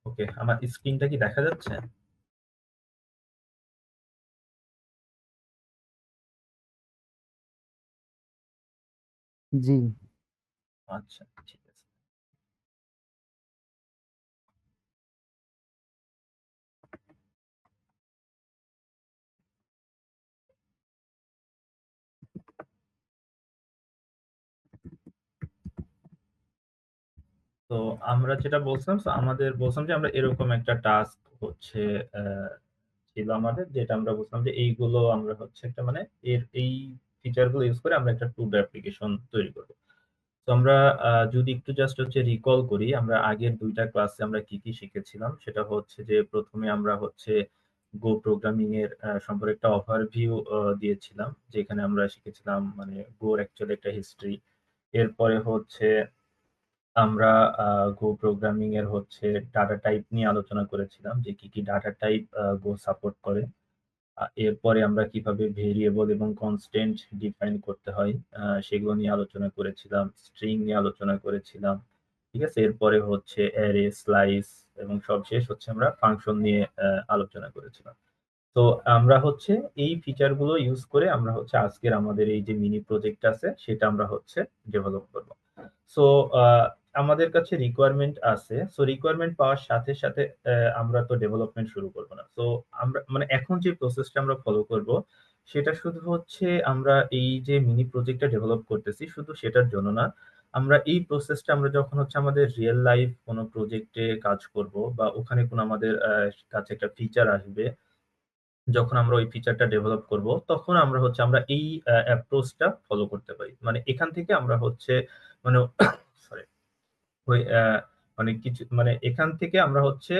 ওকে, আমার স্ক্রিনটা কি দেখা যাচ্ছে? জি। আচ্ছা, ঠিক আছে। তো আমরা যেটা বলছিলাম, আমাদের বলছিলাম যে আমরা এরকম একটা টাস্ক হচ্ছে ছিল আমাদের, যেটা আমরা বলছিলাম যে এইগুলো আমরা হচ্ছে একটা মানে এই ফিচার গুলো ইউজ করে আমরা একটা ট্যুর অ্যাপ্লিকেশন তৈরি করব। তো আমরা যদি একটু জাস্ট হচ্ছে রিকল করি, আমরা আগের ২ টা ক্লাসে আমরা কি, কি শিখেছিলাম? সেটা হচ্ছে যে ১ম এ আমরা হচ্ছে Go প্রোগ্রামিং এর সম্পর্কে একটা ওভারভিউ দিয়েছিলাম। যেখানে আমরা শিখেছিলাম মানে Go এর অ্যাকচুয়ালি একটা হিস্ট্রি। এরপরে হচ্ছে আমরা আ Go প্রোগ্রামিং এর হচ্ছে ডাটা টাইপ নিয়ে আলোচনা করেছিলাম যে কি, কি ডাটা টাইপ Go সাপোর্ট করে। এরপরে আমরা কিভাবে ভেরিয়েবল এবং কনস্ট্যান্ট ডিফাইন করতে হয় সেগুলো নিয়ে আলোচনা করেছিলাম। স্ট্রিং নিয়ে আলোচনা করেছিলাম। ঠিক আছে? এরপরে হচ্ছে অ্যারে, স্লাইস এবং সবশেষ হচ্ছে আমরা ফাংশন নিয়ে আলোচনা করেছিলাম। তো আমরা হচ্ছে এই ফিচার গুলো ইউজ করে আমরা হচ্ছে আজকের আমাদের এই যে মিনি প্রজেক্ট আছে সেটা আমরা হচ্ছে ডেভেলপ করব। সো আ আমাদের কাছে রিকোয়ারমেন্ট আছে। সো রিকোয়ারমেন্ট পাওয়ার সাথে, সাথে আমরা তো ডেভেলপমেন্ট শুরু করব না। সো আমরা মানে এখন যে প্রসেসটা আমরা ফলো করব সেটা শুধু হচ্ছে আমরা এই যে মিনি প্রজেক্টটা ডেভেলপ করতেছি শুধু সেটার জন্য না। আমরা এই প্রসেসটা আমরা যখন হচ্ছে আমাদের রিয়াল লাইফ কোন প্রজেক্টে কাজ করব বা ওখানে কোন আমাদের কাছে একটা ফিচার আসবে, যখন আমরা ওই ফিচারটা ডেভেলপ করব, তখন আমরা হচ্ছে আমরা এই অ্যাপ্রোচটা ফলো করতে পারি। মানে এখান থেকে আমরা হচ্ছে মানে সরি ওই মানে কিছু মানে এখান থেকে আমরা হচ্ছে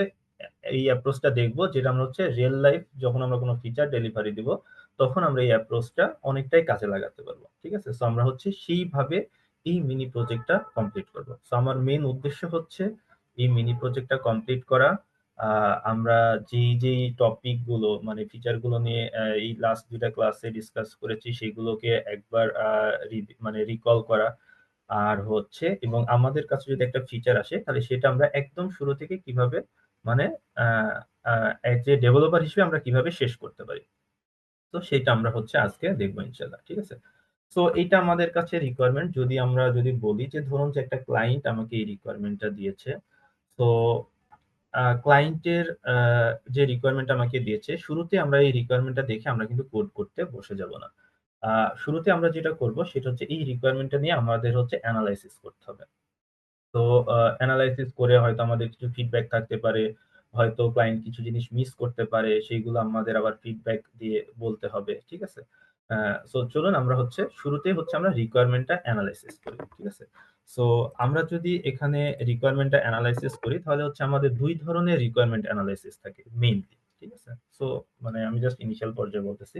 এই অ্যাপ্রোচটা দেখব যেটা আমরা হচ্ছে রিয়াল লাইফ যখন আমরা কোন ফিচার ডেলিভারি দিব, তখন আমরা এই অ্যাপ্রোচটা অনেকটাই কাজে লাগাতে পারব। ঠিক আছে? সো আমরা হচ্ছে সেইভাবে এই মিনি প্রজেক্টটা কমপ্লিট করব। সো আমার মেইন উদ্দেশ্য হচ্ছে এই মিনি প্রজেক্টটা কমপ্লিট করা। আ আমরা যেই টপিক গুলো মানে ফিচার গুলো নিয়ে এই লাস্ট ২ টা ক্লাসে ডিসকাস করেছি সেগুলোকে একবার মানে রিকল করা। আর হচ্ছে এবং আমাদের কাছে যদি একটা ফিচার আসে তাহলে সেটা আমরা একদম শুরু থেকে কিভাবে মানে আ আ এজ এ ডেভেলপার হিসেবে আমরা কিভাবে শেষ করতে পারি। তো সেটা আমরা হচ্ছে আজকে দেখব ইনশাআল্লাহ। ঠিক আছে? সো এইটা আমাদের কাছে রিকোয়ারমেন্ট যদি বলি যে ধরুন যে একটা ক্লায়েন্ট আমাকে এই রিকোয়ারমেন্টটা দিয়েছে। তো ক্লায়েন্টের যে রিকোয়ারমেন্ট আমাকে দিয়েছে, শুরুতে আমরা এই রিকোয়ারমেন্টটা দেখে আমরা কিন্তু কোড করতে বসে যাব না। আ শুরুতে আমরা যেটা করব সেটা হচ্ছে এই রিকোয়ারমেন্টটা নিয়ে আমাদের হচ্ছে এনালাইসিস করতে হবে। তো এনালাইসিস করে হয়তো আমাদের কিছু ফিডব্যাক থাকতে পারে। হয়তো ক্লায়েন্ট কিছু জিনিস মিস করতে পারে। সেইগুলো আমাদের আবার ফিডব্যাক দিয়ে বলতে হবে। ঠিক আছে? সো চলুন আমরা হচ্ছে শুরুতেই হচ্ছে আমরা রিকোয়ারমেন্টটা এনালাইসিস করি। ঠিক আছে? সো আমরা যদি এখানে রিকোয়ারমেন্টটা এনালাইসিস করি তাহলে হচ্ছে আমাদের ২ ধরনের রিকোয়ারমেন্ট এনালাইসিস থাকে মেইনলি। ঠিক আছে? সো মানে আমি জাস্ট ইনিশিয়াল পর্যায়ে বলতেছি।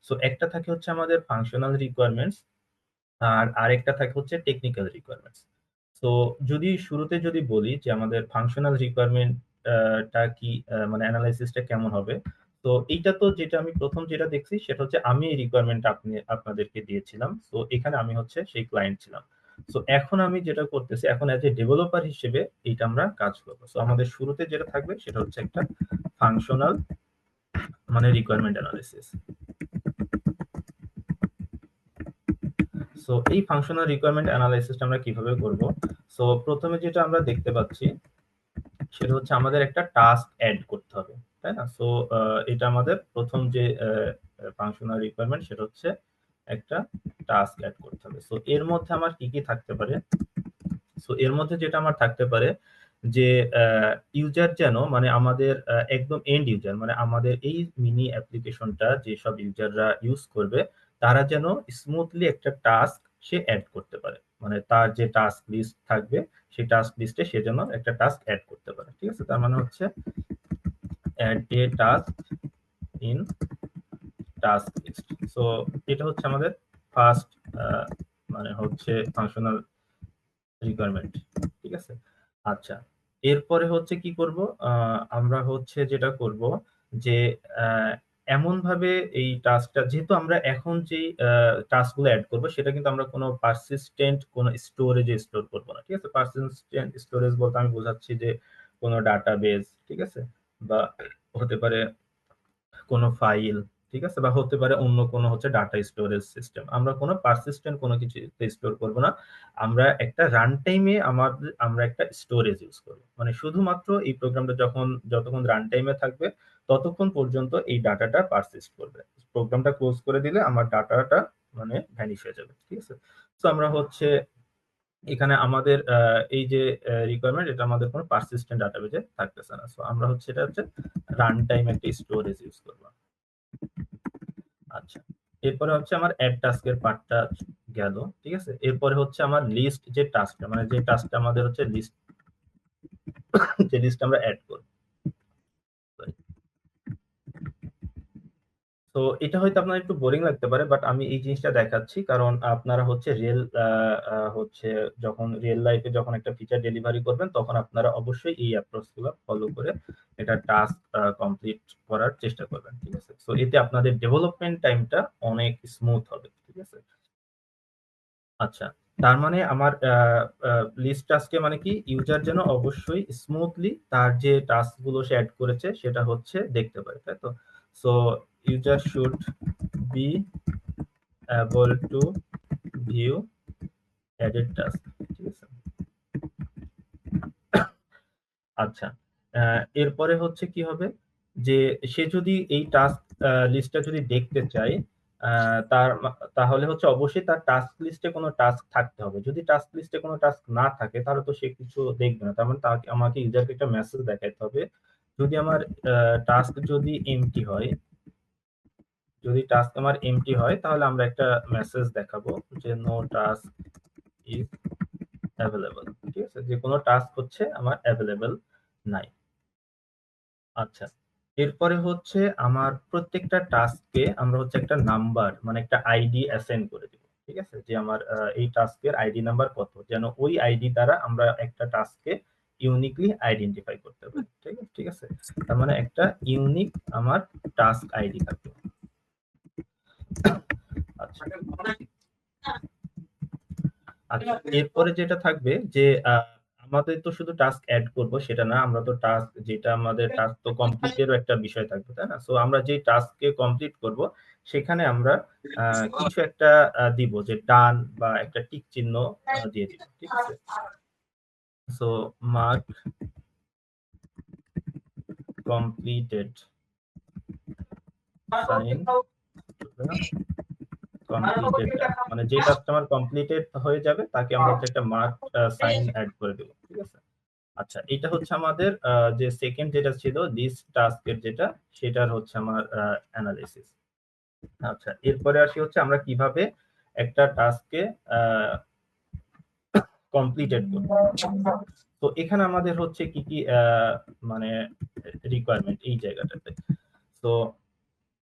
সো একটা থাকে হচ্ছে আমাদের ফাংশনাল রিকোয়ারমেন্টস আর আরেকটা থাকে হচ্ছে টেকনিক্যাল রিকোয়ারমেন্টস। সো শুরুতে বলি যে আমাদের ফাংশনাল রিকোয়ারমেন্ট টা কি মানে এনালাইসিস টা কেমন হবে? তো এইটা তো যেটা আমি ১ম যেটা দেখছি সেটা হচ্ছে আমি এই রিকোয়ারমেন্ট টা আপনাদেরকে দিয়েছিলাম। সো এখানে আমি হচ্ছে সেই ক্লায়েন্ট ছিলাম। সো এখন আমি যেটা করতেছি এখন এজ এ ডেভেলপার হিসেবে এইটা আমরা কাজ করব। সো আমাদের শুরুতে যেটা থাকবে সেটা হচ্ছে একটা ফাংশনাল মানে রিকোয়ারমেন্ট এনালাইসিস। সো এই ফাংশনাল রিকোয়ারমেন্ট এনালাইসিস টা আমরা কিভাবে করব? সো ১ম এ যেটা আমরা দেখতে পাচ্ছি সেটা হচ্ছে আমাদের একটা টাস্ক এড করতে হবে। তাই না? সো এটা আমাদের ১ম যে ফাংশনাল রিকোয়ারমেন্ট সেটা হচ্ছে একটা টাস্ক এড করতে হবে। সো এর মধ্যে আমার কি, কি থাকতে পারে? সো এর মধ্যে যেটা আমার থাকতে পারে যে ইউজার যেন মানে আমাদের একদম এন্ড ইউজার মানে আমাদের এই মিনি অ্যাপ্লিকেশনটা যেসব ইউজাররা ইউজ করবে তারা যেন স্মুথলি একটা টাস্ক সে এড করতে পারে। মানে তার যে টাস্ক লিস্ট থাকবে সেই টাস্ক লিস্টে সে যেন একটা টাস্ক এড করতে পারে। ঠিক আছে? তার মানে হচ্ছে add a task in task list. So এটা হচ্ছে আমাদের ফার্স্ট আ মানে হচ্ছে ফাংশনাল রিকোয়ারমেন্ট। ঠিক আছে? আচ্ছা। এরপরে হচ্ছে কি করব? আ আমরা হচ্ছে যেটা করব যে আ এমনভাবে এই টাস্কটা যেহেতু আমরা এখন যেই টাস্ক গুলো এড করব সেটা কিন্তু আমরা কোন পারসিস্টেন্ট কোন স্টোরেজ এ স্টোর করব না। ঠিক আছে? পারসিস্টেন্ট স্টোরেজ বলতে আমি বোঝাচ্ছি যে কোনো ডাটাবেজ, ঠিক আছে? বা হতে পারে কোনো ফাইল, ঠিক আছে? বা হতে পারে অন্য কোনো হচ্ছে ডাটা স্টোরেজ সিস্টেম। আমরা কোনো পারসিস্টেন্ট কোনো কিছুতে স্টোর করব না। আমরা একটা রান টাইমে আমরা একটা স্টোরেজ ইউজ করব। মানে শুধুমাত্র এই প্রোগ্রামটা যতক্ষণ রান টাইমে থাকবে ততক্ষণ পর্যন্ত এই ডাটাটা পারসিস্ট করবে। প্রোগ্রামটা ক্লোজ করে দিলে আমার ডাটাটা মানে ভ্যানিশ হয়ে যাবে। ঠিক আছে? সো আমরা হচ্ছে এখানে আমাদের এই যে রিকোয়ারমেন্ট এটা আমাদের কোনো পারসিস্টেন্ট ডাটাবেজে থাকতেছে না। সো আমরা হচ্ছে এটা হচ্ছে রান টাইম একটা স্টোরেজ ইউজ করব। আচ্ছা। এরপরে হচ্ছে আমার এড টাস্কের পার্টটা গেল। ঠিক আছে? এরপরে হচ্ছে আমার লিস্ট যে টাস্কটা মানে যে টাস্কটা আমাদের হচ্ছে লিস্ট যে লিস্ট আমরা এড করব। সরি। তো এটা হয়তো আপনার একটু বোরিং লাগতে পারে বাট আমি এই জিনিসটা দেখাচ্ছি কারণ আপনারা হচ্ছে হচ্ছে যখন রিয়েল লাইফে যখন একটা ফিচার ডেলিভারি করবেন তখন আপনারা অবশ্যই এই অ্যাপ্রোচ গুলো ফলো করে এটা টাস্ক কমপ্লিট করার চেষ্টা করবেন। ঠিক আছে? সো এতে আপনাদের ডেভেলপমেন্ট টাইমটা অনেক স্মুথ হবে। ঠিক আছে? আচ্ছা। তার মানে আমার লিস্ট টাস্কে মানে কি ইউজার যেন অবশ্যই স্মুথলি তার যে টাস্ক গুলো সে এড করেছে সেটা হচ্ছে দেখতে পারে, তাই তো? So user should be able to view added task. ঠিক আছে? আচ্ছা। এরপরে হচ্ছে কি হবে যে সে যদি এই টাস্ক লিস্টটা যদি দেখতে চায় তাহলে হচ্ছে অবশ্যই তার টাস্ক লিস্টে কোনো টাস্ক থাকতে হবে। যদি টাস্ক লিস্টে কোনো টাস্ক না থাকে তাহলে তো সে কিছু দেখবে না। তার মানে আমাকে ইউজারকে একটা মেসেজ দেখাইতে হবে। যদি আমার টাস্ক যদি এমটি হয়, যদি টাস্ক আমার এমটি হয় তাহলে আমরা একটা মেসেজ দেখাবো যে নো টাস্ক ইজ অ্যাভেলেবল। ঠিক আছে? যে কোনো টাস্ক হচ্ছে আমার অ্যাভেলেবল নাই। আচ্ছা। এরপরে হচ্ছে আমার প্রত্যেকটা টাস্কে আমরা হচ্ছে একটা নাম্বার মানে একটা আইডি অ্যাসাইন করে দিব। ঠিক আছে? যে আমার এই টাস্কের আইডি নাম্বার কত? যেন ওই আইডি দ্বারা আমরা একটা টাস্ককে ইউনিকলি আইডেন্টিফাই করতে পারি। ঠিক আছে? তার মানে একটা ইউনিক আমার টাস্ক আইডি থাকবে। আচ্ছা। আচ্ছা, এরপরে যেটা থাকবে যে আমাদের তো শুধু টাস্ক এড করব সেটা না, আমরা তো টাস্ক যেটা আমাদের টাস্ক তো কমপ্লিটেরও একটা বিষয় থাকবে, তাই না? সো আমরা যে টাস্ককে কমপ্লিট করব সেখানে আমরা কিছু একটা দিব যে ডান বা একটা টিক চিহ্ন দিয়ে দিব। ঠিক আছে? So mark completed sign completed task মানে যে টাস্কটা আমার কমপ্লিটেড হয়ে যাবে তাকে আমরা হচ্ছে একটা মার্ক সাইন এড করে দেব। ঠিক আছে? আচ্ছা, এটা হচ্ছে আমাদের যে সেকেন্ড যেটা ছিল লিস্ট টাস্কের যেটা সেটার হচ্ছে আমার অ্যানালিসিস। আচ্ছা, এরপরে আসি হচ্ছে আমরা কিভাবে একটা টাস্ককে কমপ্লিটেড করব। তো এখানে আমাদের হচ্ছে কি কি মানে রিকোয়ারমেন্ট এই জায়গাটাতে। তো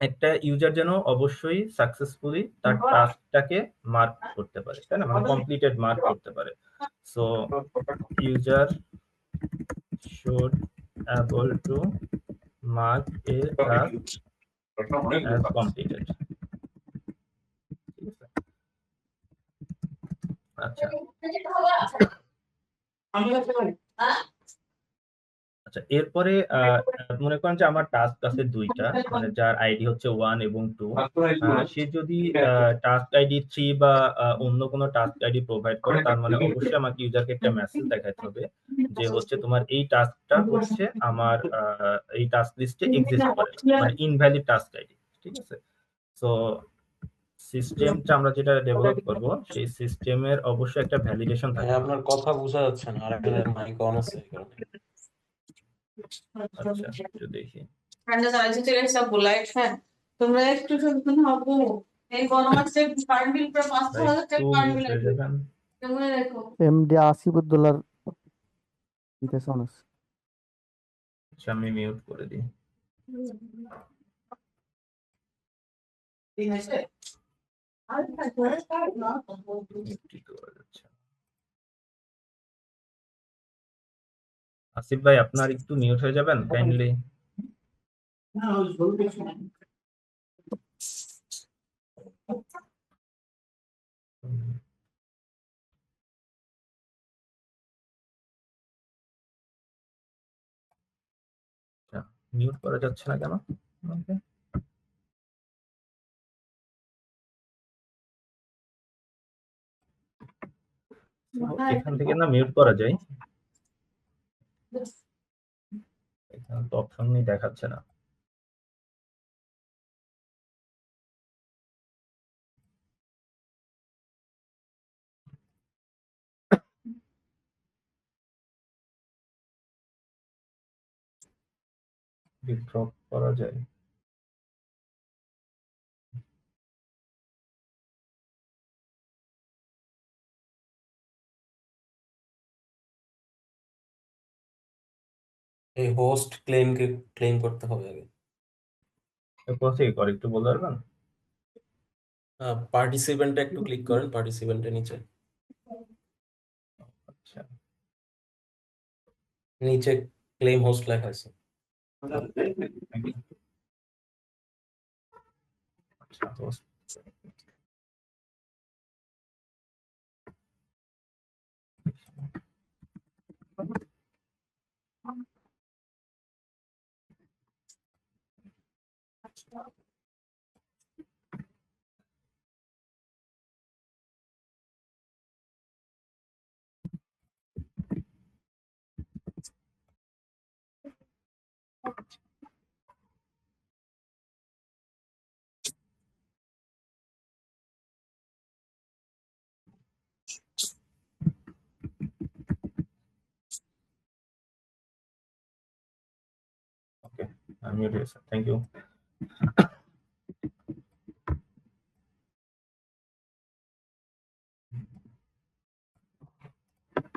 একটা ইউজার যেন অবশ্যই সাকসেসফুলি তার টাস্কটাকে মার্ক করতে পারে, তাই না? মানে কমপ্লিটেড মার্ক করতে পারে। So user should able to mark a task as completed. ঠিক আছে? আচ্ছা। আচ্ছা, এরপরে মনে করেন যে আমার টাস্ক আছে ২ টা মানে যার আইডি হচ্ছে 1 এবং 2 সে যদি টাস্ক আইডি 3 বা অন্য কোনো টাস্ক আইডি প্রোভাইড করে তার মানে অবশ্যই আমাকে ইউজারকে একটা মেসেজ দেখাতে হবে যে হচ্ছে তোমার এই টাস্কটা হচ্ছে আমার এই টাস্ক লিস্টে এক্সিস্ট করে না। মানে ইনভ্যালিড টাস্ক আইডি। ঠিক আছে? সো সিস্টেমটা আমরা যেটা ডেভেলপ করব সেই সিস্টেমের অবশ্যই একটা ভ্যালিডেশন ভাই থাকতে হবে। আপনার কথা বোঝা যাচ্ছে না, আর একটা মাইক অন আছে এই কারণে। আচ্ছা, একটু দেখি। ঠান্ডা চালাইছে চলে সব বলাইট হ্যাঁ তোমরা একটু সচেতন হবো এই গরম আছে কারেন্ট বিল প্রায় 5,000 টাকা একটু কারেন্ট মিউট বিল হয়ে আসবে যাবেন। মনে রাখো এমডি আসিফুদ্দৌলার দিতেছে অনার্স। আচ্ছা, আমি মিউট করে দিই। ঠিক আছে আর তারপরে না মিউটই তো করা যাচ্ছে না। আসিফ ভাই আপনার একটু মিউট হয়ে যাবেন কাইন্ডলি। না ওই জলদি শোনা মিউট করা যাচ্ছে না কেন আমাকে? এখান থেকে না মিউট করা যায়, এখানে তো অপশনই দেখাচ্ছে না। ড্রপ করা যায়? এই হোস্ট ক্লেম করতে হবে আগে। কোথা থেকে করে একটু বলতে পারবেন? পার্টিসিপেন্টে একটু ক্লিক করেন, পার্টিসিপেন্টের নিচে আচ্ছা, নিচে ক্লেম হোস্ট লেখা আছে। আচ্ছা, host। ওকে, আমি মিউট হয়েছে, থ্যাংক ইউ।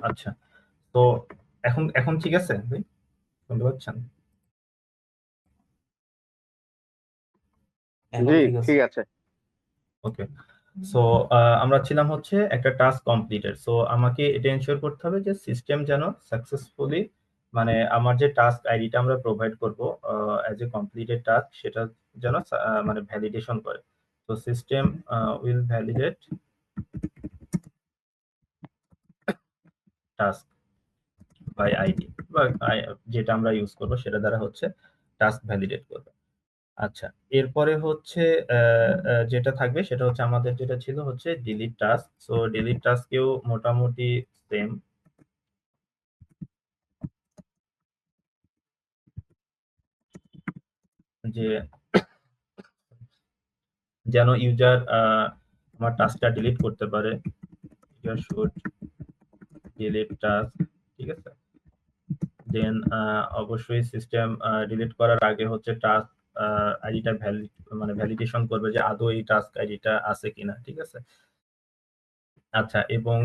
আচ্ছা, তো এখন এখন ঠিক আছে ভাই, শুনতে পাচ্ছেন? এখন জি ঠিক আছে। ঠিক আছে। ওকে, সো আমরা ছিলাম হচ্ছে একটা টাস্ক কমপ্লিটেড। সো আমাকে এটা এনশিওর করতে হবে যে সিস্টেম যেন সাকসেসফুলি, মানে আমার যে টাস্ক আইডিটা আমরা প্রোভাইড করব অ্যাজ এ কমপ্লিটেড টাস্ক, সেটা যেন মানে ভ্যালিডেশন করে। তো system will validate task by ID, বা যেটা আমরা ইউজ করব সেটা দ্বারা হচ্ছে টাস্ক ভ্যালিডেট করবে। আচ্ছা, এরপরে হচ্ছে যেটা থাকবে সেটা হচ্ছে আমাদের যেটা ছিল হচ্ছে ডিলিট টাস্ক। সো ডিলিট টাস্কেও মোটামুটি সেম, যে যেন ইউজার আমার টাস্কটা ডিলিট করতে পারে, ইউজার শুড ডিলিট টাস্ক, ঠিক আছে। দেন অবশ্যই সিস্টেম ডিলিট করার আগে হচ্ছে টাস্ক আইডিটা মানে ভ্যালিডেশন করবে যে আদৌ এই টাস্ক আইডিটা আছে কিনা, ঠিক আছে। আচ্ছা, এবং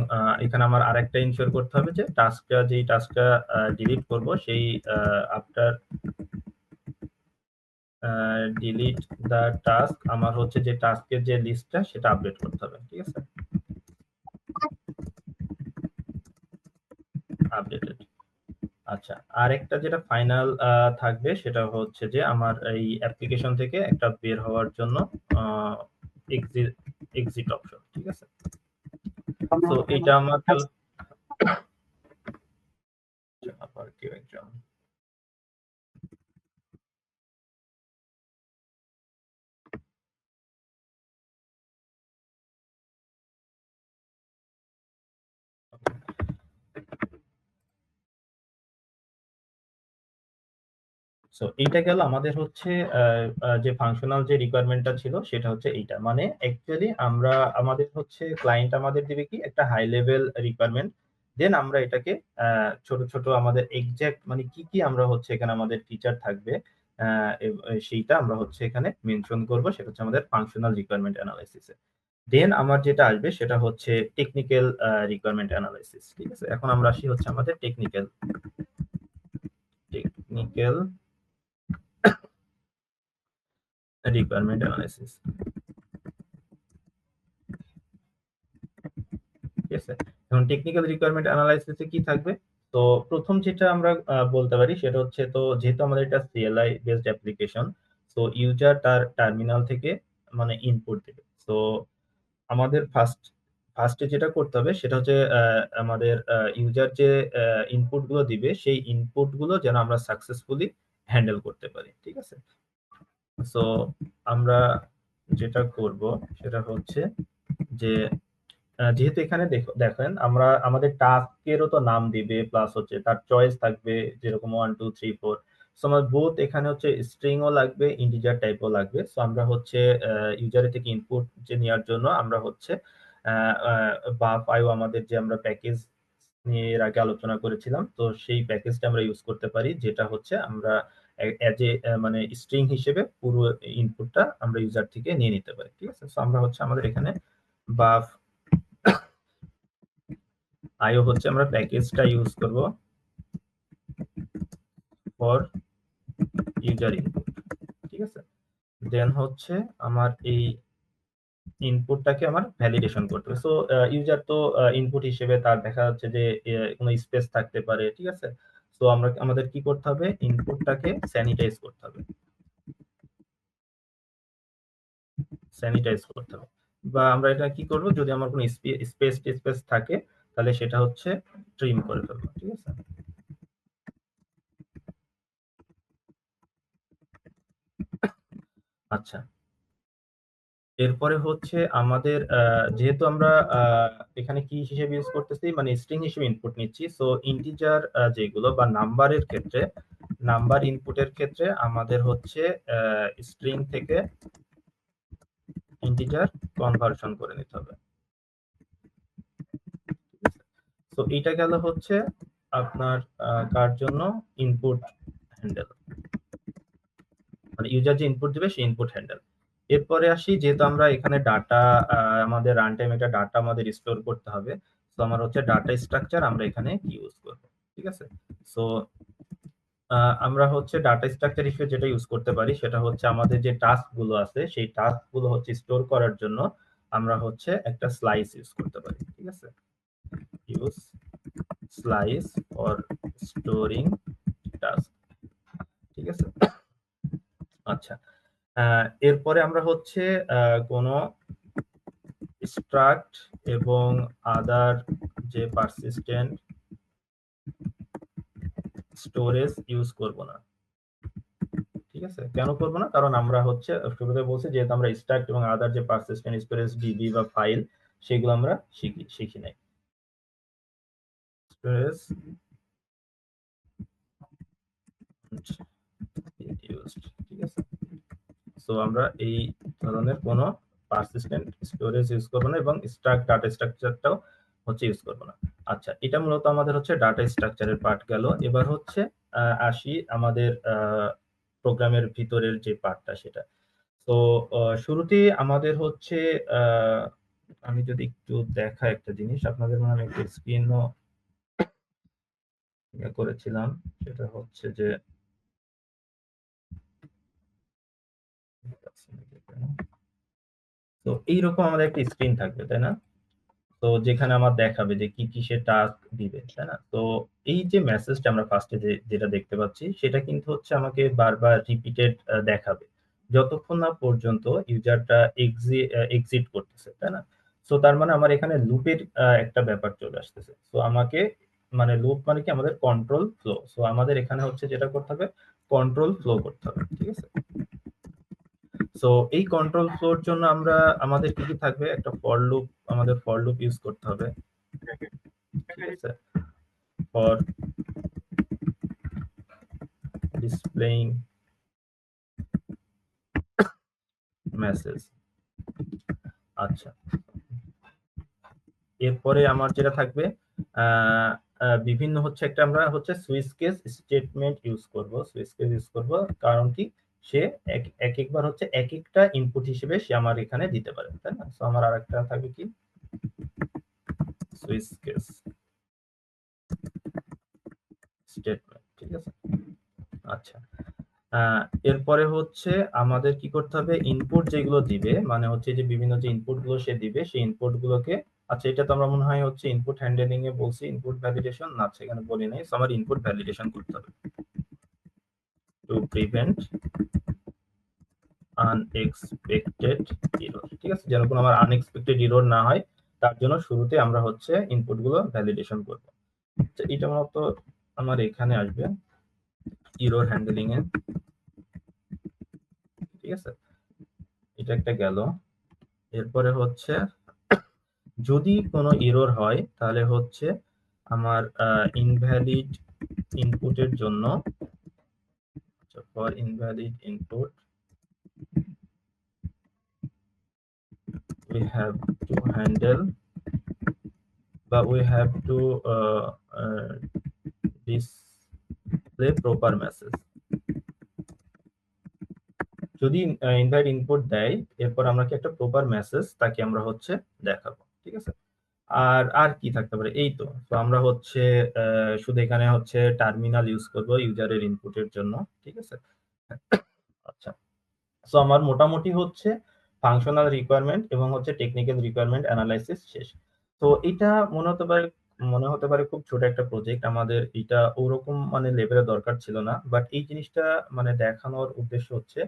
এখানে আমার আরেকটা ইনশিওর করতে হবে যে যেই টাস্কটা ডিলিট করব সেই আফটার ডিলিট দ্য টাস্ক আমার হচ্ছে যে টাস্কের যে লিস্টটা সেটা আপডেট করতে হবে, ঠিক আছে, আপডেটেড। আচ্ছা, আরেকটা যেটা ফাইনাল থাকবে সেটা হচ্ছে যে আমার এই অ্যাপ্লিকেশন থেকে একটা বের হওয়ার জন্য এক্সিট অপশন, ঠিক আছে। তো এটা আমার আবার কেউ একজন সো এইটা গেল আমাদের হচ্ছে যে ফাংশনাল যে রিকোয়ারমেন্টটা ছিল সেটা হচ্ছে এইটা, মানে অ্যাকচুয়ালি আমরা আমাদের হচ্ছে ক্লায়েন্ট আমাদের দিবে কি একটা হাই লেভেল রিকোয়ারমেন্ট, দেন আমরা এটাকে ছোট ছোট আমাদের এক্সাক্ট মানে কি কি আমরা হচ্ছে এখানে আমাদের ফিচার থাকবে সেইটা আমরা হচ্ছে এখানে মেনশন করব, সেটা হচ্ছে আমাদের ফাংশনাল রিকোয়ারমেন্ট অ্যানালাইসিসে। দেন আমার যেটা আসবে সেটা হচ্ছে টেকনিক্যাল রিকোয়ারমেন্ট অ্যানালাইসিস, ঠিক আছে। এখন আমরা আসি হচ্ছে আমাদের টেকনিক্যাল রিকোয়ারমেন্ট অ্যানালাইসিস, ঠিক আছে। এখন টেকনিক্যাল রিকোয়ারমেন্ট অ্যানালাইসিসে কি থাকবে? তো প্রথম যেটা আমরা বলতে পারি সেটা হচ্ছে, তো যেহেতু আমাদের এটা সিএলআই বেসড অ্যাপ্লিকেশন, তো ইউজার তার টার্মিনাল থেকে মানে ইনপুট দেবে। তো আমাদের ফার্স্টে যেটা করতে হবে সেটা হচ্ছে আমাদের ইউজার যে ইনপুট গুলো দিবে সেই ইনপুট গুলো যেন আমরা সাকসেসফুলি হ্যান্ডেল করতে পারি, ঠিক আছে? সো আমরা যেটা করব সেটা হচ্ছে যে যেহেতু এখানে দেখেন আমরা আমাদের টাস্কেরও তো নাম দিবে, প্লাস হচ্ছে তার চয়েস থাকবে যেরকম 1 2 3 4। সো আমার বোথ এখানে হচ্ছে স্ট্রিংও লাগবে, ইন্টিজার টাইপও লাগবে। সো আমরা হচ্ছে ইউজারের থেকে ইনপুট যে নেওয়ার জন্য আমরা হচ্ছে বাফ আইও আমাদের যে আমরা প্যাকেজ নিয়ে এর আগে আলোচনা করেছিলাম, তো সেই প্যাকেজটা আমরা ইউজ করতে পারি, যেটা হচ্ছে আমরা অ্যাজ এ মানে স্ট্রিং হিসেবে পুরো ইনপুটটা আমরা ইউজার থেকে নিয়ে নিতে পারি, ঠিক আছে? সো আমরা হচ্ছে আমাদের এখানে বাফ আইও হচ্ছে আমরা প্যাকেজটা ইউজ করব ফর ইউজার ইনপুট, ঠিক আছে? দেন হচ্ছে আমার এই ইনপুটটাকে আমার ভ্যালিডেশন করতে হবে। সো ইউজার তো ইনপুট হিসেবে তার দেখা যাচ্ছে যে কোনো স্পেস থাকতে পারে, ঠিক আছে? সো আমাদের কি করতে হবে, ইনপুটটাকে স্যানিটাইজ করতে হবে, বা আমরা এটা কি করব, যদি আমার কোনো স্পেস থাকে তাহলে সেটা হচ্ছে ট্রিম করে ফেলবো, ঠিক আছে? আচ্ছা, এরপরে হচ্ছে আমাদের যেহেতু আমরা এখানে কি হিসেবে ইউজ করতেছি, মানে স্ট্রিং হিসেবে ইনপুট নিচ্ছি, সো ইন্টিজার যেগুলো বা নাম্বারের ক্ষেত্রে, নাম্বার ইনপুটের ক্ষেত্রে আমাদের হচ্ছে স্ট্রিং থেকে ইন্টিজার কনভার্সন করে নিতে হবে। তো এটা গেল হচ্ছে আপনার কার জন্য, ইনপুট হ্যান্ডেল, মানে ইউজার যে ইনপুট দিবে সেই ইনপুট হ্যান্ডেল। এরপরে আসি, যেহেতু আমরা এখানে ডাটা আমাদের রান টাইম এটা ডাটা আমাদের স্টোর করতে হবে, তো আমার হচ্ছে ডাটা স্ট্রাকচার আমরা এখানে ইউজ করব, ঠিক আছে? সো আমরা হচ্ছে ডাটা স্ট্রাকচার হিসেবে যেটা ইউজ করতে পারি সেটা হচ্ছে আমাদের যে টাস্ক গুলো আছে সেই টাস্ক গুলো হচ্ছে স্টোর করার জন্য আমরা হচ্ছে একটা স্লাইস ইউজ করতে পারি, ঠিক আছে? Use slice for storing task, ঠিক আছে? আচ্ছা, এরপরে আমরা হচ্ছে কোনো স্ট্রাক্ট এবং আদার যে পারসিস্টেন্ট স্টোরেজ ইউজ করব না, ঠিক আছে? কেন করব না? কারণ আমরা হচ্ছে শুরুতে বলছি যেহেতু আমরা স্ট্রাক্ট এবং আদার যে পারসিস্টেন্ট স্টোরেজ ডিবি বা ফাইল সেগুলো আমরা শিখি নাই। স্টোরেজ ইউজড, ঠিক আছে? সো আমরা এই ধরনের কোনো পারসিস্টেন্ট স্টোরেজ ইউজ করব না এবং স্ট্রাক্ট ডাটা স্ট্রাকচারটাও হচ্ছে ইউজ করব না। আচ্ছা, এটা মূলত আমাদের হচ্ছে ডাটা স্ট্রাকচারের পার্ট গেল। এবার হচ্ছে আসি আমাদের প্রোগ্রামের ভিতরের যে পার্টটা সেটা। তো শুরুতেই আমাদের হচ্ছে আমি যদি একটু দেখাই একটা জিনিস আপনাদের, মনে হয় একটা স্ক্রিনও করেছিলাম, সেটা হচ্ছে যে তো এইরকম আমাদের একটা স্ক্রিন থাকবে, তাই না? তো যেখানে আমার দেখাবে যে কি কি সে টাস্ক দিবে, তাই না? তো এই যে মেসেজটা আমরা ফার্স্টে যেটা দেখতে পাচ্ছি সেটা কিন্তু হচ্ছে আমাকে বারবার রিপিটেড দেখাবে যতক্ষণ না পর্যন্ত ইউজারটা এক্সিট করতেছে, তাই না? সো তার মানে আমার এখানে লুপের একটা ব্যাপার চলে আসতেছে। সো আমাকে, মানে লুপ মানে কি, আমাদের কন্ট্রোল ফ্লো। সো আমাদের এখানে হচ্ছে যেটা করতে হবে, কন্ট্রোল ফ্লো করতে হবে, ঠিক আছে? সো এই কন্ট্রোল ফ্লোর জন্য আমাদের কি কি থাকবে, একটা আমাদের ফর লুপ ইউজ করতে হবে, ঠিক আছে? For displaying message. আচ্ছা, এরপরে আমার যেটা থাকবে বিভিন্ন হচ্ছে একটা আমরা হচ্ছে সুইচ কেস স্টেটমেন্ট ইউজ করব, কারণ কি, সে একবার হচ্ছে এক একটা ইনপুট হিসেবে সে আমার এখানে দিতে পারে, তাই না? সো আমার আরেকটা থাকবে কি, সুইচ কেস স্টেটমেন্ট, ঠিক আছে? আচ্ছা, এরপরে হচ্ছে আমাদের কি করতে হবে, ইনপুট যেগুলো দিবে, মানে হচ্ছে যে বিভিন্ন যে ইনপুট গুলো সে দিবে সেই ইনপুট গুলোকে, আচ্ছা এটা তো আমরা মনে হয় হচ্ছে ইনপুট হ্যান্ডলিং এ বলছি, ইনপুট ভ্যালিডেশন না, সেখানে বলি নাই। সো আমার ইনপুট ভ্যালিডেশন করতে হবে টু প্রিভেন্ট আনএক্সপেক্টেড এরর, ঠিক আছে? যেন কোনো আমার আনএক্সপেক্টেড এরর না হয় তার জন্য শুরুতে আমরা হচ্ছে ইনপুট গুলো ভ্যালিডেশন করব। আচ্ছা, এটা মূলত আমার এখানে আসবে। এরর হ্যান্ডলিং এ, ঠিক আছে, এটা একটা গেল। এরপরে হচ্ছে যদি কোনো এরর হয় তাহলে হচ্ছে আমার ইনভ্যালিড ইনপুটের জন্য, for invalid input we have to handle বা we have to display proper message। যদি ইনভাইট ইনপুট দেয় এরপর আমরা কি একটা প্রপার মেসেজ তাকে আমরা হচ্ছে দেখাবো, ঠিক আছে। আর আর কি থাকতে পারে, এই তো আমরা হচ্ছে শুধু এখানে হচ্ছে টার্মিনাল ইউজ করব ইউজারের ইনপুটের জন্য, ঠিক আছে। আচ্ছা, সো আমার মোটামুটি হচ্ছে ফাংশনাল রিকোয়ারমেন্ট এবং হচ্ছে টেকনিক্যাল রিকোয়ারমেন্ট অ্যানালাইসিস শেষ। তো এটা মনে হতে পারে খুব ছোট একটা প্রজেক্ট, আমাদের এটা ওরকম মানে লেভেলে দরকার ছিল না, বাট এই জিনিসটা মানে দেখানোর উদ্দেশ্য হচ্ছে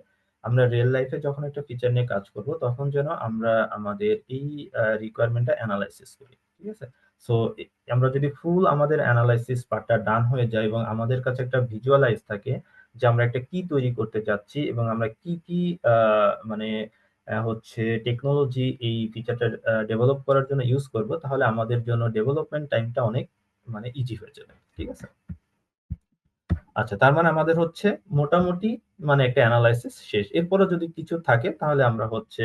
আমরা রিয়েল লাইফে যখন একটা ফিচার নিয়ে কাজ করব তখন যেন আমরা আমাদের এই রিকোয়ারমেন্টটা অ্যানালাইসিস করি, ঠিক আছে। সো আমরা যদি ফুল আমাদের অ্যানালাইসিস পার্টটা ডান হয়ে যায় এবং আমাদের কাছে একটা ভিজুয়ালাইজ থাকে যে আমরা একটা কি তৈরি করতে যাচ্ছি এবং আমরা কি কি মানে হচ্ছে টেকনোলজি এই ফিচারটা ডেভেলপ করার জন্য ইউজ করব, তাহলে আমাদের জন্য ডেভেলপমেন্ট টাইমটা অনেক মানে ইজি হয়ে যাবে, ঠিক আছে। আচ্ছা, তার মানে আমাদের হচ্ছে মোটামুটি মানে একটা অ্যানালাইসিস শেষ। এরপরে যদি কিছু থাকে তাহলে আমরা হচ্ছে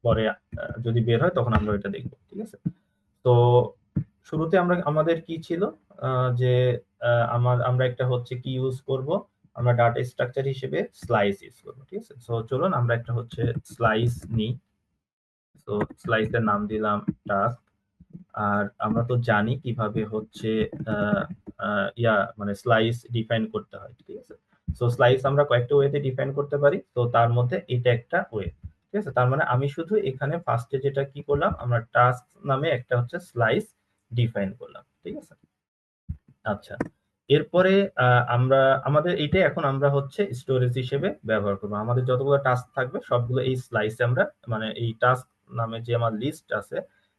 পরে যদি বের হয় তখন আমরা এটা দেখব, ঠিক আছে। তো শুরুতে আমাদের কি ছিল যে আমরা একটা হচ্ছে কি ইউজ করব, আমরা ডাটা স্ট্রাকচার হিসেবে স্লাইস ইউজ করব, ঠিক আছে। সো চলুন আমরা একটা হচ্ছে স্লাইস নিই। তো স্লাইসের নাম দিলাম টাস্ক। আর আমরা তো জানি কিভাবে হচ্ছে মানে স্লাইস ডিফাইন করতে হয়, ঠিক আছে। সো স্লাইস আমরা কয়েকটা ওয়েতে ডিফাইন করতে পারি, তো তার মধ্যে এটা একটা ওয়ে, ঠিক আছে। তার মানে আমি শুধু এখানে ফার্স্টে যেটা কি করলাম, আমরা টাস্ক নামে একটা হচ্ছে স্লাইস ডিফাইন করলাম, ঠিক আছে। আচ্ছা, এরপরে আমাদের এটা এখন আমরা হচ্ছে স্টোরেজ হিসেবে ব্যবহার করবো। আমাদের যতগুলো টাস্ক থাকবে সবগুলো এই স্লাইসে আমরা মানে এই টাস্ক নামে যে আমার লিস্ট আছে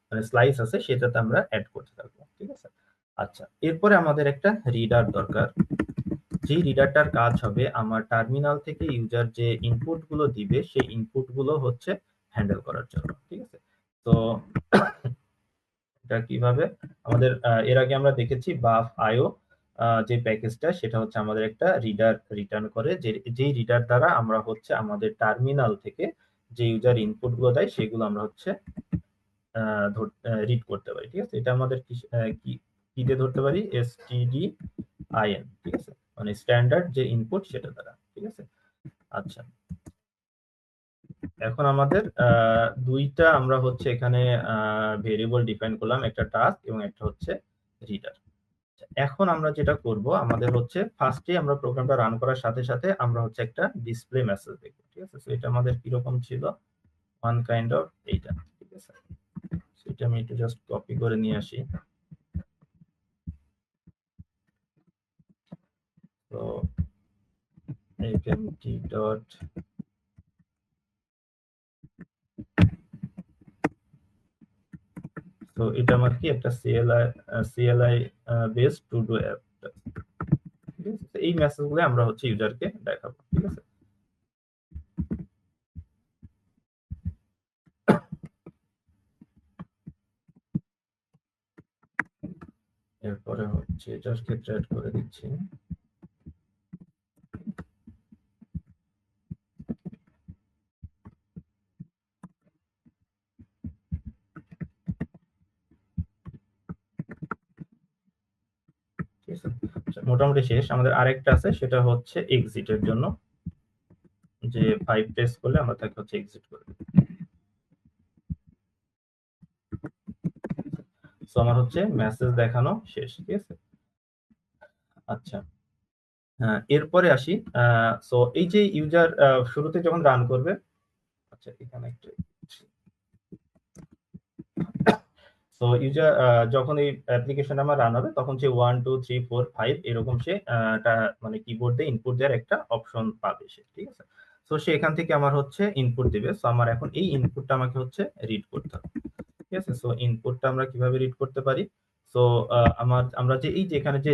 মানে স্লাইস আছে সেটাতে আমরা অ্যাড করতে থাকবো, ঠিক আছে। আচ্ছা, এরপরে আমাদের একটা রিডার দরকার, যে রিডারটার কাজ হবে আমার টার্মিনাল থেকে ইউজার যে ইনপুট গুলো দিবে সেই ইনপুট গুলো হচ্ছে হ্যান্ডেল করার জন্য, ঠিক আছে। তো এটা কিভাবে আমাদের এর আগে আমরা দেখেছি বাফ আইও যে প্যাকেজটা সেটা হচ্ছে আমাদের একটা রিডার রিটার্ন করে, যেই রিডার দ্বারা আমরা হচ্ছে আমাদের টার্মিনাল থেকে যে ইউজার ইনপুট গুলো দেয় সেগুলো আমরা হচ্ছে রিড করতে পারি, ঠিক আছে। এটা আমাদের কি দিয়ে ধরতে পারি, stdin, ঠিক আছে, মানে স্ট্যান্ডার্ড যে ইনপুট সেটা দ্বারা, ঠিক আছে। আচ্ছা, এখন আমাদের দুইটা আমরা হচ্ছে এখানে ভেরিয়েবল ডিফাইন করলাম, একটা টাস্ক এবং একটা হচ্ছে রিডার। এখন আমরা যেটা করব আমাদের হচ্ছে ফার্স্টে আমরা প্রোগ্রামটা রান করার সাথে সাথে আমরা হচ্ছে একটা ডিসপ্লে মেসেজ দেখব, ঠিক আছে। সো এটা আমাদের কিরকম ছিল, ওয়ান কাইন্ড অফ এইটা, ঠিক আছে। সেটা আমি একটু জাস্ট কপি করে নিয়ে আসি। তো empty dot তো এটা আমার কি একটা CLI base to do app, ঠিক আছে। এই মেসেজগুলো আমরা হচ্ছে ইউজারকে দেখাবো, ঠিক আছে। এরপরে হচ্ছে এটার ক্ষেত্রে অ্যাড করে দিচ্ছি। মোটামুটি শেষ। আমাদের আরেকটা আছে সেটা হচ্ছে এক্সিটের জন্য, যে 5 প্রেস করলে আমরা তাকে হচ্ছে এক্সিট করে দেব। সো আমার হচ্ছে মেসেজ দেখানো শেষ, ঠিক আছে। আচ্ছা, এরপরে আসি। সো এই যে ইউজার শুরুতে যখন রান করবে, আচ্ছা এখানে একটা সো ইউজার যখন এই অ্যাপ্লিকেশনটা আমার রান হবে তখন সে 1 2 3 4 5 এরকম সে মানে কিবোর্ড দিয়ে ইনপুট দেওয়ার একটা অপশন পাবে সে, ঠিক আছে। সো সে এখান থেকে আমার হচ্ছে ইনপুট দিবে। সো আমার এখন এই ইনপুটটা আমাকে হচ্ছে রিড করতে হবে, ঠিক আছে। সো ইনপুটটা আমরা কিভাবে রিড করতে পারি, সো আমরা যে এই যে এখানে যে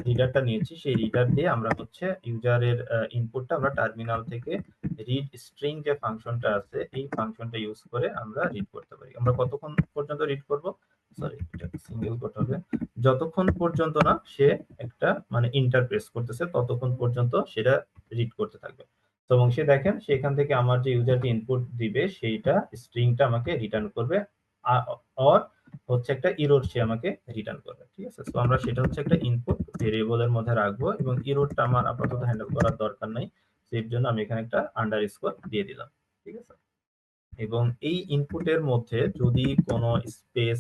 রিডারটা নিয়েছি সেই রিডার দিয়ে আমরা হচ্ছে ইউজারের ইনপুটটা আমরা টার্মিনাল থেকে রিড স্ট্রিং যে ফাংশনটা আছে এই ফাংশনটা ইউজ করে আমরা রিড করতে পারি। আমরা কতক্ষণ পর্যন্ত রিড করব? সরি, এটা সিঙ্গেল কোট হবে। যতক্ষণ পর্যন্ত না সে একটা মানে ইন্টারপ্রেস করতেছে ততক্ষণ পর্যন্ত সেটা রিড করতে থাকবে। তো এবং সে দেখেন সেখান থেকে আমার যে ইউজার যে ইনপুট দিবে সেইটা স্ট্রিংটা আমাকে রিটার্ন করবে, অর হচ্ছে একটা ইরর সে আমাকে রিটার্ন করবে। ঠিক আছে, তো আমরা সেটা হচ্ছে একটা ইনপুট ভেরিয়েবলের মধ্যে রাখবো এবং ইররটা আমার আপাতত হ্যান্ডেল করার দরকার নাই, এর জন্য আমি এখানে একটা আন্ডারস্কোর দিয়ে দিলাম। ঠিক আছে, এবং এই ইনপুটের মধ্যে যদি কোনো স্পেস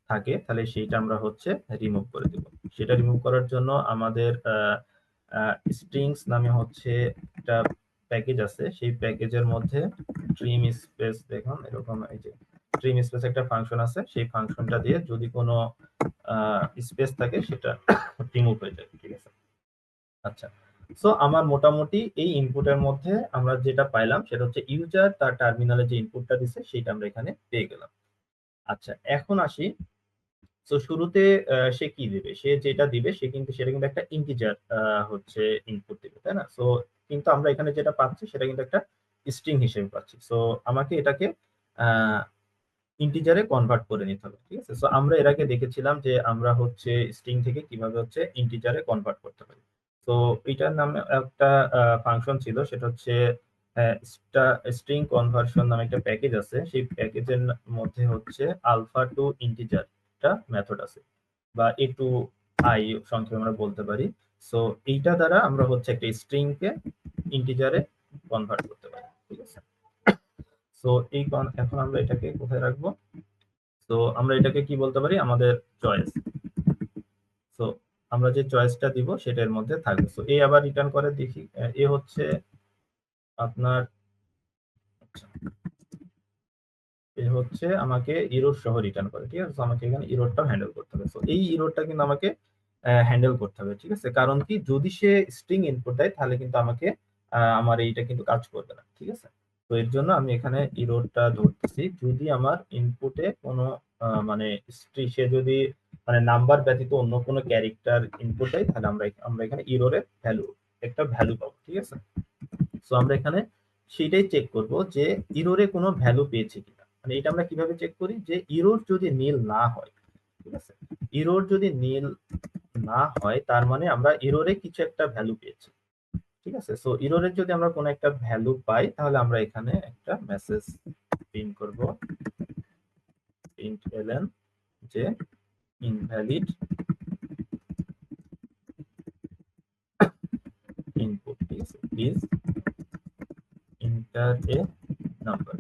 থাকে তাহলে সেইটা আমরা হচ্ছে রিমুভ করে দেব। সেটা রিমুভ করার জন্য আমাদের স্ট্রিংস নামে হচ্ছে একটা প্যাকেজ আছে, সেই প্যাকেজের মধ্যে ট্রিম স্পেস দেখুন এরকম এই যে ট্রিম স্পেস একটা ফাংশন আছে, সেই ফাংশনটা দিয়ে যদি কোনো স্পেস থাকে সেটা রিমুভ হয়ে যাবে। ঠিক আছে, আচ্ছা, সো আমার মোটামুটি এই ইনপুটের মধ্যে আমরা যেটা পাইলাম সেটা হচ্ছে ইউজার তার টার্মিনালে যে ইনপুটটা দিছে সেটা আমরা এখানে পেয়ে গেলাম। আচ্ছা, এখন আসি, তো শুরুতে সে কি দিবে, সে যেটা দিবে সেটা কিন্তু একটা ইন্টিজার হচ্ছে ইনপুট দিবে, তাই না? সো কিন্তু আমরা এখানে যেটা পাচ্ছি সেটা কিন্তু একটা স্ট্রিং হিসেবে পাচ্ছি। সো আমাকে এটাকে ইন্টিজারে কনভার্ট করে নিতে হবে। ঠিক আছে, সো আমরা এর আগে দেখেছিলাম যে আমরা হচ্ছে স্ট্রিং থেকে কিভাবে হচ্ছে ইন্টিজারে কনভার্ট করতে পারি। তো এটার নামে একটা ফাংশন ছিল, সেটা হচ্ছে স্ট্রিং কনভার্সন নামে একটা প্যাকেজ আছে, সেই প্যাকেজের মধ্যে হচ্ছে আলফা টু ইন্টিজার একটা মেথড আছে, বা এ টু আই সংক্ষেপে আমরা বলতে পারি। সো এইটা দ্বারা আমরা হচ্ছে একটা স্ট্রিং কে ইন্টিজারে কনভার্ট করতে পারি। ঠিক আছে, সো এখন আমরা এটাকে কোথায় রাখবো? তো আমরা এটাকে কি বলতে পারি? আমাদের চয়েস। সো আমরা যে চয়েসটা দিব সেটার মধ্যে থাকবে। সো এ আবার রিটার্ন করে দেখি, এ হচ্ছে আপনার এ হচ্ছে আমাকে ইরর সহ রিটার্ন করে। ঠিক আছে, আমাকে এখানে ইররটা হ্যান্ডেল করতে হবে। সো এই ইররটা কিন্তু আমাকে হ্যান্ডেল করতে হবে। ঠিক আছে, কারণ কি, যদি সে স্ট্রিং ইনপুট দেয় তাহলে কিন্তু আমাকে আমার এইটা কিন্তু কাজ করবে না। ঠিক আছে, তো এর জন্য আমি এখানে ইররটা ধরতেছি, যদি আমার ইনপুটে কোনো মানে সে যদি মানে নাম্বার ব্যতীত অন্য কোনো ক্যারেক্টার ইনপুট দেয় তাহলে আমরা এখানে ইররের একটা ভ্যালু পাবো। ঠিক আছে, সো আমরা এখানে সেটাই চেক করব যে ইররে কোনো ভ্যালু পেয়েছে কিনা। মানে এটা আমরা কিভাবে চেক করি, যে ইরর যদি নীল না হয়, ঠিক আছে, ইরর যদি নীল না হয় তার মানে আমরা ইররে কিছু একটা ভ্যালু পেয়েছি। ঠিক আছে, সো ইররের যদি আমরা কোনো একটা ভ্যালু পাই তাহলে আমরা এখানে একটা মেসেজ প্রিন্ট করব, প্রিন্ট এলএন, যে ইনভ্যালিড ইনপুট। ঠিক আছে, প্লিজ এন্টার এ নাম্বার।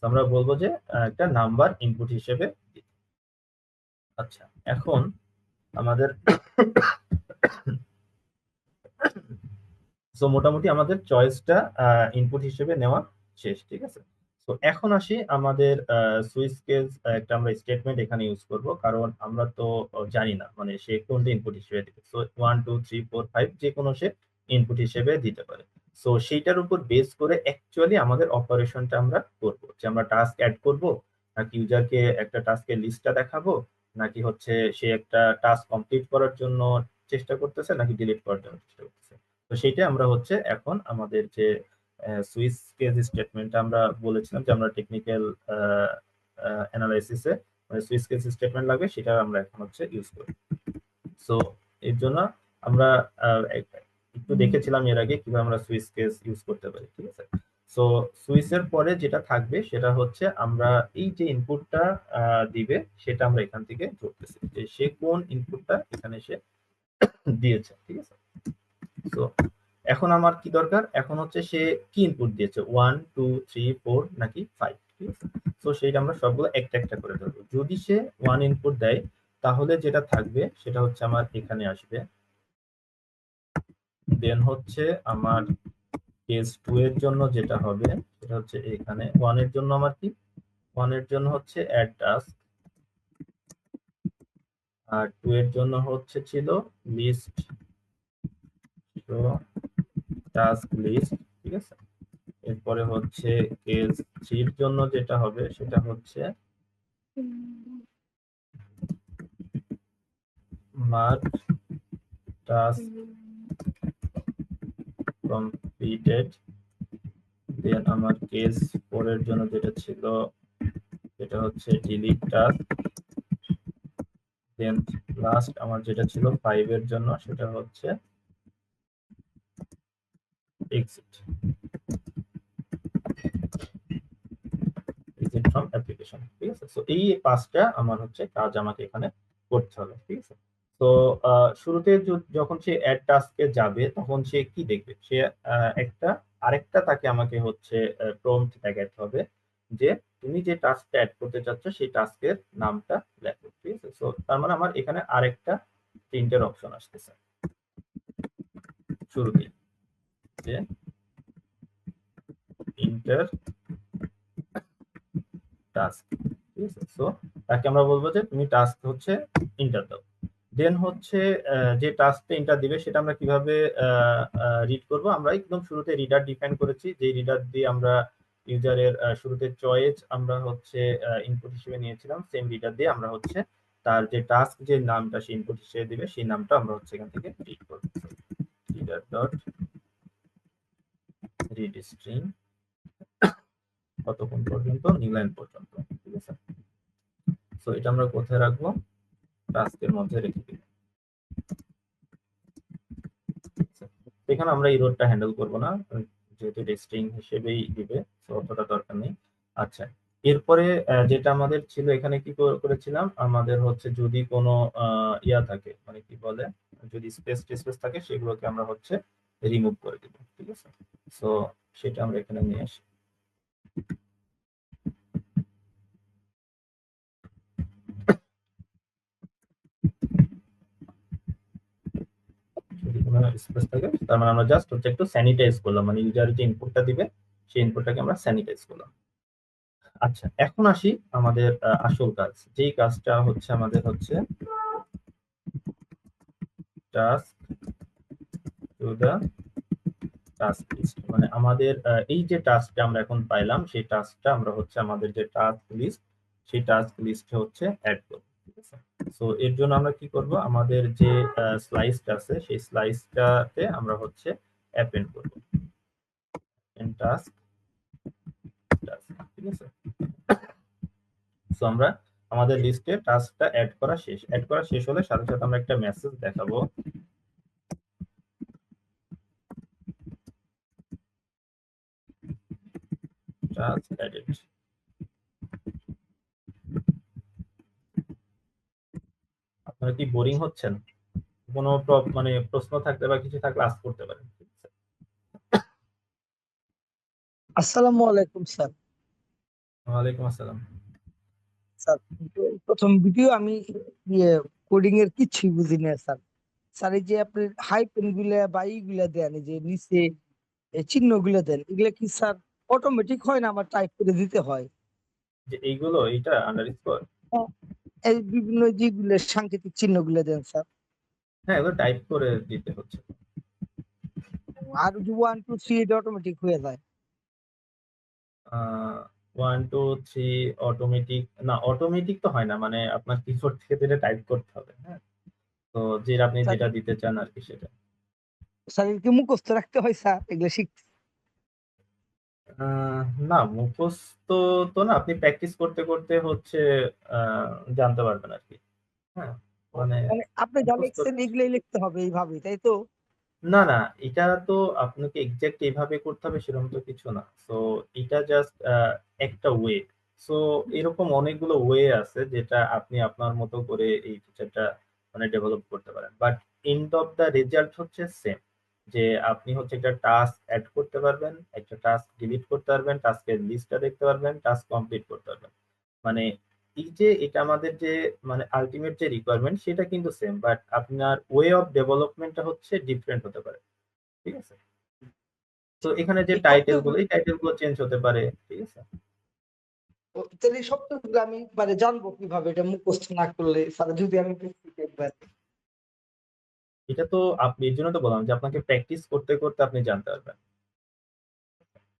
আমরা বলবো যে একটা নাম্বার ইনপুট হিসেবে দিতে। আচ্ছা, এখন আমাদের সো মোটামুটি আমাদের চয়েসটা ইনপুট হিসেবে নেওয়া শেষ। ঠিক আছে, তো এখন আসি আমাদের সুইচ কেস একটা আমরা স্টেটমেন্ট এখানে ইউজ করব, কারণ আমরা তো জানি না মানে সে কোনটা ইনপুট হিসেবে দিবে। সো 1 2 3 4 5 যে কোনো সে ইনপুট হিসেবে দিতে পারে। সো সেইটার উপর বেস করে অ্যাকচুয়ালি আমাদের অপারেশনটা আমরা করব, যে আমরা টাস্ক অ্যাড করব, নাকি ইউজারকে একটা টাস্কের লিস্টটা দেখাবো, নাকি হচ্ছে সে একটা টাস্ক কমপ্লিট করার জন্য চেষ্টা করতেছে, নাকি ডিলিট করার জন্য চেষ্টা করতেছে। তো সেইটা আমরা হচ্ছে এখন আমাদের যে সুইচ কেস স্টেটমেন্ট আমরা বলেছিলাম যে আমরা টেকনিক্যাল অ্যানালাইসিসে মানে সুইচ কেস স্টেটমেন্ট লাগবে, সেটা আমরা এখন হচ্ছে ইউজ করি। সো এর জন্য আমরা একটু দেখেছিলাম এর আগে কিভাবে আমরা সুইচ কেস ইউজ করতে পারি। ঠিক আছে, সো সুইচের পরে যেটা থাকবে সেটা হচ্ছে আমরা এই যে ইনপুটটা দিবে সেটা আমরা এখান থেকে ধরতেছি যে সে কোন ইনপুটটা এখানে সে দিয়েছে। ঠিক আছে, সো এখন আমার কি দরকার, এখন হচ্ছে সে কি ইনপুট দিয়েছে, 1 2 3 4 নাকি 5। ঠিক আছে, সো সেইটা আমরা সবগুলো একটা একটা করে ধরবো। যদি সে 1 ইনপুট দেয় তাহলে যেটা থাকবে সেটা হচ্ছে আমার এখানে আসবে, দেন হচ্ছে আমার কেস 2 এর জন্য যেটা হবে সেটা হচ্ছে এখানে 1 এর জন্য আমার কি, 1 এর জন্য হচ্ছে অ্যাড টাস্ক, আর 2 এর জন্য হচ্ছে ছিল লিস্ট টাস্ক লিস্ট। ঠিক আছে, এরপরে হচ্ছে কেস 3 এর জন্য যেটা হবে সেটা হচ্ছে মার্ক টাস্ক কমপ্লিটেড, দেন আমার কেস 4 এর জন্য যেটা ছিল সেটা হচ্ছে ডিলিট টাস্ক, দেন লাস্ট আমার যেটা ছিল 5 এর জন্য সেটা হচ্ছে এক্সিট ফ্রম অ্যাপ্লিকেশন। ঠিক আছে, সো এই পাঁচটা আমার হচ্ছে কাজ আমাকে এখানে করতে হবে। ঠিক আছে, তো শুরুতে যখন সে অ্যাড টাস্কে যাবে তখন সে কি দেখবে, সে আরেকটা তাকে আমাকে হচ্ছে প্রম্পট দেখাতে হবে যে তুমি যে টাস্কটা অ্যাড করতে চাচ্ছ সেই টাস্কের নামটা লেখো। ঠিক আছে, সো তার মানে আমার এখানে আরেকটা প্রিন্টের অপশন আসতেছে শুরুতেই, যে প্রিন্টার টাস্ক। ঠিক আছে, সো তাকে আমরা বলবো যে তুমি টাস্ক হচ্ছে ইন্টার দাও। দেন হচ্ছে যে টাস্কটা ইন্টার দিবে সেটা আমরা কিভাবে রিড করব, আমরা একদম শুরুতে রিডার ডিফাইন করেছি, যে রিডার দিয়ে আমরা ইউজারের শুরুতে চয়েস আমরা হচ্ছে ইনপুট হিসেবে নিয়েছিলাম, সেম রিডার দিয়ে আমরা হচ্ছে তার যে টাস্ক যে নামটা সে ইনপুট হিসেবে দিবে সেই নামটা আমরা হচ্ছে এখান থেকে রিড করব। রিডার ডট রিড স্ট্রিং কতক্ষণ পর্যন্ত, নিউ লাইন পর্যন্ত। ঠিক আছে, সো এটা আমরা কোথায় রাখবো, টাস্কের মধ্যে রেখে দিব। এখানে আমরা এররটা হ্যান্ডেল করব না, যেহেতু এটা স্ট্রিং হিসেবেই দিবে, তো অতটা দরকার নেই। আচ্ছা, এরপরে যেটা আমাদের ছিল এখানে কি করেছিলাম, আমাদের হচ্ছে যদি কোনো ইয়া থাকে, মানে কি বলে, যদি স্পেস থাকে সেগুলোকে আমরা হচ্ছে রিমুভ করে দিব। ঠিক আছে, সো সেটা আমরা এখানে নিয়ে আসি। যদি কোনো স্পেস থাকে তার মানে আমরা জাস্ট হচ্ছে একটু স্যানিটাইজ করলাম, মানে ইউজার যে ইনপুটটা দিবে সেই ইনপুটটাকে আমরা স্যানিটাইজ করলাম। আচ্ছা, এখন আসি আমাদের আসল কাজ, যেই কাজটা হচ্ছে আমাদের হচ্ছে task to the task list, মানে আমাদের এই যে টাস্কটা আমরা এখন পাইলাম সেই টাস্কটা আমরা হচ্ছে আমাদের যে টাস্ক লিস্ট সেই টাস্ক লিস্টে হচ্ছে অ্যাড করব। ঠিক আছে, সো এর জন্য আমরা কি করব, আমাদের যে স্লাইসটা আছে সেই স্লাইসটাতে আমরা হচ্ছে অ্যাপেন্ড করব, টাস্ক। ঠিক আছে, সো আমরা আমাদের লিস্টে টাস্কটা অ্যাড করা শেষ হলে সাথে সাথে আমরা একটা মেসেজ দেখাবো, টাস্ক অ্যাডেড। আপনারা কি বোরিং হচ্ছেন? কোনো মানে প্রশ্ন থাকলে বা কিছু থাকলে আস্ক করতে পারেন। ঠিক আছে, আসসালামু আলাইকুম স্যার। ওয়ালাইকুম আসসালাম। স্যার, প্রথম ভিডিও আমি কোডিং এর কিছুই বুঝি না স্যার। স্যার, এই যে আপনি হাইপেন গুলা বা এইগুলা দেন, এই যে নিচে চিহ্ন গুলা দেন, এগুলা কি স্যার অটোমেটিক হয় না আমার টাইপ করে দিতে হয়? যে এইগুলো এইটা আন্ডারস্কোর, এই বিভিন্ন যেগুলো সাংকেতিক চিহ্ন গুলা দেন স্যার, হ্যাঁ এগুলো টাইপ করে দিতে হচ্ছে। আর যে 1 2 3 এটা অটোমেটিক হয়ে যায়? 1 2 3 অটোমেটিক না, অটোমেটিক তো হয় না, মানে আপনার কিবোর্ড থেকে যেটা টাইপ করতে হবে। হ্যাঁ, তো যে আপনি স্যার, যেটা দিতে চান আর কি সেটা। স্যার এগুলো কি মুখস্থ রাখতে হয় স্যার, এগুলো শিখতে? না মুখস্থ তো না, আপনি প্র্যাকটিস করতে করতে হচ্ছে জানতে পারবেন আর কি। হ্যাঁ, মানে মানে আপনি যা মুখস্থ, লিখছেন এগুলাই লিখতে হবে এইভাবেই, তাই তো? না না, এটা তো আপনাকে এক্সাক্ট এইভাবে করতে হবে সেরকম তো কিছু না। সো এটা জাস্ট একটা ওয়ে। সো এরকম অনেকগুলো ওয়ে আছে যেটা আপনি আপনার মতো করে এই ফিচারটা মানে ডেভেলপ করতে পারেন, but end of the result হচ্ছে সেম, যে আপনি হচ্ছে একটা টাস্ক অ্যাড করতে পারবেন, একটা টাস্ক ডিলিট করতে পারবেন, টাস্কের লিস্টটা দেখতে পারবেন, টাস্ক কমপ্লিট করতে পারবেন। মানে এই যে এটা আমাদের যে মানে আলটিমেট যে রিকোয়ারমেন্ট সেটা কিন্তু সেম, বাট আপনার ওয়ে অফ ডেভেলপমেন্টটা হচ্ছে ডিফারেন্ট হতে পারে। ঠিক আছে, তো এখানে যে এই টাইটেল গুলো, শব্দগুলো, এই টাইটেল গুলো চেঞ্জ হতে পারে। ঠিক আছে, তাহলে এই শব্দগুলো আমি মানে জানবো কিভাবে এটা মুখস্থ না করলে স্যার, যদি আমি প্র্যাকটিস একবার? এটা তো আপনি এর জন্য তো বললাম যে আপনাকে প্র্যাকটিস করতে করতে আপনি জানতে পারবেন।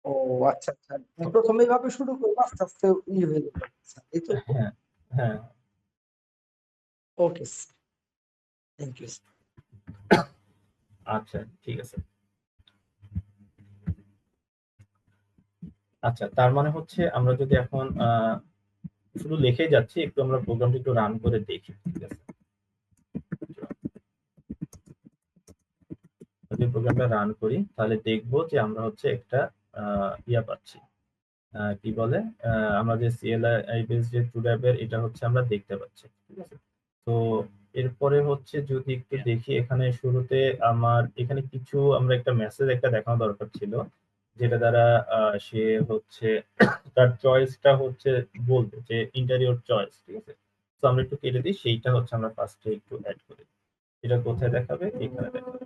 ও আচ্ছা আচ্ছা, প্রথমে এইভাবে শুরু করবো, আস্তে আস্তে হয়ে যাবে স্যার, এই তো? হ্যাঁ হ্যাঁ, ওকে। Thank you. আচ্ছা ঠিক আছে। আচ্ছা তার মানে হচ্ছে আমরা যদি এখন শুধু লিখেই যাচ্ছি, একটু আমরা প্রোগ্রামটি একটু রান করে দেখি, ঠিক আছে? যদি প্রোগ্রামটা রান করি তাহলে দেখবো যে আমরা হচ্ছে একটা ইয়া পাচ্ছি, কি বলে, আমরা যে CLI বেস যে ট্রুড্যাবের এটা হচ্ছে আমরা দেখতে পাচ্ছি, ঠিক আছে? তো এরপরে হচ্ছে যদি একটু দেখি, এখানে শুরুতে আমার এখানে কিছু আমরা একটা মেসেজ একটা দেখানো দরকার ছিল, যেটা দ্বারা সে হচ্ছে তার চয়েসটা হচ্ছে বলবে যে ইন্টারিয়র চয়েস, ঠিক আছে? তো আমরা একটু কেটে দিই, সেইটা হচ্ছে আমরা ফার্স্টে একটু অ্যাড করি। এটা কোথায় দেখাবে? এখানে দেখাবে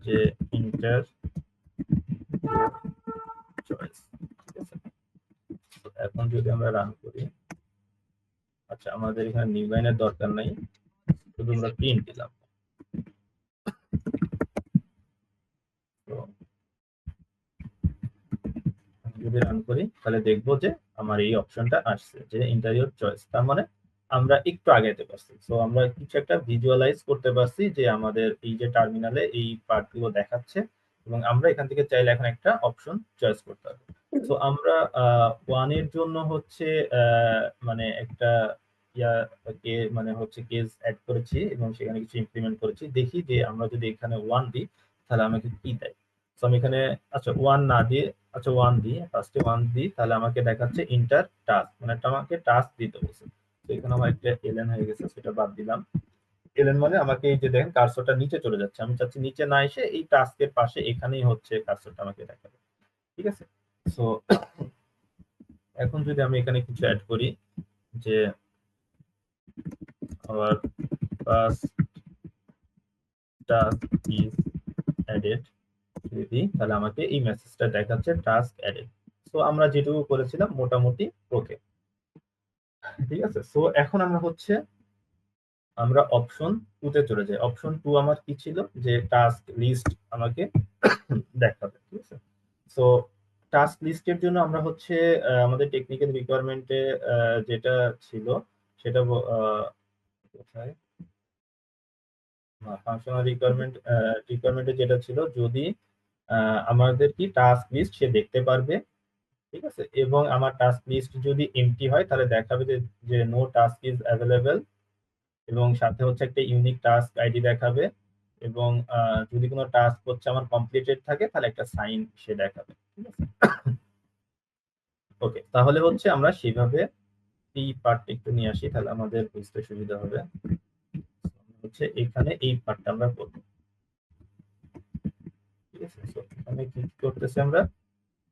যে ইন্টার চয়েস, ঠিক আছে? তো এখন যদি আমরা রান করি, আচ্ছা আমাদের এখানে নিউ লাইনের দরকার নাই, শুধু আমরা প্রিন্ট দিলাম। তো যদি রান করি তাহলে দেখবো যে আমার এই অপশনটা আসছে যে ইন্টারিয়র চয়েস, তার মানে আমরা একটু আগাইতে পারছি। সো আমরা কিছু একটা ভিজুয়ালাইজ করতে পারছি যে আমাদের এই যে টার্মিনালে এই পার্টগুলো দেখাচ্ছে, এবং আমরা এখান থেকে চাইলে এখন একটা অপশন চয়েস করতে হবে। তো আমরা ওয়ান এর জন্য হচ্ছে মানে একটা মানে হচ্ছে কেস অ্যাড করেছি এবং সেখানে কিছু ইমপ্লিমেন্ট করেছি। দেখি যে আমরা যদি এখানে ওয়ান দিই তাহলে আমাকে কি দেয়। তো আমি এখানে আচ্ছা ওয়ান না দিয়ে, আচ্ছা ওয়ান দিই, ফার্স্টে ওয়ান দিই, তাহলে আমাকে দেখাচ্ছে ইন্টার টাস্ক, মানে একটা আমাকে টাস্ক দিতে বলছে। তো এখানে আমার একটা এলএন হয়ে গেছে, সেটা বাদ দিলাম। এলএন মানে আমাকে এই যে দেখেন কার্সরটা নিচে চলে যাচ্ছে, আমি চাচ্ছি নিচে না এসে এই টাস্কের পাশে এখানেই হচ্ছে কার্সরটা আমাকে দেখাবে, ঠিক আছে? সো এখন যদি আমি এখানে কিছু অ্যাড করি যে our first task is added, যদি তাহলে আমাকে এই মেসেজটা দেখাচ্ছে টাস্ক অ্যাডেড। সো আমরা যেটুকু করেছিলাম মোটামুটি ওকে, ঠিক আছে? সো এখন আমরা হচ্ছে আমরা অপশন 2 তে চলে যাই। অপশন 2 আমার কি ছিল, যে টাস্ক লিস্ট আমাকে দেখাবে, ঠিক আছে? সো টাস্ক লিস্টের জন্য আমরা হচ্ছে আমাদের টেকনিক্যাল রিকোয়ারমেন্টে যেটা ছিল সেটা কোথায়, ফাংশনাল রিকোয়ারমেন্টে যেটা ছিল, যদি আমাদের কি টাস্ক লিস্ট সে দেখতে পারবে, ঠিক আছে? এবং আমার টাস্ক লিস্ট যদি এমটি হয় তাহলে দেখাবে যে নো টাস্ক ইজ অ্যাভেলেবল, এবং সাথে হচ্ছে একটা ইউনিক টাস্ক আইডি দেখাবে, এবং যদি কোনো টাস্ক হচ্ছে আমার কমপ্লিটেড থাকে তাহলে একটা সাইন সে দেখাবে, ঠিক আছে? ওকে, তাহলে হচ্ছে আমরা সেভাবে এই পার্টটা একটু নিয়ে আসি, তাহলে আমাদের বুঝতে সুবিধা হবে। হচ্ছে এখানে এই পার্টটা আমরা করব, ঠিক আছে? সো এখানে কি করতেছি আমরা,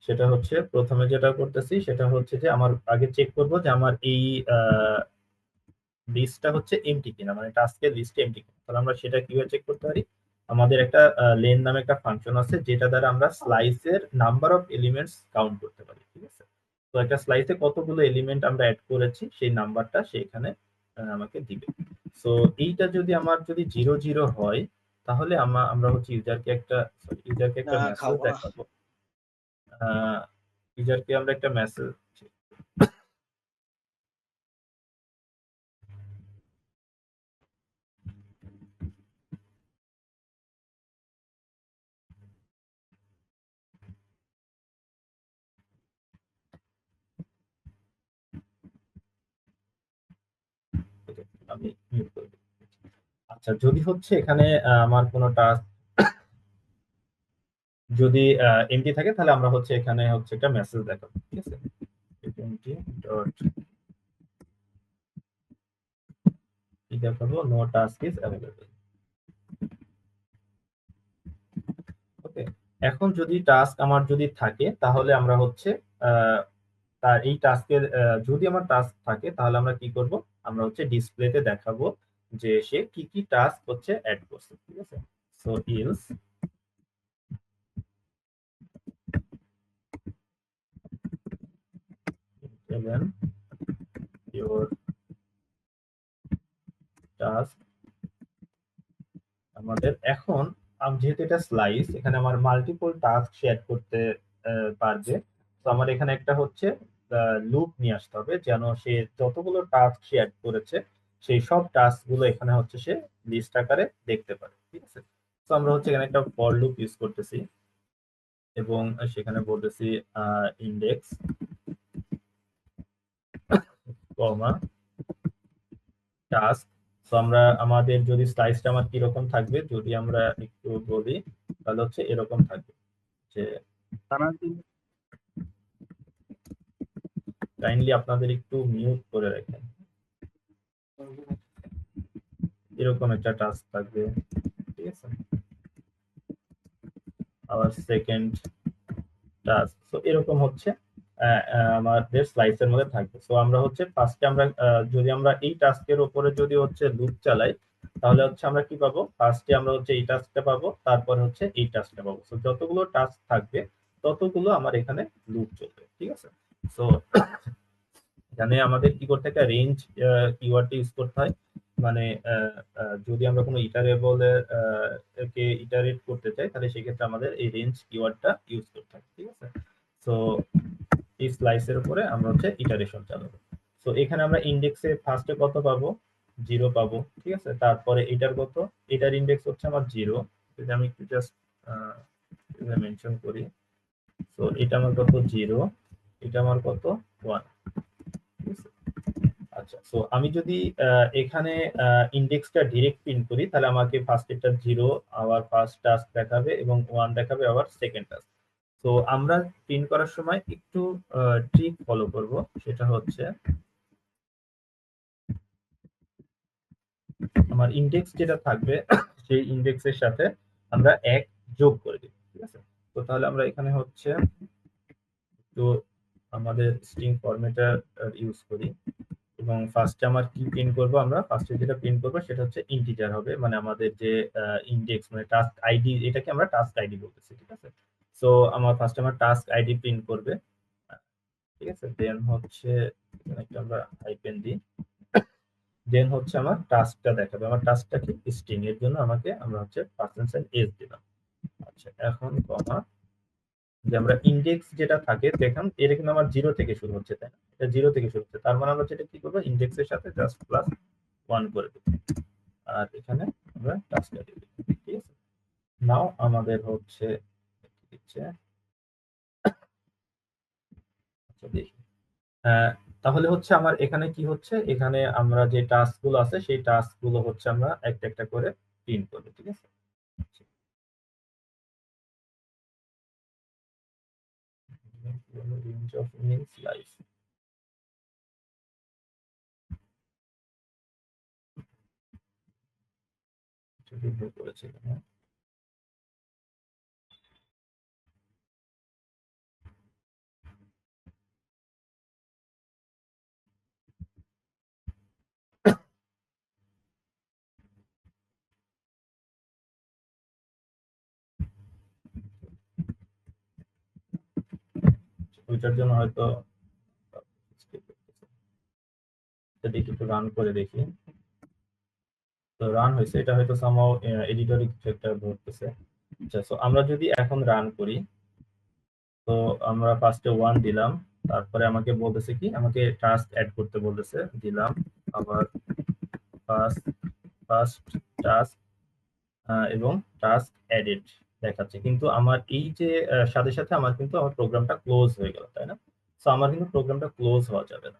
সেটা হচ্ছে প্রথমে যেটা করতেছি সেটা হচ্ছে যে আমার আগে চেক করব যে আমার এই লিস্টটা হচ্ছে এমটি কিনা, মানে টাস্কের লিস্ট এমটি কিনা। তাহলে আমরা সেটা কিভাবে চেক করতে পারি, আমাদের একটা লেন নামে একটা ফাংশন আছে যেটা দ্বারা আমরা স্লাইসের নাম্বার অফ এলিমেন্টস কাউন্ট করতে পারি, ঠিক আছে? তো একটা স্লাইসে কতগুলো এলিমেন্ট আমরা অ্যাড করেছি সেই নাম্বারটা সেখানে আমাকে দিবে। সো এইটা যদি আমার যদি 0 হয় তাহলে আমরা হচ্ছে ইউজারকে একটা মেসেজ দেখাবো, ইউজারকে আমরা একটা মেসেজ, আমি মিউট করে দিই। আচ্ছা যদি হচ্ছে এখানে আমার কোনো টাস্ক যদি এমটি থাকে তাহলে আমরা হচ্ছে এখানে হচ্ছে একটা মেসেজ দেখাবো, ঠিক আছে? এমটি ডট কি দেখাবো, নো টাস্ক ইজ অ্যাভেলেবল। ওকে, এখন যদি টাস্ক আমার যদি থাকে তাহলে আমরা হচ্ছে তার এই টাস্কের যদি আমার টাস্ক থাকে তাহলে আমরা কি করব, আমরা হচ্ছে ডিসপ্লেতে দেখাবো যে সে কি কি টাস্ক হচ্ছে অ্যাড করছে, ঠিক আছে? So else even your task, আমাদের এখন যেহেতু এটা স্লাইস, এখানে আমার মাল্টিপল টাস্ক শেয়ার করতে পারবে। তো আমার এখানে একটা হচ্ছে লুপ নিয়ে আসতে হবে, যেন সে যতগুলো টাস্ক সে অ্যাড করেছে সেই সব টাস্ক গুলো এখানে হচ্ছে সে লিস্ট আকারে দেখতে পারে। ঠিক আছে, তো আমরা হচ্ছে এখানে একটা ফর লুপ ইউজ করতেছি এবং সেখানে বলতেছি ইন্ডেক্স কমা টাস্ক। তো আমরা আমাদের যদি স্লাইসটা আমার কিরকম থাকবে যদি আমরা একটু বলি তাহলে হচ্ছে এরকম থাকবে যে কাইন্ডলি আপনাদের একটু মিউট করে রাখেন। এরকম একটা টাস্ক থাকবে, ঠিক আছে, আবার সেকেন্ড টাস্ক। তো এরকম হচ্ছে আমাদের স্লাইসের মধ্যে থাকবে। তো আমরা হচ্ছে ফার্স্টে আমরা যদি আমরা এই টাস্কের উপরে যদি হচ্ছে লুপ চালাই তাহলে হচ্ছে আমরা কি পাবো, ফার্স্টে আমরা হচ্ছে এই টাস্কটা পাবো, তারপর হচ্ছে এই টাস্কটা পাবো। তো যতগুলো টাস্ক থাকবে ততগুলো আমার এখানে লুপ চলবে। ঠিক আছে, তো এখানে আমাদের কি করতে হয়, রেঞ্জ কিওয়ার্ডটা ইউজ করতে হয়। মানে যদি আমরা কোনো ইটারেবল কে ইটারেট করতে চাই তাহলে সেক্ষেত্রে আমাদের এই রেঞ্জ কিওয়ার্ডটা ইউজ করতে হয়। ঠিক আছে, তো এই স্লাইসের উপরে আমরা হচ্ছে ইটারেশন চালাবো। তো এখানে আমরা ইন্ডেক্সে ফার্স্টে কত পাবো, 0 পাবো। ঠিক আছে, তারপরে এটার কত, এটার ইন্ডেক্স হচ্ছে আমার 0। যদি আমি একটু জাস্ট মেনশন করি, তো এটা আমার কত 0, এটা আমার কত 1। ঠিক আছে, আচ্ছা, সো আমি যদি এখানে ইন্ডেক্সটা ডিরেক্ট প্রিন্ট করি তাহলে আমাকে ফার্স্ট এটা 0 আবার ফার্স্ট টাস্ক দেখাবে এবং 1 দেখাবে আবার সেকেন্ড টাস্ক। তো আমরা প্রিন্ট করার সময় একটু ট্রিক ফলো করব, সেটা হচ্ছে আমার ইন্ডেক্স যেটা থাকবে সেই ইন্ডেক্সের সাথে আমরা 1 যোগ করে দিব। ঠিক আছে, তো তাহলে আমরা এখানে হচ্ছে তো আমাদের স্ট্রিং ফরম্যাটার ইউজ করি এবং ফার্স্টে আমার কি প্রিন্ট করব, আমরা ফার্স্টে যেটা প্রিন্ট করব সেটা হচ্ছে ইন্টিজার হবে, মানে আমাদের যে ইন্ডেক্স মানে টাস্ক আইডি, এটাকে আমরা টাস্ক আইডি বলতেছি। ঠিক আছে, সো আমার ফার্স্টে আমার টাস্ক আইডি প্রিন্ট করবে। ঠিক আছে, দেন হচ্ছে এখানে একটা আমরা হাইপেন দিই, দেন হচ্ছে আমার টাস্কটা দেখাবে। আমার টাস্কটা কি স্ট্রিং, এর জন্য আমাকে আমরা হচ্ছে %s দিলাম। আচ্ছা, এখন কমা যে আমরা ইন্ডেক্স যেটা থাকে দেখুন এটা কিন্তু আমার 0 থেকে শুরু হচ্ছে, তাই না, এটা 0 থেকে শুরু হচ্ছে, তার মানে আমরা যেটা কি করবো ইন্ডেক্সের সাথে জাস্ট +1 করে দেব আর এখানে আমরা টাস্কটা দিয়ে দেব। ঠিক আছে, নাও আমাদের হচ্ছে দিচ্ছে, আচ্ছা দেখি, তাহলে হচ্ছে আমার এখানে কি হচ্ছে, এখানে আমরা যে টাস্ক গুলো আছে সেই টাস্ক গুলো হচ্ছে আমরা একটা একটা করে প্রিন্ট করবো। ঠিক আছে, রেঞ্জ অফ মিনস লাইফ করেছে এখানে। ওইটার জন্য হয়তো দেখি একটু রান করে দেখি, তো রান হয়েছে, এটা হয়তো সামহাও এডিটরে কিছু একটা ঘটতেছে। আচ্ছা, সো আমরা যদি এখন রান করি, তো আমরা ফার্স্টে 1 দিলাম, তারপরে আমাকে বলতেছে কি, আমাকে টাস্ক অ্যাড করতে বলতেছে, দিলাম আবার ফার্স্ট ফার্স্ট টাস্ক এবং টাস্ক অ্যাডেড দেখাচ্ছে, কিন্তু আমার এই যে সাথে সাথে আমার কিন্তু আমার প্রোগ্রামটা ক্লোজ হয়ে গেল, তাই না, সো আমার কিন্তু প্রোগ্রামটা ক্লোজ হওয়া যাবে না।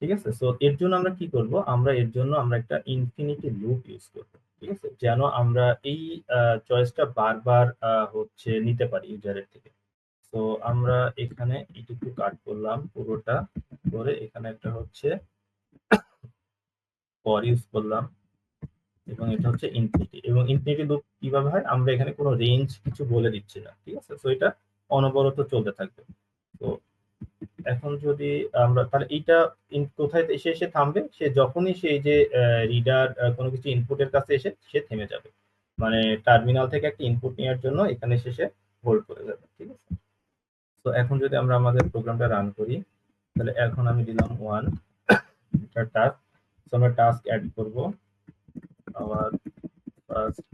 ঠিক আছে, সো এর জন্য আমরা কি করব, আমরা এর জন্য আমরা একটা ইনফিনিটি লুপ ইউজ করব। ঠিক আছে, যেন আমরা এই চয়েসটা বারবার হচ্ছে নিতে পারি ইউজারের থেকে। তো আমরা এখানে এইটুকু কাট করলাম পুরোটা, করে এখানে একটা হচ্ছে ফর ইউজ করলাম এবং এটা হচ্ছে ইনফিনিটি। এবং ইনফিনিটি লুপ কিভাবে হয়, আমরা এখানে কোনো রেঞ্জ কিছু বলে দিচ্ছি না। ঠিক আছে, তো এটা অনবরত চলতে থাকবে। তো এখন যদি আমরা তাহলে এইটা কোথায় এসে এসে থামবে, সে যখনই সেই যে রিডার কোনো কিছু ইনপুটের কাছে এসে সে থেমে যাবে, মানে টার্মিনাল থেকে একটা ইনপুট নেওয়ার জন্য এখানে শেষে হোল্ড করে যাবে। ঠিক আছে, তো এখন যদি আমরা আমাদের প্রোগ্রামটা রান করি তাহলে এখন আমি দিলাম 1, এটা টাস্ক, তো আমরা টাস্ক অ্যাড করব, আবার ফার্স্ট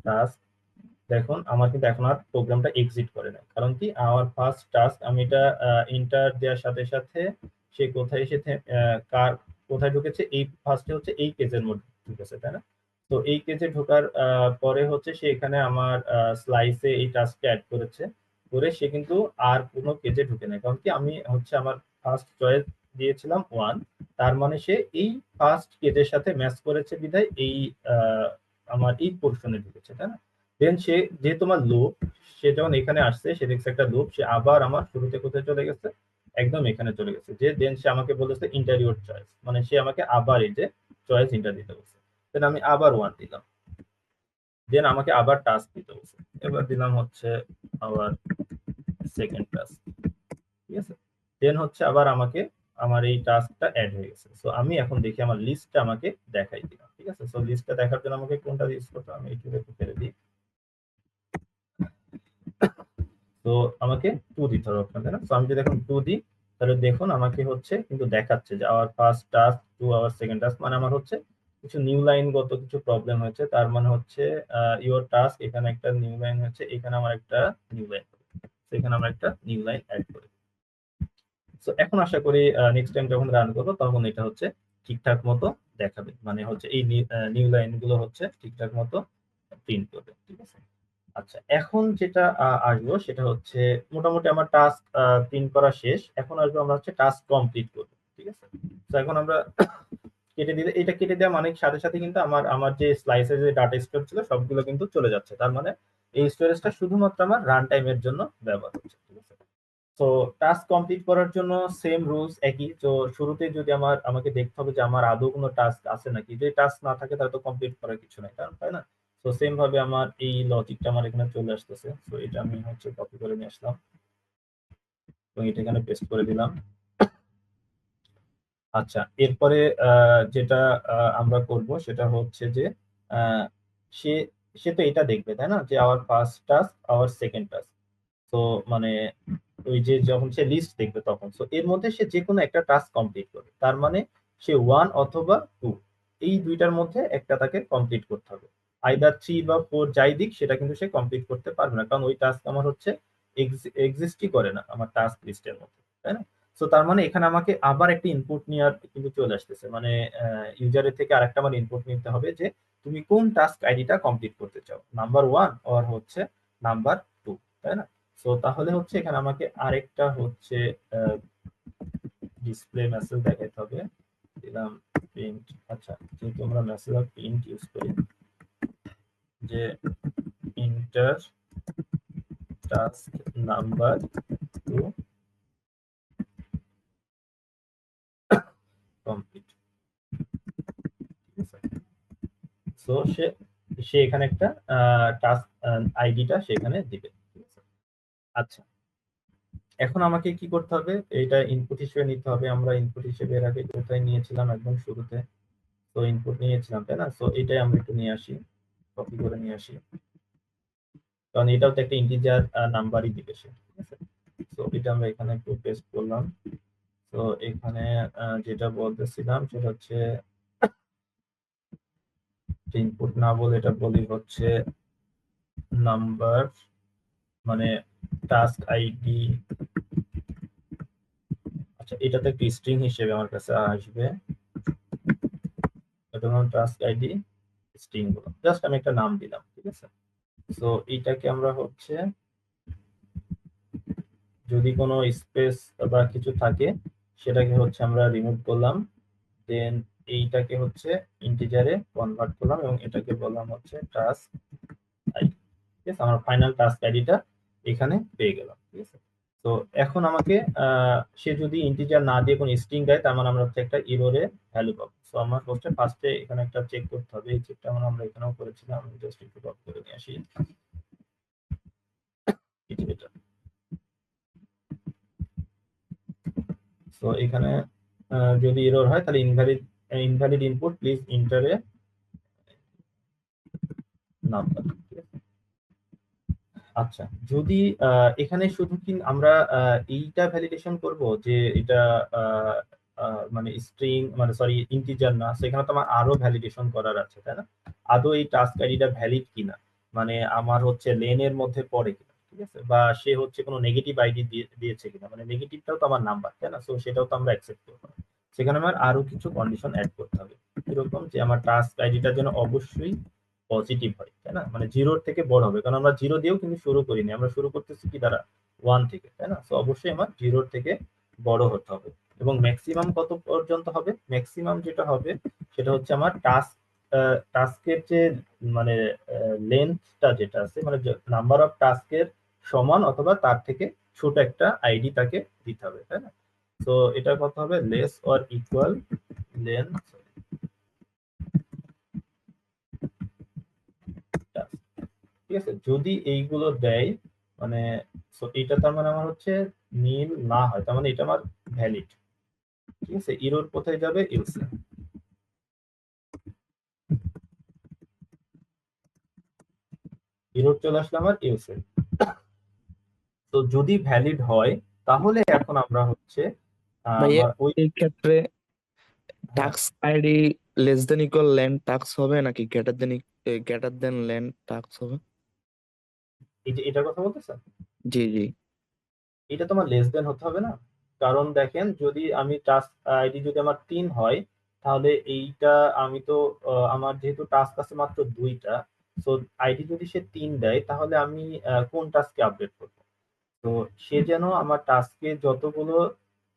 টাস্ক দেখুন আমার কিন্তু এখন আর প্রোগ্রামটা এক্সিট করে না, কারণ কি আমার ফার্স্ট টাস্ক আমি এটা এন্টার দেওয়ার সাথে সাথে সে কোথায় এসে কোথায় ঢুকেছে, এই ফার্স্টে হচ্ছে এই কেজের মধ্যে ঢুকেছে, তাই না? তো এই কেজে ঢোকার পরে হচ্ছে সে এখানে আমার স্লাইসে এই টাস্কটা অ্যাড করেছে, করে সে কিন্তু আর কোনো কেজে ঢুকে নাই, কারণ কি আমি হচ্ছে আমার ফার্স্ট চয়েস দিয়েছিলাম 1, তার মানে সে এই ফার্স্ট কেজের সাথে ম্যাচ করেছে বিধায় এই আমার এই পোর্শনে ঢুকেছে, তাই না? দেন সে যেহেতু আমার লুপ, সে যখন এখানে আসছে সে দেখছে একটা লুপ, সে আবার আমার শুরুতে কোথায় চলে গেছে, একদম এখানে চলে গেছে, যে দেন সে আমাকে বলেছে ইন্টারিয়র চয়েস, মানে সে আমাকে আবার এই যে চয়েস ইন্টার দিতে বলছে। দেন আমি আবার 1 দিলাম, দেন আমাকে আবার টাস্ক দিতে বলছে, এবার দিলাম হচ্ছে আবার সেকেন্ড টাস্ক, ঠিক আছে? দেন হচ্ছে আবার আমাকে আমার এই টাস্কটা অ্যাড হয়ে গেছে। সো আমি এখন দেখি আমার লিস্টটা আমাকে দেখাই দিলাম, ঠিক আছে? সো লিস্টটা দেখার জন্য আমাকে কোনটা ইউজ করতে হবে, আমি একটু একটু ফেলে দিই। তো আমাকে 2 দিতে হবে আপনাদের, না? সো আমি যদি এখন 2 দিই, তাহলে দেখুন আমাকে হচ্ছে কিন্তু দেখাচ্ছে যে our first task 2 our second task, মানে আমার হচ্ছে কিছু নিউ লাইন গত কিছু প্রবলেম হয়েছে, তার মানে হচ্ছে ইওর টাস্ক, এখানে একটা নিউ লাইন হচ্ছে, এখানে আমার একটা নিউ লাইন, এখানে আমরা একটা নিউ লাইন অ্যাড করি। সো এখন আশা করি নেক্সট টাইম যখন রান করবো তখন এটা হচ্ছে ঠিকঠাক মতো দেখাবে, মানে হচ্ছে এই নিউ লাইন গুলো হচ্ছে ঠিকঠাক মতো প্রিন্ট করবে, ঠিক আছে? আচ্ছা, এখন যেটা আসবো সেটা হচ্ছে মোটামুটি আমার টাস্ক প্রিন্ট করা শেষ, এখন আসবো আমরা হচ্ছে টাস্ক কমপ্লিট করবো, ঠিক আছে? তো এখন আমরা কেটে দিলে, এটা কেটে দেওয়া মানে সাথে সাথে কিন্তু আমার যে স্লাইসের যে ডাটা স্টোর ছিল সবগুলো কিন্তু চলে যাচ্ছে, তার মানে এই স্টোরেজটা শুধুমাত্র আমার রান টাইমের জন্য ব্যবহার হচ্ছে, ঠিক আছে? তো টাস্ক কমপ্লিট করার জন্য সেম রুলস একই। তো শুরুতে যদি আমাকে দেখতে হবে যে আমার আদৌ কোনো টাস্ক আছে নাকি, যদি টাস্ক না থাকে তাহলে তো কমপ্লিট করার কিছু নাই, কারণ তাই না? তো সেম ভাবে আমার এই লজিকটা আমার এখানে চলে আসতেছে, তো এটা আমি হচ্ছে কপি করে নিয়ে আসলাম এবং এটা এখানে পেস্ট করে দিলাম। আচ্ছা, এরপরে যেটা আমরা করব সেটা হচ্ছে যে আহ, সে সে তো এটা দেখবে, তাই না, যে our first task our second task. তো মানে ওই যে যখন সে লিস্ট দেখবে তখন, সো এর মধ্যে সে যে কোনো একটা টাস্ক কমপ্লিট করবে, তার মানে সে 1 অথবা 2 এই দুইটার মধ্যে একটা তাকে কমপ্লিট করতে হবে। আইদার 3 বা 4 যাই দিক সেটা কিন্তু সে কমপ্লিট করতে পারবে না, কারণ ওই টাস্ক আমার হচ্ছে এক্সিস্টই করে না আমার টাস্ক লিস্টের মধ্যে, তাই না? সো তার মানে এখানে আমাকে আবার একটা ইনপুট নেওয়ার কিন্তু চলে আসতেছে, মানে ইউজারের থেকে আরেকটা আমার ইনপুট নিতে হবে যে তুমি কোন টাস্ক আইডিটা কমপ্লিট করতে চাও, নাম্বার 1 অর হচ্ছে নাম্বার 2, তাই না? সো তাহলে হচ্ছে এখানে আমাকে আরেকটা হচ্ছে ডিসপ্লে মেসেজ দেখাতে হবে, দিলাম প্রিন্ট। আচ্ছা, যেহেতু আমরা মেসেজ আর প্রিন্ট ইউজ করি, যে ইন্টার টাস্ক নাম্বার 2 কমপ্লিট, সো সে এখানে একটা টাস্ক আইডিটা সেখানে দিবে, ঠিক আছে? আচ্ছা, এখন আমাকে কি করতে হবে, এটা ইনপুট হিসেবে নিতে হবে। আমরা ইনপুট হিসেবে এর আগে কোথায় নিয়েছিলাম, একদম শুরুতে তো ইনপুট নিয়েছিলাম, তাই না? সো এটাই আমরা একটু নিয়ে আসি, কপি করে নিয়ে আসি, কারণ এটাও তো একটা ইন্টিজার নাম্বারই দিবে সে, ঠিক আছে? সো এটা আমরা এখানে একটু পেস্ট করলাম। তো এখানে যেটা বলতেছিলাম সেটা হচ্ছে ইনপুট না বলে এটা বলি হচ্ছে নাম্বার, মানে টাস্ক আইডি। আচ্ছা, এটাতে একটা স্ট্রিং হিসেবে আমার কাছে আসবে, এটা হলো টাস্ক আইডি স্ট্রিং গুলো, জাস্ট আমি একটা নাম দিলাম, ঠিক আছে? সো এইটাকে আমরা হচ্ছে যদি কোনো স্পেস বা কিছু থাকে সেটাকে হচ্ছে আমরা রিমুভ করলাম, দেন এইটাকে হচ্ছে ইন্টিজারে কনভার্ট করলাম এবং এটাকে বললাম হচ্ছে টাস্ক আইডি, ঠিক আছে? আমার ফাইনাল টাস্ক আইডিটা এখানে পেয়ে গেলাম, ঠিক আছে? তো এখন আমাকে সে যদি ইন্টিজার না দিয়ে কোনো স্ট্রিং দেয়, তার মানে আমরা হচ্ছে একটা এররে ভ্যালু পাবো। সো আমার হচ্ছে ফার্স্টে এখানে একটা চেক করতে হবে, এই চেকটা আমরা এখানেও করেছিলাম, আমি জাস্ট একটু কপি করে নিয়ে আসি এটা। সো এখানে যদি এরর হয় তাহলে invalid input please enter a number. আচ্ছা, যদি এখানে শুধু কি আমরা এইটা ভ্যালিডেশন করব যে এটা মানে স্ট্রিং, মানে সরি ইন্টিজার না, সেখানে তো আমার আরো ভ্যালিডেশন করার আছে, তাই না? আদৌ এই টাস্ক আইডিটা ভ্যালিড কিনা, মানে আমার হচ্ছে লেনের মধ্যে পড়ে কিনা, ঠিক আছে, বা সে হচ্ছে কোনো নেগেটিভ আইডি দিয়েছে কিনা, মানে নেগেটিভটাও তো আমার নাম্বার, তাই না? সো সেটাও তো আমরা অ্যাকসেপ্ট করবো না। সেখানে আমার আরো কিছু কন্ডিশন অ্যাড করতে হবে, এরকম যে আমার টাস্ক আইডিটা যেন অবশ্যই পজিটিভ হয়, তাই না? মানে জিরোর থেকে বড় হবে, কারণ আমরা জিরো দিয়েও কিন্তু শুরু করিনি, আমরা শুরু করতেছি কি দ্বারা, 1 থেকে, তাই না? সো অবশ্যই আমার জিরোর থেকে বড় হতে হবে। এবং ম্যাক্সিমাম কত পর্যন্ত হবে? ম্যাক্সিমাম যেটা হবে সেটা হচ্ছে আমার টাস্কের যে মানে লেন্থটা যেটা আছে, মানে নাম্বার অফ টাস্কের সমান অথবা তার থেকে ছোট একটা আইডি তাকে দিতে হবে, তাই না? তো এটা কত হবে? লেস অর ইকুয়াল লেন্থ, ঠিক আছে। যদি এইগুলো দেয়, মানে এটা তার মানে আমার হচ্ছে নীল না হয়, তার মানে এটা আমার ভ্যালিড, ঠিক আছে। এরর কোথায় যাবে? এলসে। এরর চলে আসলে আমার এলসে। তো যদি ভ্যালিড হয় তাহলে এখন আমরা হচ্ছে ভাইয়া ওই এই ক্ষেত্রে হ্যাঁ, task ID less than equal lane task হবে নাকি গ্রেটার দেন লেন টাস্ক হবে? এই যে এটার কথা বলতেছেন, জি জি। এটা তোমার লেস দেন হতে হবে না। কারণ দেখেন, যদি আমি টাস্ক আইডি যদি আমার 3 হয়, তাহলে এইটা আমি তো আমার যেহেতু টাস্ক আছে মাত্র 2টা, সো আইডি যদি সে 3 দেয় তাহলে আমি কোন টাস্কে আপডেট করব? তো সে যেন আমার টাস্কে যতগুলো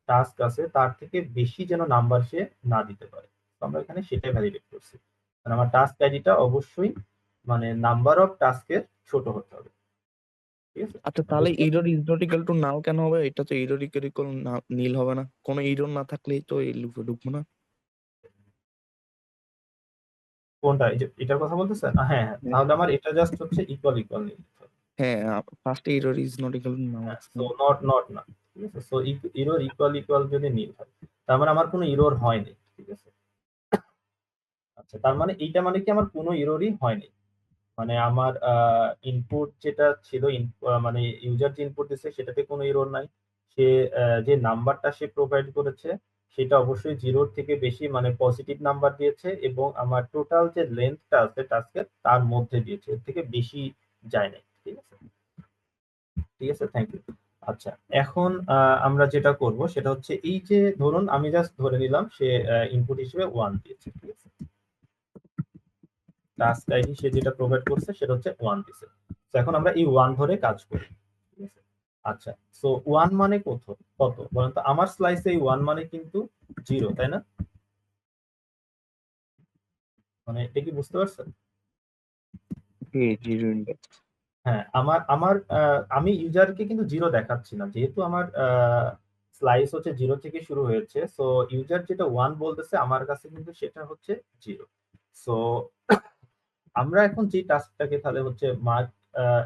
টাস্ক আছে তার থেকে বেশি যেন নাম্বার সে না দিতে পারে। তো আমরা এখানে সেটাই ভ্যালিডেট করছি, মানে আমার টাস্ক আইডিটা অবশ্যই মানে নাম্বার অফ টাস্কের ছোট হতে হবে, ঠিক আছে। আচ্ছা তাহলে বুঝতে error is not equal to নাল কেন হবে? এটা তো ইরর ইকুয়াল নীল হবে না, কোনো ইরর না থাকলেই তো এই লুপে ঢুকবো না। কোনটা? এই যে এটার কথা বলতেছেন? হ্যাঁ, হ্যাঁ। তাহলে আমার এটা জাস্ট হচ্ছে ইকুয়াল ইকুয়াল নিয়ে নিতে হবে। হ্যাঁ, ফার্স্টে error is not equal to নাল। হ্যাঁ, সো নট না, ঠিক আছে। সো ইরর ইকুয়াল ইকুয়াল যদি নীল হয়, তার মানে আমার কোনো ইরর হয়নি, ঠিক আছে। আচ্ছা, তার মানে এইটা মানে কি আমার কোনো ইররই হয়নি, মানে আমার ইনপুট যেটা ছিল, মানে ইউজার যে ইনপুট দিচ্ছে সেটাতে কোনো এরর নাই। সে যে নাম্বারটা সে প্রোভাইড করেছে সেটা অবশ্যই জিরোর থেকে বেশি, মানে পজিটিভ নাম্বার দিয়েছে, এবং আমার টোটাল যে লেন্থটা আছে টাস্কের তার মধ্যে দিয়েছে, এর থেকে বেশি যায় নাই, ঠিক আছে। ঠিক আছে, থ্যাংক ইউ। আচ্ছা, এখন আমরা যেটা করব সেটা হচ্ছে, এই যে ধরুন আমি জাস্ট ধরে নিলাম সে ইনপুট হিসেবে 1 দিয়েছে, ঠিক আছে। টাস্ক আইডি সে যেটা প্রোভাইড করছে সেটা হচ্ছে 1 দিছে। তো এখন আমরা এই 1 ধরে কাজ করি, ঠিক আছে। আচ্ছা, সো 1 মানে কত বলেন তো? আমার স্লাইসে এই 1 মানে কিন্তু 0, তাই না? মানে এটা কি বুঝতে পারছেন? জি জি জি। হ্যাঁ, আমার আমার আমি ইউজারকে কিন্তু 0 দেখাচ্ছি না, যেহেতু আমার স্লাইস হচ্ছে 0 থেকে শুরু হয়েছে। সো ইউজার যেটা 1 বলতেছে আমার কাছে কিন্তু সেটা হচ্ছে 0। সো আমরা এখন যে টাস্কটাকে তাহলে হচ্ছে মার্ক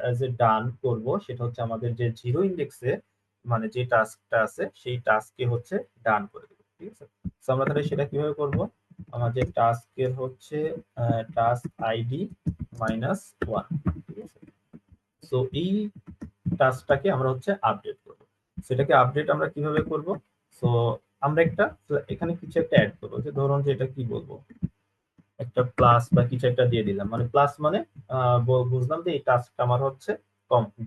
অ্যাজ এ ডান করব, সেটা হচ্ছে আমাদের যে 0 ইন্ডেক্সে মানে যে টাস্কটা আছে সেই টাস্ককে হচ্ছে ডান করে দেব, ঠিক আছে। সো আমরা তাহলে সেটা কিভাবে করব? আমাদের টাস্কের হচ্ছে টাস্ক আইডি -1, ঠিক আছে। সো এই টাস্কটাকে আমরা হচ্ছে আপডেট করব। সেটাকে আপডেট আমরা কিভাবে করব? সো আমরা এখানে কিছু একটা অ্যাড করব, যে ধরুন যে এটা কি বলবো, একটা প্লাস বা কিছু একটা দিয়ে দিলাম, মানে প্লাস মানে বুঝলাম যে এই টাস্কটা আমার হচ্ছে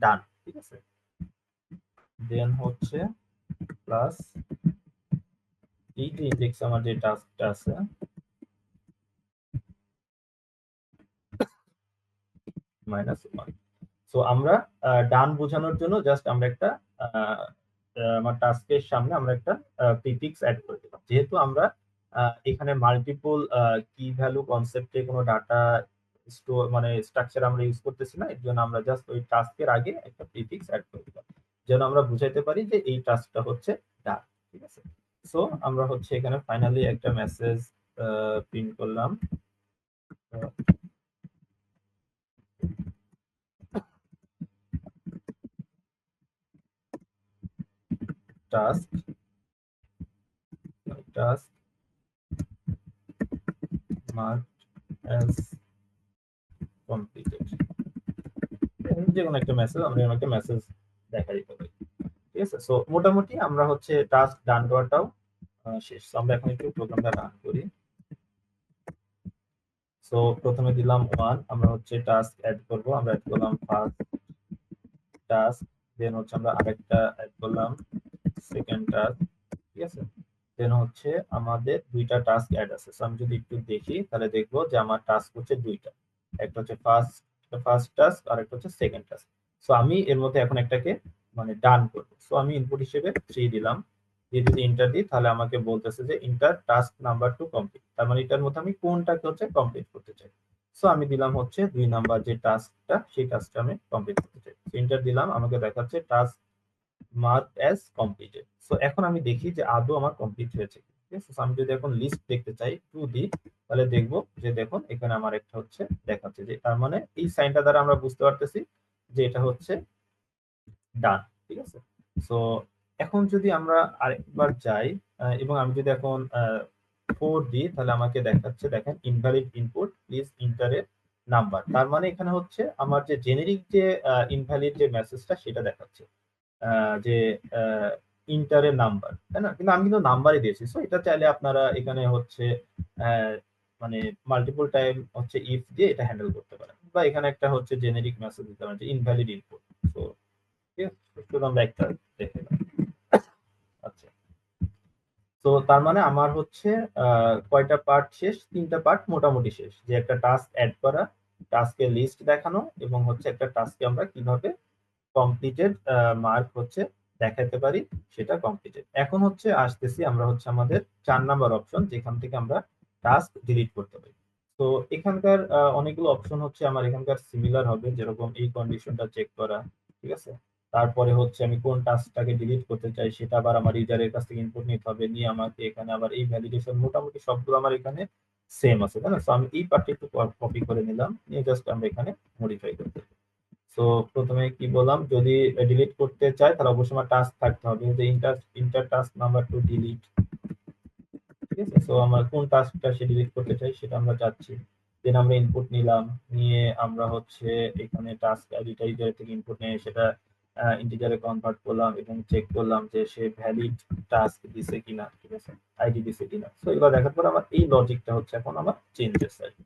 ডান, ঠিক আছে। দেন হচ্ছে প্লাস এই যে ইন্ডেক্স আমার যে টাস্কটা আছে -1। সো আমরা ডান বোঝানোর জন্য জাস্ট আমরা একটা আমার টাস্কের সামনে আমরা একটা প্রিফিক্স অ্যাড করে দিলাম, যেহেতু আমরা এখানে মাল্টিপল কি ভ্যালু কনসেপ্টে কোনো ডাটা স্টোর মানে স্ট্রাকচার আমরা ইউজ করতেছি না, এর জন্য আমরা জাস্ট ওই টাস্কের আগে একটা প্রিফিক্স অ্যাড করে দিলাম, যেন আমরা বুঝাইতে পারি যে এই টাস্কটা হচ্ছে ডান, ঠিক আছে। সো আমরা হচ্ছে এখানে ফাইনালি একটা মেসেজ প্রিন্ট করলাম, টাস্ক marked as completed, যে কোনো একটা মেসেজ, আমরা এরকম একটা মেসেজ দেখা দিতে পারি, ঠিক আছে। সো মোটামুটি আমরা হচ্ছে টাস্ক ডান করাটাও শেষ। So, আমরা এখন একটু প্রোগ্রামটা রান করি। সো সো প্রথমে দিলাম 1, আমরা হচ্ছে টাস্ক অ্যাড করব, আমরা অ্যাড করলাম ফার্স্ট টাস্ক, দেন হচ্ছে আমরা আরেকটা অ্যাড করলাম সেকেন্ড টাস্ক, ঠিক আছে। দেন হচ্ছে আমাদের দুইটা টাস্ক অ্যাড আছে। সো আমি যদি একটু দেখি তাহলে দেখবো যে আমার টাস্ক হচ্ছে দুইটা, একটা হচ্ছে ফার্স্ট টাস্ক আর একটা হচ্ছে সেকেন্ড টাস্ক। সো আমি এর মধ্যে এখন একটাকে মানে ডান করব। সো আমি ইনপুট হিসেবে 3 দিলাম, দিয়ে যদি এন্টার দিই তাহলে আমাকে বলতেছে যে এন্টার টাস্ক নাম্বার 2 কমপ্লিট। তার মানে এটার মধ্যে আমি কোনটাকে হচ্ছে কমপ্লিট করতে চাই। সো আমি দিলাম হচ্ছে 2 নাম্বার যে টাস্কটা, সেই টাস্কটা আমি কমপ্লিট করতে চাই। এন্টার দিলাম, আমাকে দেখাচ্ছে task mark as completed. So এখন আমি দেখি যে আদৌ আমার কমপ্লিট হয়েছে কি। ঠিক আছে, So আমি যদি এখন লিস্ট দেখতে চাই 2 দিই তাহলে দেখবো যে দেখুন এখানে আমার একটা হচ্ছে দেখাচ্ছে, যে তার মানে এই সাইনটা দ্বারা আমরা বুঝতে পারতেছি যে এটা হচ্ছে ডান। ঠিক আছে, সো এখন যদি আমরা আরেকবার যাই এবং আমি যদি এখন 4 দিই তাহলে আমাকে দেখাচ্ছে, দেখেন invalid input, please enter a number. তার মানে এখানে হচ্ছে আমার যে জেনেরিক যে ইনভ্যালিড যে মেসেজটা সেটা দেখাচ্ছে যে ইন্টারের নাম্বার, তাই না? কিন্তু আমি কিন্তু নাম্বারই দিয়েছি। সো এটা চাইলে আপনারা এখানে হচ্ছে মানে মাল্টিপল টাইম হচ্ছে ইফ দিয়ে এটা হ্যান্ডেল করতে পারেন, বা এখানে একটা হচ্ছে জেনেরিক মেসেজ দিতে পারেন যে ইনভ্যালিড ইনপুট। সো ঠিক আছে, শুধু আমরা একটা দেখে নিলাম। আচ্ছা, তো তার মানে আমার হচ্ছে কয়টা পার্ট শেষ? 3টা পার্ট মোটামুটি শেষ, যে একটা টাস্ক অ্যাড করা, টাস্কের লিস্ট দেখানো, এবং হচ্ছে একটা টাস্কে আমরা কিভাবে কমপ্লিটেড মার্ক হচ্ছে দেখাতে পারি, সেটা কমপ্লিটেড। এখন হচ্ছে আসতেছি আমরা হচ্ছে আমাদের 4 নাম্বার অপশন, যেখান থেকে আমরা টাস্ক ডিলিট করতে পারি। তো এখানকার অনেকগুলো অপশন হচ্ছে আমার এখানকার সিমিলার হবে, যেরকম এই কন্ডিশনটা চেক করা, ঠিক আছে। তারপরে হচ্ছে আমি কোন টাস্কটাকে ডিলিট করতে চাই সেটা আবার আমার ইউজারের কাছ থেকে ইনপুট নিতে হবে, নিয়ে আমাকে এখানে আবার এই ভ্যালিডেশন, মোটামুটি সবগুলো আমার এখানে সেম আছে, তাই না? সো আমি এই পার্টটা একটু কপি করে নিলাম, নিয়ে জাস্ট আমরা এখানে মডিফাই করতে পারি। সো প্রথমে কি বললাম, যদি ডিলিট করতে চাই তাহলে অবশ্যই আমার টাস্ক থাকতে হবে, যে ইন্টার টাস্ক নাম্বার 2 ডিলিট। ঠিক আছে, সো আমরা কোন টাস্কটা সে ডিলিট করতে চাই সেটা আমরা চাচ্ছি। দেন আমরা ইনপুট নিলাম, নিয়ে আমরা হচ্ছে এখানে টাস্ক আইডিটা ইউজার থেকে ইনপুট নিয়ে সেটা ইন্টিজারে কনভার্ট করলাম এবং চেক করলাম যে সে ভ্যালিড টাস্ক দিছে কিনা, ঠিক আছে, আইডি দিছে কিনা। সো এগুলো দেখার পর আমার এই লজিকটা হচ্ছে এখন আমার চেঞ্জেস আর কি।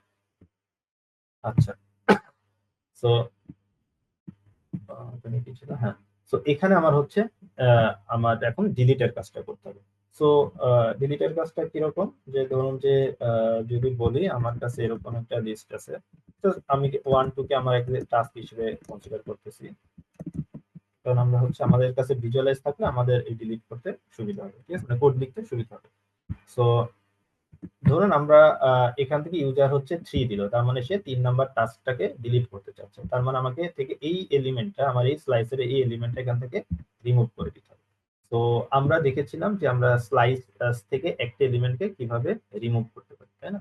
আচ্ছা, সো হ্যাঁ, সো এখানে আমার হচ্ছে আমার এখন ডিলিটের কাজটা করতে হবে। সো ডিলিটের কাজটা কিরকম, যে ধরুন যে যদি বলি আমার কাছে এরকম একটা লিস্ট আছে, তো আমি 1 2 কে আমার একটা টাস্ক হিসেবে কনসিডার করতেছি, কারণ আমরা হচ্ছে আমাদের কাছে ভিজুয়ালাইজ থাকলে আমাদের এই ডিলিট করতে সুবিধা হবে, ঠিক আছে, মানে কোড লিখতে সুবিধা হবে। সো ধরুন আমরা এখান থেকে ইউজার হচ্ছে 3 দিল, তার মানে সে 3 নাম্বার টাস্কটাকে ডিলিট করতে চাচ্ছে। তার মানে আমাকে থেকে এই এলিমেন্টটা, আমার এই স্লাইসের এই এলিমেন্টটা এখান থেকে রিমুভ করে দিতে হবে। তো আমরা দেখেছিলাম যে আমরা স্লাইস থেকে একটা এলিমেন্টকে কিভাবে রিমুভ করতে পারি, তাই না?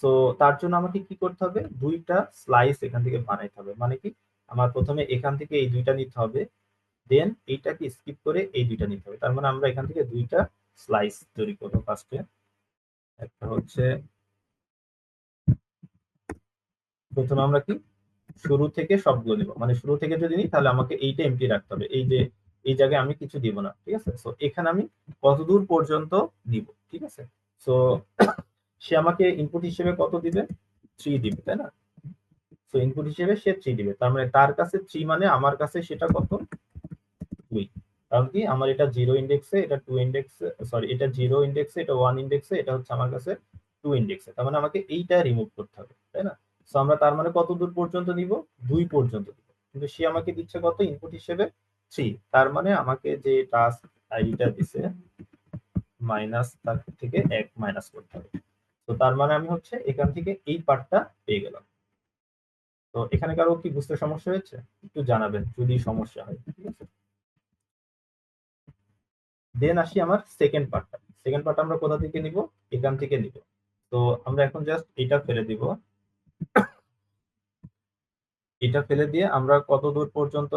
সো তার জন্য আমাকে কি করতে হবে, দুইটা স্লাইস এখান থেকে বানাইতে হবে। মানে কি, আমার প্রথমে এখান থেকে এই দুইটা নিতে হবে, দেন এইটাকে স্কিপ করে এই দুইটা নিতে হবে। তার মানে আমরা এখান থেকে দুইটা স্লাইস তৈরি করবো ফার্স্টে। একটা হচ্ছে প্রথমে আমরা কি শুরু থেকে সবগুলো নিব, মানে শুরু থেকে যদি নিই তাহলে আমাকে এইটা এমটি রাখতে হবে, এই যে এই জায়গায় আমি কিছু দিব না, ঠিক আছে। সো এখানে আমি কতদূর পর্যন্ত নিব, ঠিক আছে। সো সে আমাকে ইনপুট হিসেবে কত দিবে, 3 দিবে, তাই না? সো ইনপুট হিসেবে সে 3 দিবে, তার মানে তার কাছে 3 মানে আমার কাছে সেটা কত, 2। কারণ কি, আমার এটা 0 ইন্ডেক্সে, এটা 2 ইন্ডেক্সে, সরি এটা 0 ইন্ডেক্সে, এটা 1 ইন্ডেক্সে, এটা হচ্ছে আমার কাছে 2 ইন্ডেক্সে। তার মানে আমাকে এইটা রিমুভ করতে হবে, তাই না? সো আমরা তার মানে কত দূর পর্যন্ত নিব, 2 পর্যন্ত দিব, কিন্তু সে আমাকে দিচ্ছে কত ইনপুট হিসেবে 3। তার মানে আমাকে যে টাস্ক আইডিটা দিছে মাইনাস তার থেকে 1 মাইনাস করতে হবে। তো তার মানে আমি হচ্ছে এখান থেকে এই পার্টটা পেয়ে গেলাম। তো এখানে কারো কি বুঝতে সমস্যা হয়েছে, একটু জানাবেন যদি সমস্যা হয়, ঠিক আছে। দেন আসি আমার সেকেন্ড পার্টটা। সেকেন্ড পার্ট আমরা কোথা থেকে নিব, এখান থেকে নিব। তো আমরা এখন জাস্ট এটা ফেলে দিব, এটা ফেলে দিয়ে আমরা কত দূর পর্যন্ত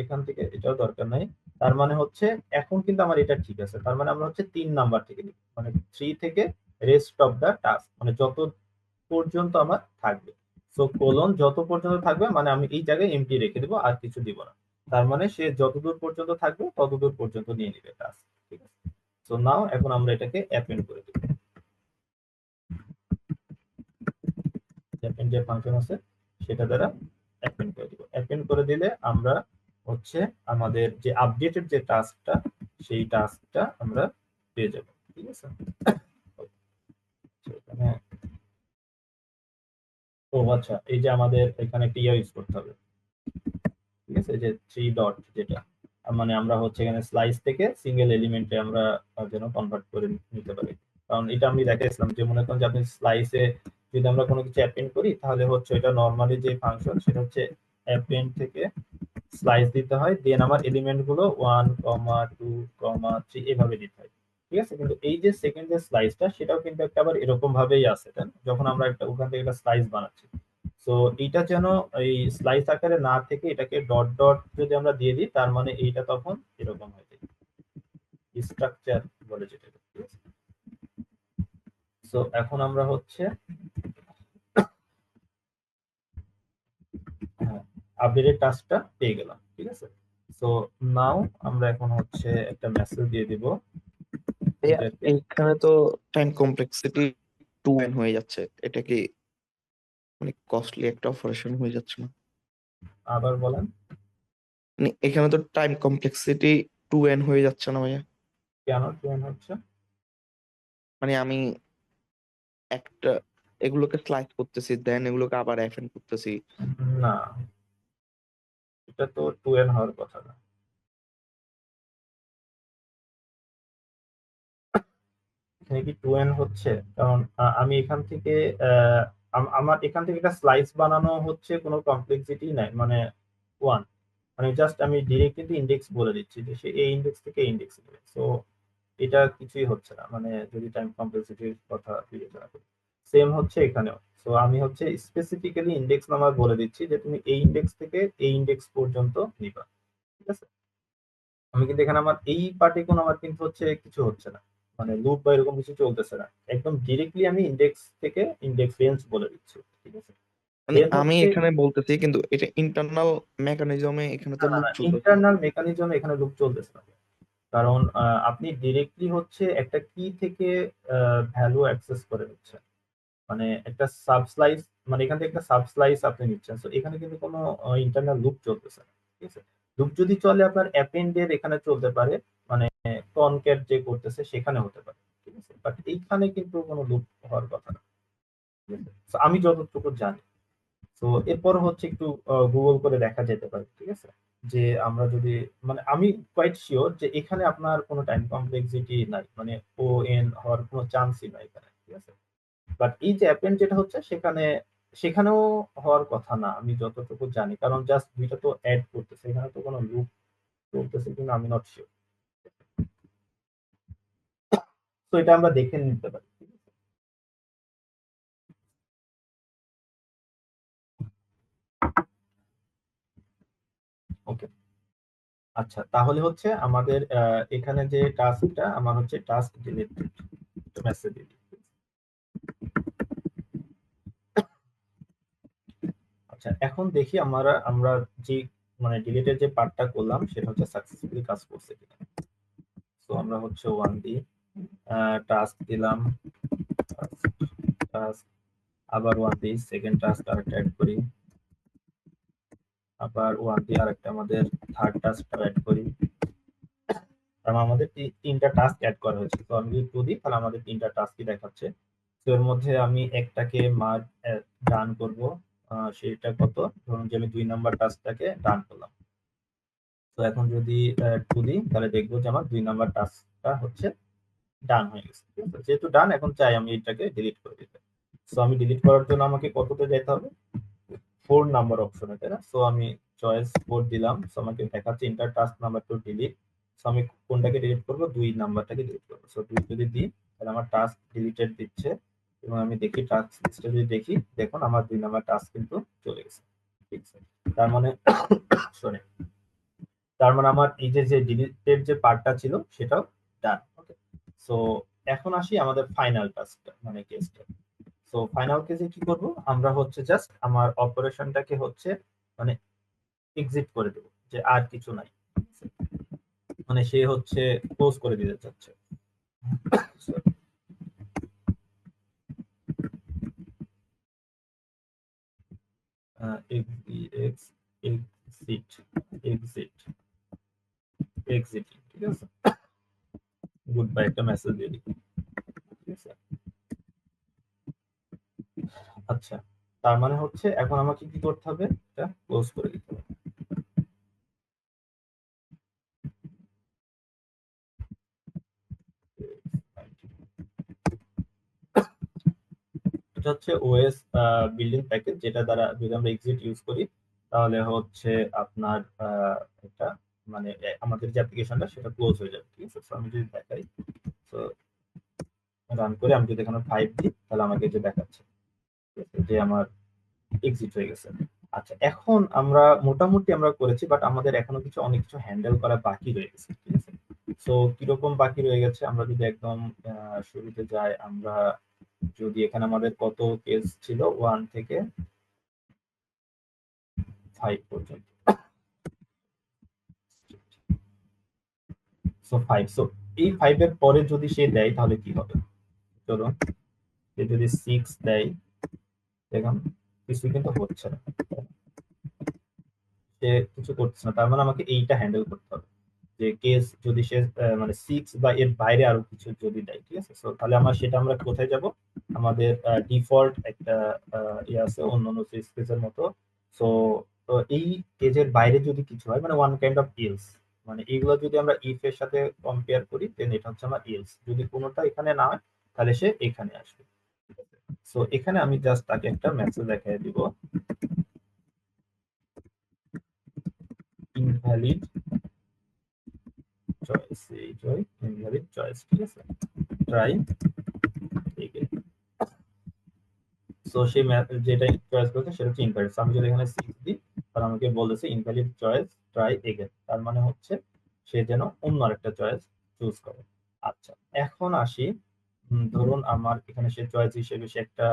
এখান থেকে, এটাও দরকার নাই। তার মানে হচ্ছে এখন কিন্তু আমার এটা ঠিক আছে, তার মানে আমরা হচ্ছে 3 নাম্বার থেকে নিব, মানে 3 থেকে রেস্ট অফ দা টাস্ক, মানে যত পর্যন্ত আমার থাকবে। সো কোলন যত পর্যন্ত থাকবে, মানে আমি এই জায়গায় এমটি রেখে দেবো, আর কিছু দিব না। তার মানে সে যতদূর পর্যন্ত থাকবে ততদূর পর্যন্ত নিয়ে নিবে টাস্ক, ঠিক আছে। সো নাও এখন আমরা এটাকে অ্যাপেন্ড করে দেব। অ্যাপেন্ড যে ফাংশন আছে সেটা দ্বারা অ্যাপেন্ড করে দিব। অ্যাপেন্ড করে দিলে আমরা হচ্ছে আমাদের যে আপডেটেড যে টাস্কটা সেই টাস্কটা আমরা পেয়ে যাব। ঠিক আছে, এখানে ও আচ্ছা, এই যে আমাদের এখানে একটা ইউজ করতে হবে। ঠিক আছে, যে 3 ডট যেটা মানে আমরা হচ্ছে এখানে স্লাইস থেকে সিঙ্গেল এলিমেন্টে আমরা যেন কনভার্ট করে নিতে পারি। কারণ এটা আমি দেখাইছিলাম যে মনে করেন যে আপনি স্লাইসে যদি আমরা কোনো কিছু অ্যাপেন্ড করি তাহলে হচ্ছে এটা নরমালি যে ফাংশন সেটা হচ্ছে অ্যাপেন্ড থেকে স্লাইস দিতে হয়, দেন আমার এলিমেন্ট গুলো 1, 2, 3 এভাবে দিতে হয়। ঠিক আছে, কিন্তু এই যে সেকেন্ড যে স্লাইসটা সেটাও কিন্তু একটা আবার এরকম ভাবেই আছে, তাই না? যখন আমরা একটা ওখান থেকে একটা স্লাইস বানাচ্ছি, সো এইটা যেন এই স্লাইস আকারে না থেকে এটাকে ডট ডট যদি আমরা দিয়ে দিই তার মানে এইটা তখন এরকম হয়ে যায়, স্ট্রাকচার বলে যেটা। ঠিক আছে, সো এখন আমরা হচ্ছে আপডেটেড টাস্কটা পেয়ে গেলাম। ঠিক আছে, সো নাও আমরা এখন হচ্ছে একটা মেসেজ দিয়ে দিব এটাকে। এইখানে তো টাইম কমপ্লেক্সিটি 2n হয়ে যাচ্ছে, এটা কি মানে কস্টলি একটা অপারেশন হয়ে যাচ্ছে না? আবার বলেন, মানে এখানে তো টাইম কমপ্লেক্সিটি 2n হয়ে যাচ্ছে না ভাইয়া? কেন ট্রেন হচ্ছে? মানে আমি একটা এগুলোকে স্লাইস করতেছি, দেন এগুলোকে আবার অ্যাপেন্ড করতেছি। না, এটা তো 2n হওয়ার কথা না। এখানে কি 2n হচ্ছে? কারণ আমি এখান থেকে আমার এখান থেকে একটা স্লাইস বানানো হচ্ছে কোনো কমপ্লেক্সিটি নাই, মানে 1, মানে জাস্ট আমি ডিরেক্ট কিন্তু ইন্ডেক্স বলে দিচ্ছি যে সে এই ইন্ডেক্স থেকে ইন্ডেক্স নেবে। সো এটা কিছুই হচ্ছে না, মানে যদি টাইম কমপ্লেক্সিটির কথা বিবেচনা করি। সেম হচ্ছে এখানেও। সো আমি হচ্ছে স্পেসিফিক্যালি ইন্ডেক্স নাম্বার বলে দিচ্ছি যে তুমি এই ইন্ডেক্স থেকে এই ইন্ডেক্স পর্যন্ত নিবা। ঠিক আছে, আমি কিন্তু এখানে আমার এই পার্টে কোনো আমার কিন্তু হচ্ছে কিছু হচ্ছে না, মানে লুপ বা এরকম কিছু চলতেছে না, একদম ডিরেক্টলি আমি ইন্ডেক্স থেকে ইন্ডেক্স রেঞ্জ বলে দিচ্ছি। ঠিক আছে, মানে দেন আমি হচ্ছে এখানে বলতেছি কিন্তু এটা ইন্টারনাল মেকানিজমে এখানে তো লুপ চলতেছে। ইন্টারনাল মেকানিজম এখানে লুপ চলতেছে না, কারণ আপনি ডিরেক্টলি হচ্ছে একটা কি থেকে ভ্যালু অ্যাক্সেস করে নিচ্ছেন, মানে একটা সাবস্লাইস, মানে এখান থেকে একটা সাবস্লাইস আপনি নিচ্ছেন। সো এখানে কিন্তু কোনো ইন্টারনাল লুপ চলতেছে না। ঠিক আছে, লুপ যদি চলে আপনার অ্যাপেন্ডের এখানে চলতে পারে, মানে কনক্যাট যে করতেছে সেখানে হতে পারে। ঠিক আছে, বাট এইখানে কিন্তু কোনো লুপ হওয়ার কথা না। ঠিক আছে, So আমি যতটুকু জানি। তো এরপর হচ্ছে একটু গুগল করে দেখা যেতে পারে। ঠিক আছে, যে আমরা যদি, মানে আমি কোয়াইট শিওর যে এখানে আপনার কোনো টাইম কমপ্লেক্সিটি নাই, মানে ও এন হওয়ার কোনো চান্সই নাই এখানে। ঠিক আছে, বাট এই যে অ্যাপেন্ড যেটা হচ্ছে সেখানেও হওয়ার কথা না আমি যতটুকু জানি, কারণ জাস্ট দুইটা তো অ্যাড করতেছে, এখানে তো কোনো লুপ চলতেছে কিনা আমি নট শিওর। তো এটা আমরা দেখে নিতে পারি। ঠিক আছে? ওকে, আচ্ছা, তাহলে হচ্ছে আমাদের এখানে যে টাস্কটা আমার হচ্ছে টাস্ক ডিলিটেড মেসেজ দিই। আচ্ছা, এখন দেখি আমরা যে মানে ডিলিটের যে পার্টটা করলাম সেটা হচ্ছে সাকসেসফুলি কাজ করছে কিনা। তো আমরা হচ্ছে 1 দিই, টাস্ক দিলাম, টাস্ক আবার 1 দিই, সেকেন্ড টাস্ক আরেকটা অ্যাড করি, আবার 1 দিই, আরেকটা আমাদের থার্ড টাস্কটা অ্যাড করি। কারণ আমাদের তিনটা টাস্ক অ্যাড করা হয়েছে, তো আমি যদি 2 দিই তাহলে আমাদের তিনটা টাস্কই দেখাচ্ছে। তো এর মধ্যে আমি একটাকে মার্ক ডান করব, সেটা কত, ধরুন যে আমি 2 নাম্বার টাস্কটাকে ডান করলাম। তো এখন যদি 2 দিই তাহলে দেখবো যে আমার 2 নাম্বার টাস্কটা হচ্ছে ডান হয়ে গেছে। ঠিক আছে, যেহেতু ডান, এখন চাই আমি এটাকে ডিলিট করে দিতে। সো আমি ডিলিট করার জন্য আমাকে কততে যেতে হবে? 4 নাম্বার অপশনে, তাই না? সো আমি চয়েস 4 দিলাম। সো আমাকে দেখাচ্ছে inter task number two delete. So আমি কোনটাকে ডিলিট করব? 2 নাম্বারটাকে ডিলিট করব। সো 2 যদি দিই তাহলে আমার টাস্ক ডিলিটেড দিচ্ছে, এবং আমি দেখি টাস্ক লিস্টে যদি দেখি, দেখুন আমার 2 নাম্বার টাস্ক কিন্তু চলে গেছে। ঠিক আছে, তার মানে সরি, তার মানে আমার এই যে ডিলিটেড যে পার্টটা ছিল সেটাও ডান। ওকে, সো এখন আসি আমাদের ফাইনাল টাস্কটা, মানে কেসটা। সো ফাইনাল কেসে কি করব? আমরা হচ্ছে জাস্ট আমার অপারেশনটাকে হচ্ছে মানে এক্সিট করে দেব, যে আর কিছু নাই, মানে সে হচ্ছে ক্লোজ করে দিতে চাচ্ছে। এক্সিট, ঠিক আছে, গুড বাই একটা মেসেজ দিয়ে দিই, ঠিক আছে। আচ্ছা, তার মানে হচ্ছে এখন আমাকে কি করতে হবে, এটা ক্লোজ করে দিতে হবে। এটা হচ্ছে ওএস বিল্ডিং প্যাকেজ, যেটা দ্বারা যদি আমরা এক্সিট ইউজ করি তাহলে হচ্ছে আপনার এটা মানে আমাদের যে অ্যাপ্লিকেশনটা সেটা ক্লোজ হয়ে যাবে, ঠিক আছে। So, আমি যদি দেখাই, তো রান করে আমি যদি এখানে 5 দিই তাহলে আমাকে যে দেখাচ্ছে, ঠিক আছে, যে আমার এক্সিট হয়ে গেছে। আচ্ছা, এখন আমরা মোটামুটি আমরা করেছি, বাট আমাদের এখনো অনেক কিছু হ্যান্ডেল করা বাকি রয়ে গেছে, ঠিক আছে। সো কিরকম বাকি রয়ে গেছে, আমরা যদি একদম শুরুতে যাই, আমরা যদি এখানে আমাদের কত কেস ছিল 1 থেকে 5 পর্যন্ত, সো 5, সো এই 5 এর পরে যদি সে দেয় তাহলে কি হবে, চলুন, সে যদি 6 দেয়, দেখুন কিছু কিন্তু হচ্ছে না, সে কিছু করছে না, তার মানে আমাকে এইটা হ্যান্ডেল করতে হবে, যে কেস যদি সে মানে 6 বা এর বাইরে আরো কিছু যদি দেয়, ঠিক আছে। সো তাহলে আমরা কোথায় যাব, আমাদের ডিফল্ট একটা ইয়ে আছে অন্যান্য কেসের মতো। সো তো এই কেজের বাইরে যদি কিছু হয়, মানে ওয়ান কাইন্ড অফ এলস, মানে এগুলো যদি আমরা ইফ এর সাথে কম্পেয়ার করি, দেন এটা হচ্ছে আমার এলস। যদি কোনোটা এখানে না হয় তাহলে সে এখানে আসবে, ঠিক আছে। সো এখানে আমি জাস্ট তাকে একটা মেসেজ দেখাই দিব, ইনভ্যালিড চয়েস, ইনভ্যালিড চয়েস, ঠিক আছে, ট্রাই এগেইন। সো সেই যেটা চয়েস করেছে সেটা হচ্ছে ইনভ্যালিড। আমি যদি এখানে 6 দিই তাহলে আমাকে বলেছে ইনভ্যালিড চয়েস, ট্রাই এগেইন, তার মানে হচ্ছে সে যেন অন্য আরেকটা চয়েস চুজ করে। আচ্ছা, এখন আসি, ধরুন আমার এখানে সে চয়েস হিসেবে সে একটা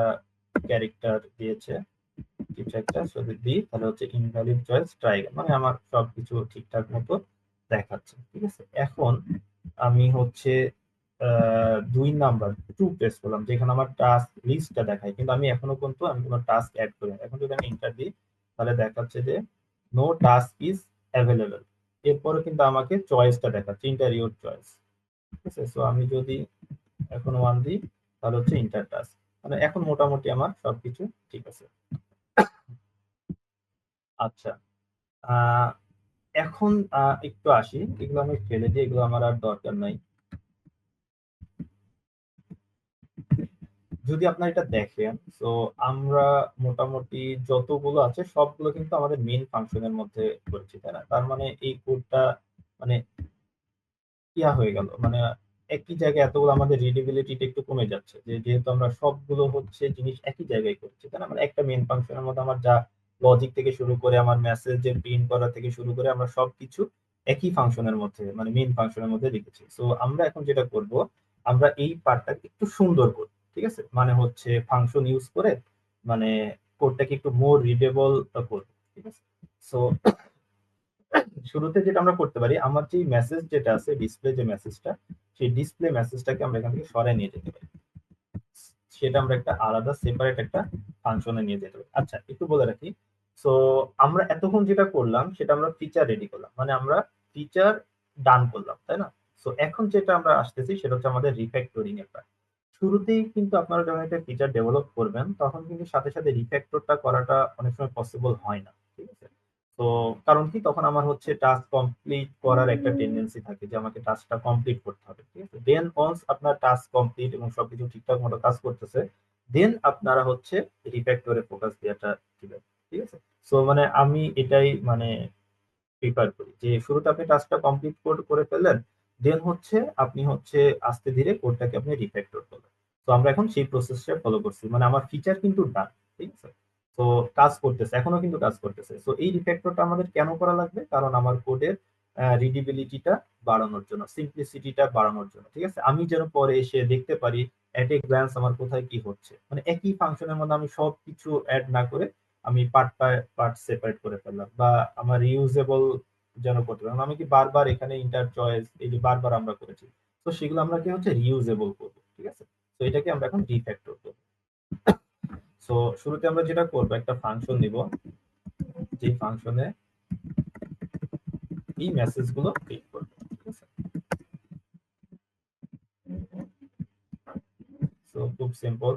ক্যারেক্টার দিয়েছে, কিছু একটা যদি দিই তাহলে হচ্ছে ইনভ্যালিড চয়েস, ট্রাই এগেইন, মানে আমার সবকিছু ঠিকঠাক মতো দেখাচ্ছে, ঠিক আছে। এখন আমি হচ্ছে 2 নাম্বার 2 প্রেস করলাম, যেখানে আমার টাস্ক লিস্টটা দেখায়, কিন্তু আমি এখনো কিন্তু আমি কোনো টাস্ক অ্যাড করিনি। এখন যদি আমি এন্টার দিই তাহলে দেখাচ্ছে যে নো টাস্ক ইজ অ্যাভেলেবল, এরপরে কিন্তু আমাকে চয়েসটা দেখাচ্ছে, ইন্টার ইউর চয়েস, ঠিক আছে। সো আমি যদি এখন 1 দিই তাহলে হচ্ছে ইন্টার টাস্ক, মানে এখন মোটামুটি আমার সবকিছু ঠিক আছে। আচ্ছা, এখন একটু আসি, এগুলো আমি ফেলে দিই, এগুলো আমার আর দরকার নাই। যদি আপনার এটা দেখেন, তো আমরা মোটামুটি যতগুলো আছে সবগুলো কিন্তু আমাদের মেইন ফাংশনের মধ্যে করেছি, তাই না। তার মানে এই কোডটা মানে ইয়া হয়ে গেল, মানে একই জায়গায় এতগুলো আমাদের রিডেবিলিটিটা একটু কমে যাচ্ছে, যে যেহেতু আমরা সবগুলো হচ্ছে জিনিস একই জায়গায় করছি, তাই না। মানে একটা মেইন ফাংশনের মধ্যে আমার যা লজিক থেকে শুরু করে আমার মেসেজের প্রিন্ট করা থেকে শুরু করে আমরা সবকিছু একই ফাংশনের মধ্যে, মানে মেইন ফাংশনের মধ্যে লিখেছি। সো আমরা এখন যেটা করব, আমরা এই পার্টটা একটু সুন্দর করব, ঠিক আছে, মানে হচ্ছে ফাংশন ইউজ করে মানে কোডটাকে একটু মোর রিডেবল করব, ঠিক আছে। সো শুরুতে যেটা আমরা করতে পারি, আমার যে মেসেজ যেটা আছে ডিসপ্লে যে মেসেজটা, সেই ডিসপ্লে মেসেজটাকে আমরা এখান থেকে সরাই নিয়ে যেতে পারি, সেটা আমরা একটা আলাদা সেপারেট একটা ফাংশনে নিয়ে যেতে পারি। আচ্ছা, একটু বলে রাখি, সো আমরা এতক্ষণ যেটা করলাম সেটা আমরা ফিচার রেডি করলাম, মানে আমরা ফিচার ডান করলাম, তাই না। সো এখন যেটা আমরা আসতেছি সেটা হচ্ছে আমাদের রিফ্যাক্টরিং এর পার্ট। শুরুতেই কিন্তু আপনারা যখন একটা ফিচার ডেভেলপ করবেন তখন কিন্তু সাথে সাথে রিফ্যাক্টরটা করাটা অনেক সময় পসিবল হয় না, ঠিক আছে। তো কারণ কি, তখন আমার হচ্ছে টাস্ক কমপ্লিট করার একটা টেন্ডেন্সি থাকে, যে আমাকে টাস্কটা কমপ্লিট করতে হবে, ঠিক আছে। দেন ওয়ান্স আপনার টাস্ক কমপ্লিট এবং সবকিছু ঠিকঠাক মতো কাজ করতেছে, দেন আপনারা হচ্ছে রিফ্যাক্টরে ফোকাস দেওয়াটা দিবেন, ঠিক আছে। সো মানে আমি এটাই মানে প্রিফার করি, যে শুরুতে আপনি টাস্কটা কমপ্লিট করে ফেললেন, দেন হচ্ছে আপনি হচ্ছে আস্তে ধীরে কোডটাকে আপনি রিফ্যাক্টর করবেন। তো আমরা এখন সেই প্রসেসটা ফলো করছি, মানে আমার ফিচার কিন্তু ডান, ঠিক আছে। তো কাজ করতেছে, এখনো কিন্তু কাজ করতেছে। তো এই রিফ্যাক্টরটা আমাদের কেন করা লাগবে, কারণ আমার কোডের রিডিবিলিটিটা বাড়ানোর জন্য, সিম্পলিসিটিটা বাড়ানোর জন্য, ঠিক আছে। আমি যেন পরে এসে দেখতে পারি এট এ গ্ল্যান্স আমার কোথায় কি হচ্ছে, মানে একই ফাংশনের মধ্যে আমি সবকিছু অ্যাড না করে আমি পার্ট বাই পার্ট সেপারেট করে ফেললাম, বা আমার রিউজেবল যেন করতে পারলাম। আমি কি বারবার এখানে ইন্টার চয়েস এই যে বারবার আমরা করেছি, তো সেগুলো আমরা কি হচ্ছে রিউজেবল করবো, ঠিক আছে। তো এটাকে আমরা এখন রিফ্যাক্টর করবো। সো শুরুতে আমরা যেটা করবো, একটা ফাংশন দিব, যে ফাংশনে এই মেসেজ গুলো প্রিন্ট করবে, ঠিক আছে? সো খুব সিম্পল।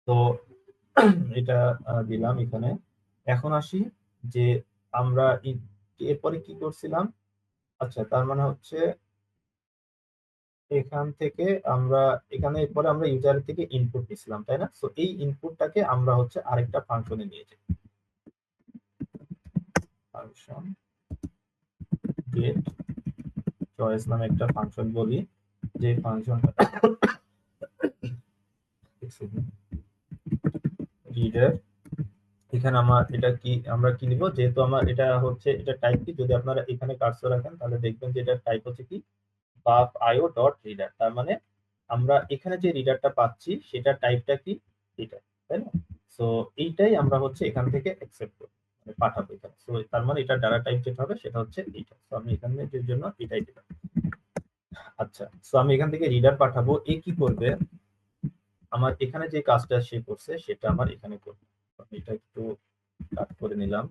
তো এটা দিলাম এখানে। এখন আসি যে আমরা এরপরে কি করছিলাম। আচ্ছা, তার মানে হচ্ছে এখান থেকে আমরা এখানে এরপরে আমরা ইউজারের থেকে ইনপুট নিছিলাম, তাই না? সো এই ইনপুটটাকে আমরা হচ্ছে আরেকটা ফাংশনে নিয়ে যাই। ফাংশন গেট চয়েস নামে একটা ফাংশন বলি, যে ফাংশনটা রিডার। এখানে আমার এটা কি আমরা কি নিব, যেহেতু আমার এটা হচ্ছে এটা টাইপ কি, যদি আপনারা এখানে কার্সর রাখেন তাহলে দেখবেন যে এটা টাইপ হচ্ছে কি বাফ আইও ডট রিডার। তার মানে আমরা এখানে যে রিডারটা পাচ্ছি সেটা টাইপটা কি রিডার, তাই না? সো এইটাই আমরা হচ্ছে এখান থেকে অ্যাকসেপ্ট করব, মানে পাঠাবো এখানে। সো তার মানে এটা ডাটা টাইপ যেটা হবে সেটা হচ্ছে এইটা। সো আমি এখানে এর জন্য এটাই দিলাম। আচ্ছা, সো আমি এখান থেকে রিডার পাঠাবো। এ কি করবে, আমার এখানে যে কাজটা সে করছে সেটা আমার এখানে করবে। আমি এটা একটু কাট করে নিলাম,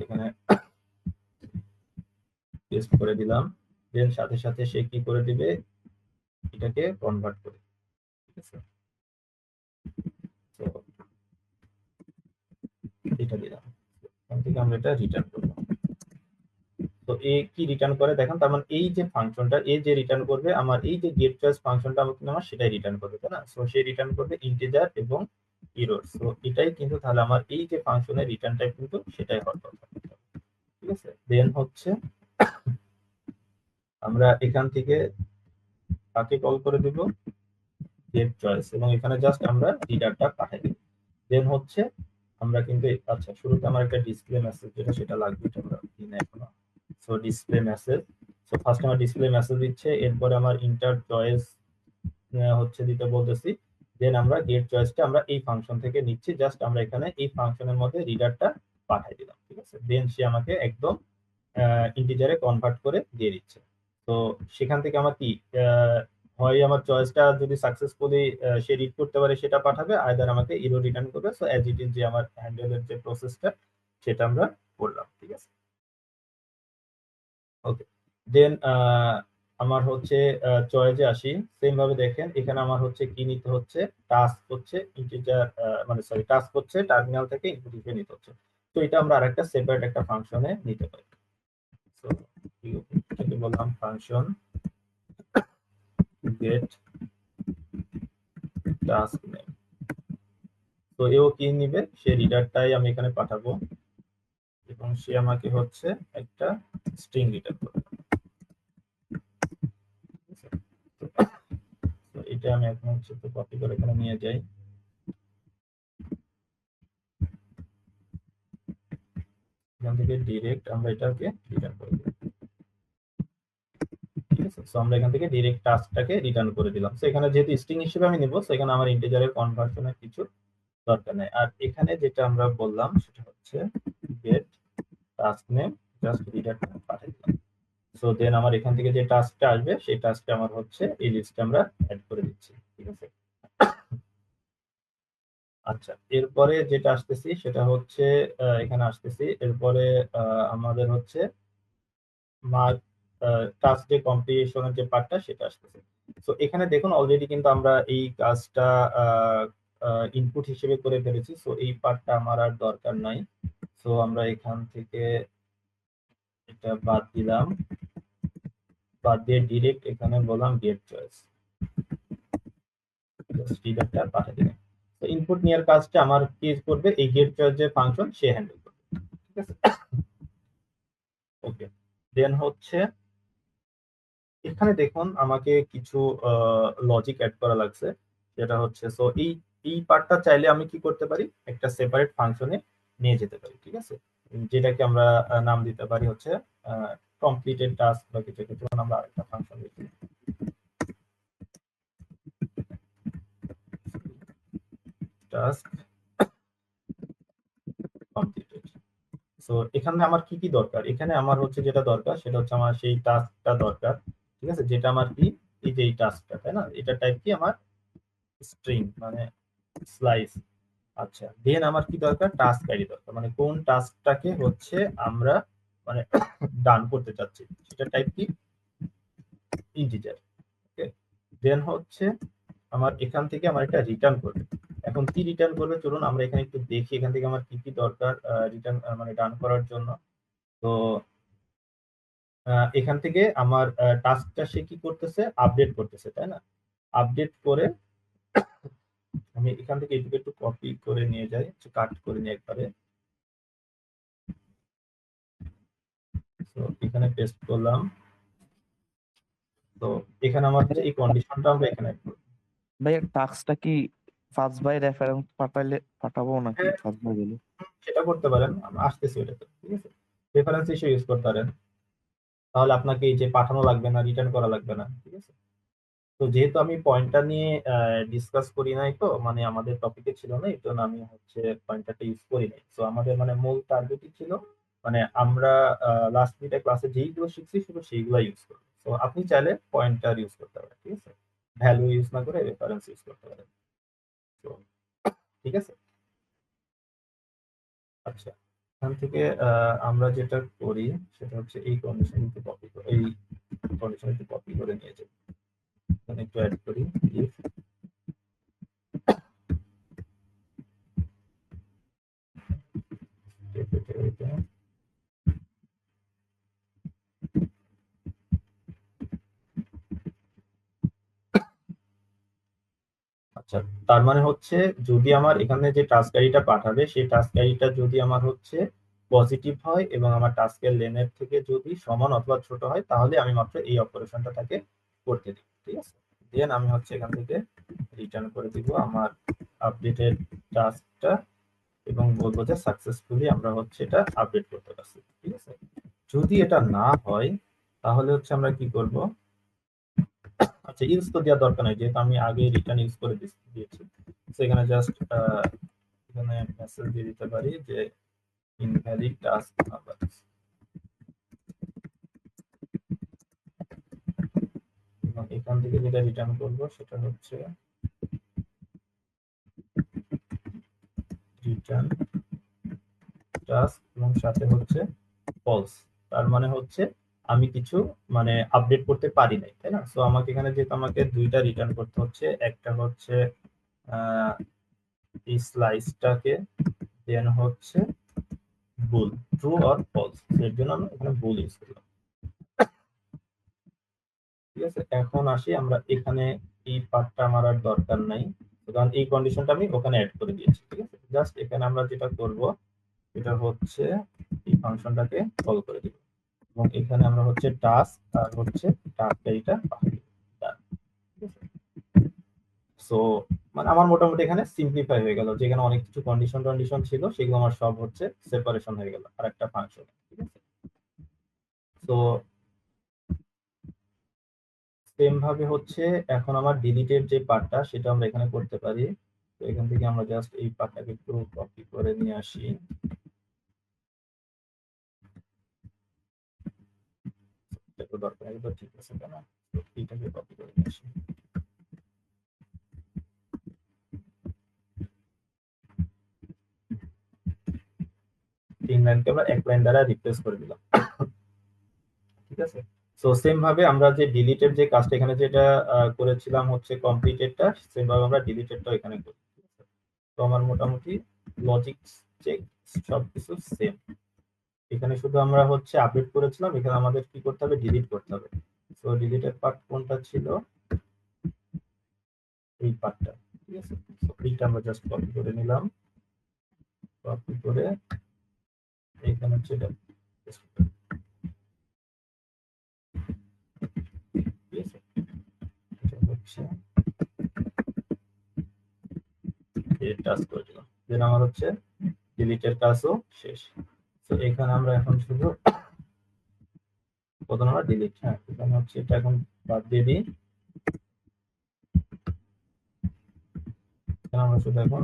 এখানে পেস্ট করে দিলাম। দেন সাথে সাথে সে কি করে দিবে, এটাকে কনভার্ট করে, ঠিক আছে? তো এটা দিলাম, এখান থেকে আমরা এটা রিটার্ন করব। তো এ কি রিটার্ন করে দেখেন, তার মানে এই যে ফাংশনটা এ যে রিটার্ন করবে, আমার এই যে গেট চয়েস ফাংশনটা আমার সেটাই রিটার্ন করবে, তাই না? সো সে রিটার্ন করবে ইন্টিজার এবং এরর। সো এটাই কিন্তু তাহলে আমার এই যে ফাংশনের রিটার্ন টাইপ কিন্তু সেটাই হওয়ার কথা, ঠিক আছে? দেন হচ্ছে আমরা এখান থেকে কাকে কল করে দিব, গেট চয়েস, এবং এখানে জাস্ট আমরা রিডারটা পাঠিয়ে দিব। দেন হচ্ছে আমরা কিন্তু আচ্ছা শুরুতে আমার একটা ডিসপ্লে মেসেজ যেটা সেটা লাগবে, এটা আমরা দিই না এখনো। So display message, so first আমার ডিসপ্লে মেসেজ দিচ্ছে, এরপরে আমার ইন্টার চয়েস হচ্ছে দিতে বলতেছি। দেন আমরা গেট চয়েসটা আমরা এই ফাংশন থেকে নিচ্ছি, জাস্ট আমরা এখানে এই ফাংশনের মধ্যে রিডারটা পাঠিয়ে দিলাম, ঠিক আছে? দেন সে আমাকে একদম ইন্টিজারে কনভার্ট করে দিয়ে দিচ্ছে। তো সেখান থেকে আমার কি হয়, আমার চয়েসটা যদি সাকসেসফুলি সে রিড করতে পারে সেটা পাঠাবে, আইদার আমাকে ইরো রিটার্ন করবে। সো অ্যাজ ইট ইজ যে আমার হ্যান্ডেলের যে প্রসেসটা সেটা আমরা করলাম, ঠিক আছে? ওকে, দেন আমার হচ্ছে চয়েসে আসি। সেম ভাবে দেখেন এখানে আমার হচ্ছে কি নিতে হচ্ছে, টাস্ক হচ্ছে ইন্টিজার, মানে সরি টাস্ক হচ্ছে টার্মিনাল থেকে ইনপুট হিসেবে নিতে হচ্ছে। তো এটা আমরা আরেকটা সেপারেট একটা ফাংশনে নিতে পারি। সো এটাকে বললাম ফাংশন গেট টাস্ক নেম। তো এও কি নিবে, সে রিডারটাই আমি এখানে পাঠাবো এবং সে আমাকে হচ্ছে একটা স্ট্রিং রিটার্ন করবে। তো এটা আমি এখন হচ্ছে তো কপি করে এখানে নিয়ে যাই। এখান থেকে ডিরেক্ট আমরা এটাকে রিটার্ন করে দিই, ঠিক আছে? সো আমরা এখান থেকে ডিরেক্ট টাস্কটাকে রিটার্ন করে দিলাম। সো এখানে যেহেতু স্ট্রিং হিসেবে আমি নিব, সেখানে আমার ইন্টিজারের কনভার্সনের কিছু দরকার নেই। আর এখানে যেটা আমরা বললাম সেটা হচ্ছে গেট টাস্ক নেম, জাস্ট রিডারটা পাঠিয়ে দিলাম। সো দেন আমার এখান থেকে যে টাস্কটা আসবে সেই টাস্কটা আমার হচ্ছে এই লিস্টে আমরা অ্যাড করে দিচ্ছি, ঠিক আছে? আচ্ছা, এরপরে যেটা আসতেছি সেটা হচ্ছে এখানে আসতেছি, এরপরে আমাদের হচ্ছে মার্ক টাস্ক যে কমপ্লিশনের যে পার্টটা সেটা আসতেছে। সো এখানে দেখুন অলরেডি কিন্তু আমরা এই কাজটা ইনপুট হিসেবে করে ফেলেছি। সো এই পার্টটা আমার আর দরকার নাই। সো আমরা এখান থেকে এটা বাদ দিলাম, বাদ দিয়ে ডিরেক্ট এখানে বললাম গেট চয়েস, রিডারটা পাঠিয়ে দিলাম। তো ইনপুট নেওয়ার কাজটা আমার কি করবে, এই গেট চয়েস যে ফাংশন সে হ্যান্ডেল করবে, ঠিক আছে? ওকে, দেন হচ্ছে এখানে দেখুন আমাকে কিছু লজিক অ্যাড করা লাগছে, যেটা হচ্ছে সো এই পার্টটা চাইলে আমি কি করতে পারি, একটা সেপারেট ফাংশনে নিয়ে যেতে পারি, ঠিক আছে? যেটাকে আমরা নাম দিতে পারি হচ্ছে কমপ্লিটেড টাস্ক বা কিছু কিছু, আমরা আরেকটা ফাংশন দিচ্ছি টাস্ক কমপ্লিটেড। সো এখানে আমার কি কি দরকার, এখানে আমার হচ্ছে যেটা দরকার সেটা হচ্ছে আমার সেই টাস্কটা দরকার, ঠিক আছে? যেটা আমার কি এই যে এই টাস্কটা, তাই না? এটা টাইপ কি আমার স্ট্রিং মানে স্লাইস। আচ্ছা, দেন আমার কি দরকার, টাস্ক আইডি দরকার, মানে কোন টাস্কটাকে হচ্ছে আমরা মানে ডান করতে চাচ্ছি, সেটা টাইপ কি, ইন্টিজার। ওকে, দেন হচ্ছে আমার এখান থেকে আমার একটা রিটার্ন করবে। এখন কি রিটার্ন করবে, চলুন আমরা এখানে একটু দেখি এখান থেকে আমার কি কি দরকার রিটার্ন মানে ডান করার জন্য। তো এখান থেকে আমার টাস্কটা সে কি করতেছে, আপডেট করতেছে, তাই না? আপডেট করে আমি এখান থেকে এটুকু একটু কপি করে নিয়ে যাই, কাট করে নিয়ে একবারে। তো এখানে পেস্ট করলাম। তো এখানে আমার হচ্ছে এই কন্ডিশনটা আমরা এখানে add করব। ভাইয়া টাস্কটা কি ফার্স্ট বাই রেফারেন্স পাঠাবো নাকি হ্যাঁ, ফার্স্ট বাই বলে? সেটা করতে পারেন, আমরা আসতেছি ওটাতে, ঠিক আছে? রেফারেন্স হিসেবে ইউজ করতে পারেন, তাহলে আপনাকে এই যে পাঠানো লাগবে না, রিটার্ন করা লাগবে না, ঠিক আছে? তো যেহেতু আমি পয়েন্টটা নিয়ে ডিসকাস করি নাই, তো মানে আমাদের টপিকে ছিল না, এই জন্য আমি হচ্ছে পয়েন্টারটা ইউজ করি নাই। তো আমাদের মানে মূল টার্গেটই ছিল মানে আমরা লাস্ট দুইটা ক্লাসে যেইগুলো শিখছি শুধু সেইগুলো ইউজ করবো। তো আপনি চাইলে পয়েন্টার ইউজ করতে পারেন, ঠিক আছে? ভ্যালু ইউজ না করে রেফারেন্স ইউজ করতে পারেন। তো ঠিক আছে, আচ্ছা, এখান থেকে আমরা যেটা করি সেটা হচ্ছে এই কন্ডিশন একটু কপি করে, এই কন্ডিশন একটু কপি করে নিয়ে যাই, এখানে একটু অ্যাড করি if এটা। আচ্ছা, তার মানে হচ্ছে যদি আমার এখানে যে টাস্ক আইডিটা পাঠাবে সেই টাস্ক আইডিটা যদি আমার হচ্ছে পজিটিভ হয় এবং আমার টাস্কের লেনের থেকে যদি সমান অথবা ছোট হয়, তাহলে আমি মাত্র এই অপারেশনটা তাকে করতে দিই, ঠিক আছে? দেন আমি হচ্ছে এখান থেকে রিটার্ন করে দিব আমার আপডেটেড টাস্কটা এবং বলবো যে সাকসেসফুলি আমরা হচ্ছে এটা আপডেট করতে পারছি, ঠিক আছে? যদি এটা না হয় তাহলে হচ্ছে আমরা কি করব, আচ্ছা ইউজ তো দেওয়ার দরকার নাই, যেহেতু আমি আগে রিটার্ন ইউজ করে দিয়েছি। সেখানে জাস্ট এখানে মেসেজ দিয়ে দিতে পারি যে ইনভ্যালিড টাস্ক নাম্বার। এবং এখান থেকে যেটা রিটার্ন করব সেটা হচ্ছে রিটার্ন টাস্ক এবং সাথে হচ্ছে ফলস। তার মানে হচ্ছে আমি কিছু মানে আপডেট করতে পারি নাই, তাই না? সো আমাকে এখানে যেহেতু আমাকে দুইটা রিটার্ন করতে হচ্ছে, একটা হচ্ছে এই স্লাইসটাকে, দেন হচ্ছে বুল, ট্রু অর ফলস, এর জন্য আমরা এখানে বুল ইউজ করলাম, ঠিক আছে? এখন আসি আমরা এখানে এই পার্টটা আমার আর দরকার নাই, কারণ এই কন্ডিশনটা আমি ওখানে অ্যাড করে দিয়েছি, ঠিক আছে? জাস্ট এখানে আমরা যেটা করব এটা হচ্ছে এই ফাংশনটাকে কল করে দিব এবং এখানে আমরা হচ্ছে টাস্ক আর হচ্ছে টাস্ক এইটা পাঠাবো। সো মানে আমার মোটামুটি এখানে সিম্পলিফাই হয়ে গেল, যেখানে অনেক কিছু কন্ডিশন ছিল সেগুলো আমার সব হচ্ছে সেপারেশন হয়ে গেল আর একটা ফাংশন, ঠিক আছে? তো সেম ভাবে হচ্ছে এখন আমার ডিলিটের যে পার্টটা সেটা আমরা এখানে করতে পারি। তো এখান থেকে আমরা জাস্ট এই পার্টটাকে একটু কপি করে নিয়ে আসি, একটু দরকার নেই তো, ঠিক আছে কেন, তো এইটাকে কপি করে নিয়ে আসি। তিন লাইনকে আমরা এক লাইন দ্বারা রিপ্লেস করে দিলাম, ঠিক আছে? সো সেম ভাবে আমরা যে ডিলিটের যে কাজটা এখানে যেটা করেছিলাম হচ্ছে কমপ্লিটেডটা, সেম ভাবে আমরা ডিলিটেডটা এখানে করি, ঠিক আছে? তো আমার মোটামুটি লজিক চেক সবকিছু সেম। এখানে শুধু আমরা হচ্ছে আপডেট করেছিলাম, এখানে আমাদের কি করতে হবে, ডিলিট করতে হবে। সো ডিলিটেড পার্ট কোনটা ছিল, এই পার্টটা, ঠিক আছে? সো এইটা আমরা জাস্ট কপি করে নিলাম, কপি করে এইখানে হচ্ছে এটা paste করতে হবে, ঠিক আছে? এটা হচ্ছে এই টাস্ক করে দিলাম, দেন আমার হচ্ছে ডিলিটের কাজও শেষ। তো এখানে আমরা এখন শুধু প্রথমে আমরা ডিলিট, হ্যাঁ এখানে হচ্ছে এটা এখন বাদ দিয়ে দিই, এখানে আমরা শুধু এখন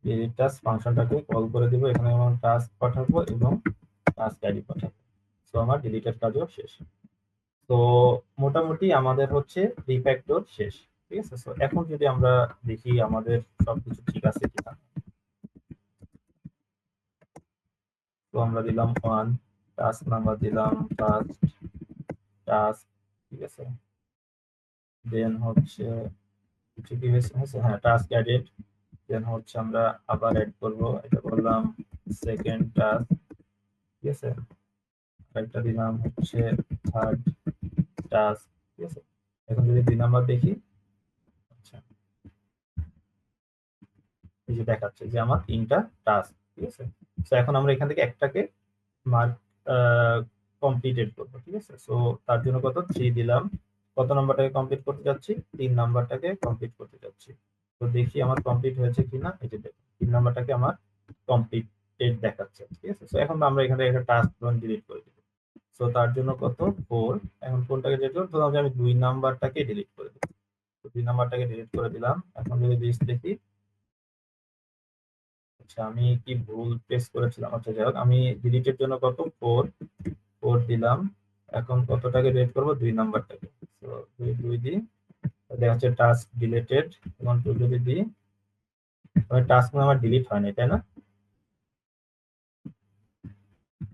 ডিলিট টাস্ক ফাংশনটাকে কল করে দিব, এখানে আমরা টাস্ক পাঠাবো এবং টাস্ক আইডি পাঠাবো। সো আমার ডিলিটের কাজও শেষ। তো মোটামুটি আমাদের হচ্ছে রিফ্যাক্টর শেষ। ঠিক আছে? সো এখন যদি আমরা দেখি আমাদের সবকিছু ঠিক আছে কিনা। তো আমরা দিলাম 1, টাস্ক নাম্বার দিলাম ফার্স্ট টাস্ক, ঠিক আছে? দেন হচ্ছে কিছু কি হয়েছে, হ্যাঁ টাস্ক অ্যাডেড। দেন হচ্ছে আমরা আবার অ্যাড করব, এটা করলাম সেকেন্ড টাস্ক, ঠিক আছে? একটা দিলাম হচ্ছে থার্ড টাস্ক, ঠিক আছে? এখন যদি 2 নাম্বার দেখি, আচ্ছা এই যে দেখাচ্ছে যে আমার 3টা টাস্ক, ঠিক আছে? সো এখন আমরা এখান থেকে একটাকে মার্ক কমপ্লিটেড করব, ঠিক আছে? সো তার জন্য কত 3 দিলাম। কত নাম্বারটাকে কমপ্লিট করতে যাচ্ছি? 3 নাম্বারটাকে কমপ্লিট করতে যাচ্ছি। তো দেখি আমার কমপ্লিট হয়েছে কিনা। এই যে দেখুন 3 নাম্বারটাকে আমার কমপ্লিটেড দেখাচ্ছে, ঠিক আছে? সো এখন আমরা এখানে একটা টাস্ক ডিলিট করে দিব। সো তার জন্য কত 4। এখন কোনটাকে ডিলিট করব? ধরুন যে আমি 2 নাম্বারটাকে ডিলিট করে দেব। তো 2 নাম্বারটাকে ডিলিট করে দিলাম। এখন যদি লিস্ট দেখি, আচ্ছা আমি কি ভুল পেস করেছিলাম, আচ্ছা যাই হোক আমি ডিলিটের জন্য কত 4 দিলাম। এখন কতটাকে ডিলিট করব? 2 নাম্বারটাকে। সো 2 দিই, দেখা যাচ্ছে টাস্ক ডিলিটেড। এখন 2 যদি দিই, মানে টাস্ক আমার ডিলিট হয়নি, তাই না?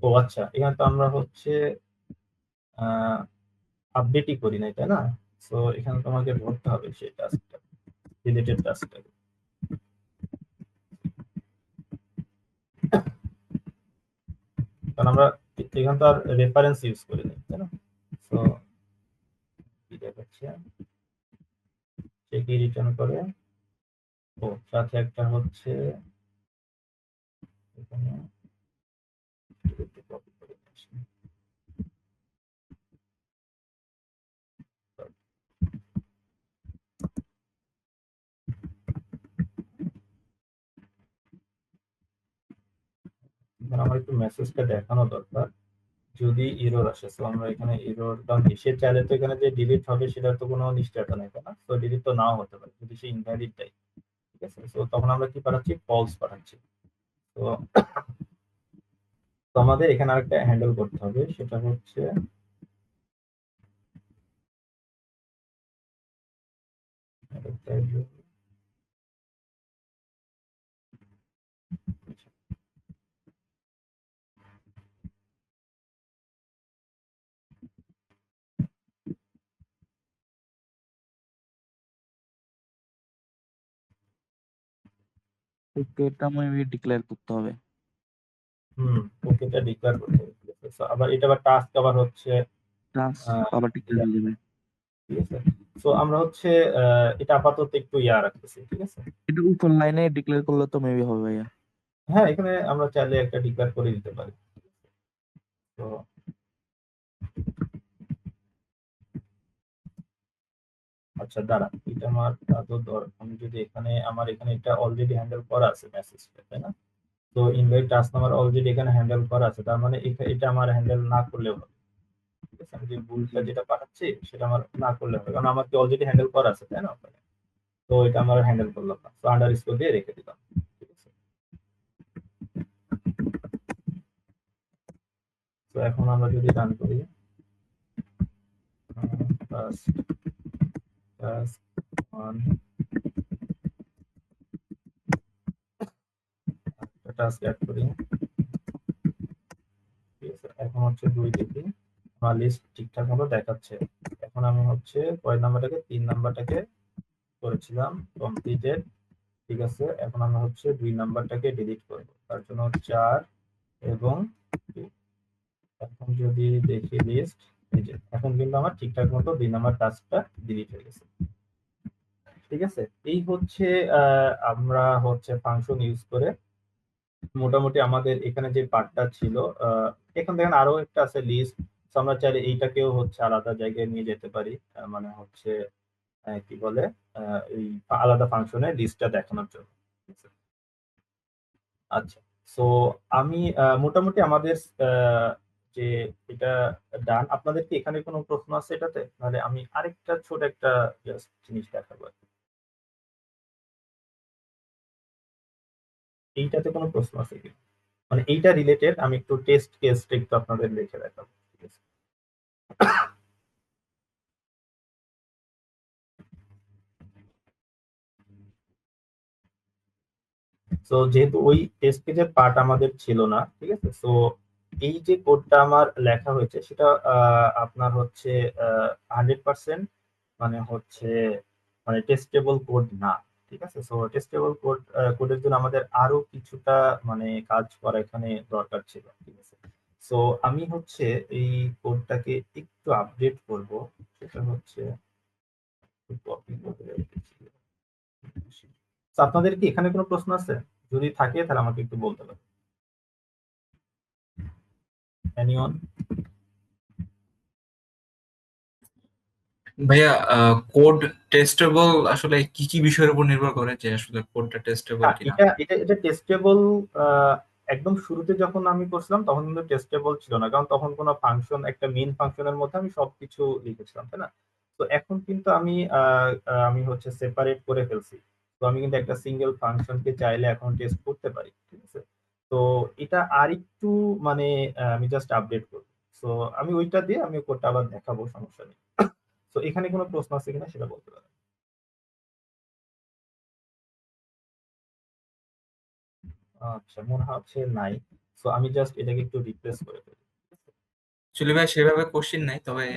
ও আচ্ছা, এখানে তো আমরা হচ্ছে আপডেটই করি নাই, তাই না? সো এখানে তোমাকে ধরতে হবে সেই টাস্কটা, ডিলিটেড টাস্কটাকে। কারণ আমরা এখানে তো আর রেফারেন্স ইউজ করি নাই, তাই না? সো কি দেখাচ্ছে, সে কি রিটার্ন করে? ও সাথে একটা হচ্ছে এখানে একটু কপি করে নিয়ে আসি। এখানে আমার একটু মেসেজটা দেখানো দরকার যদি এরর আসে। সো আমরা এখানে এরর, কারণ সে চাইলে তো এখানে যে ডিলিট হবে সেটার তো কোনো নিশ্চয়তা নেই, তাই না? তো ডিলিট তো নাও হতে পারে যদি সে ইনভ্যালিড দেয়, ঠিক আছে? সো তখন আমরা কি পাঠাচ্ছি? ফলস পাঠাচ্ছি। তো তো আমাদের এখানে আরেকটা হ্যান্ডেল করতে হবে, সেটা হচ্ছে এটা মেবি ডিক্লেয়ার করতে হবে। ওকেটা ডিক্লেয়ার করতে হবে, ঠিক আছে? So আবার এটা আবার টাস্ক আবার হচ্ছে টাস্ক আহ, আবার ডিক্লেয়ার হয়ে যাবে। ঠিক আছে? সো আমরা হচ্ছে এটা আপাতত একটু রাখতেছি, ঠিক আছে? এটা উপর লাইনে ডিক্লেয়ার করলে তো মেবি হবে ভাইয়া। হ্যাঁ এখানে আমরা চাইলে একটা ডিক্লেয়ার করে দিতে পারি। তো আচ্ছা দাঁড়া, এটা আমার আমি যদি এখানে আমার এখানে এটা অলরেডি হ্যান্ডেল করা আছে মেসেজটা, তাই না? তো ইনভাইট টাস্ক নাম্বার অলরেডি এখানে হ্যান্ডেল করা আছে, তার মানে এটা আমার হ্যান্ডেল না করলেও হবে, ঠিক আছে? আমি যে ভুলটা যেটা পাঠাচ্ছি সেটা আমার না করলে হবে, কারণ আমার কি অলরেডি হ্যান্ডেল করা আছে, তাই না? ওখানে তো এটা আমার হ্যান্ডেল করলাম না, তো আন্ডারস্কোর দিয়ে রেখে দিলাম, ঠিক আছে? তো এখন আমরা যদি রান করি, টাস্ক 1 টাস্ক অ্যাড করি, ঠিক আছে? এখন হচ্ছে 2 দেখি, আমার লিস্ট ঠিকঠাক মতো দেখাচ্ছে। এখন আমি হচ্ছে কয় নাম্বারটাকে 3 নাম্বারটাকে করেছিলাম কমপ্লিটেড, ঠিক আছে? এখন আমরা হচ্ছে 2 নাম্বারটাকে ডিলিট করব, তার জন্য 4 এবং 2। এখন যদি দেখি লিস্ট, এই যে এখন কিন্তু আমার ঠিকঠাক মতো 2 নাম্বার টাস্কটা ডিলিট হয়ে গেছে, ঠিক আছে? এই হচ্ছে আমরা হচ্ছে ফাংশন ইউজ করে মোটামুটি আমাদের এখানে যে পার্টটা ছিল, এখান থেকে আরো একটা আছে লিস্ট। আমরা চাইলে এইটাকেও হচ্ছে আলাদা জায়গায় নিয়ে যেতে পারি, মানে হচ্ছে কি বলে এই আলাদা ফাংশনে লিস্টটা দেখানোর জন্য, ঠিক আছে? আচ্ছা, সো আমি মোটামুটি আমাদের যে এটা ডান। আপনাদের কি এখানে কোনো প্রশ্ন আছে এটাতে? নাহলে আমি আরেকটা ছোট একটা জাস্ট জিনিস দেখাবো। এইটাতে কোনো প্রশ্ন আছে কি? মানে এইটা রিলেটেড আমি একটু টেস্ট কেসটা একটু আপনাদের লিখে দেখাবো, ঠিক আছে? সো যেহেতু ওই টেস্ট কেসের পার্ট আমাদের ছিল না, ঠিক আছে, সো এই যে কোডটা আমার লেখা হয়েছে সেটা আপনার হচ্ছে 100% মানে হচ্ছে মানে টেস্টেবল কোড না, ঠিক আছে। সো টেস্টেবল কোডের জন্য আমাদের আরো কিছুটা মানে কাজ করা এখানে দরকার ছিল, ঠিক আছে। সো আমি হচ্ছে এই কোডটাকে একটু আপডেট করব, সেটা হচ্ছে কপি করে রেখেছি। তো আপনাদের কি এখানে কোনো প্রশ্ন আছে? যদি থাকে তাহলে আমাকে একটু বলতে পারেন। এনিওয়ান? ভাইয়া কোড টেস্টেবল আসলে কি কি বিষয়ের উপর নির্ভর করে যে আসলে কোডটা টেস্টেবল হ্যাঁ, কিনা? এটা টেস্টেবল। একদম শুরুতে যখন আমি করছিলাম তখন কিন্তু টেস্টেবল ছিল না, কারণ তখন কোনো ফাংশন, একটা মেইন ফাংশনের মধ্যে আমি সবকিছু লিখেছিলাম, তাই না। তো এখন কিন্তু আমি হচ্ছে সেপারেট করে ফেলছি। তো আমি কিন্তু একটা সিঙ্গেল ফাংশনকে চাইলে এখন টেস্ট করতে পারি, ঠিক আছে। তো এটা আরেকটু মানে আমি জাস্ট আপডেট করব। তো আমি ওইটা দিয়ে আমি কোডটা আবার দেখাবো, সমস্যা নেই। তো এখানে কোনো প্রশ্ন আছে কিনা সেটা বলতে পারেন। আচ্ছা, মনে হচ্ছে নাই। সো আমি জাস্ট এটাকে একটু রিপ্লেস করে ফেলি। অ্যাকচুয়ালি ভাই সেভাবে কোশ্চিন নাই, তবে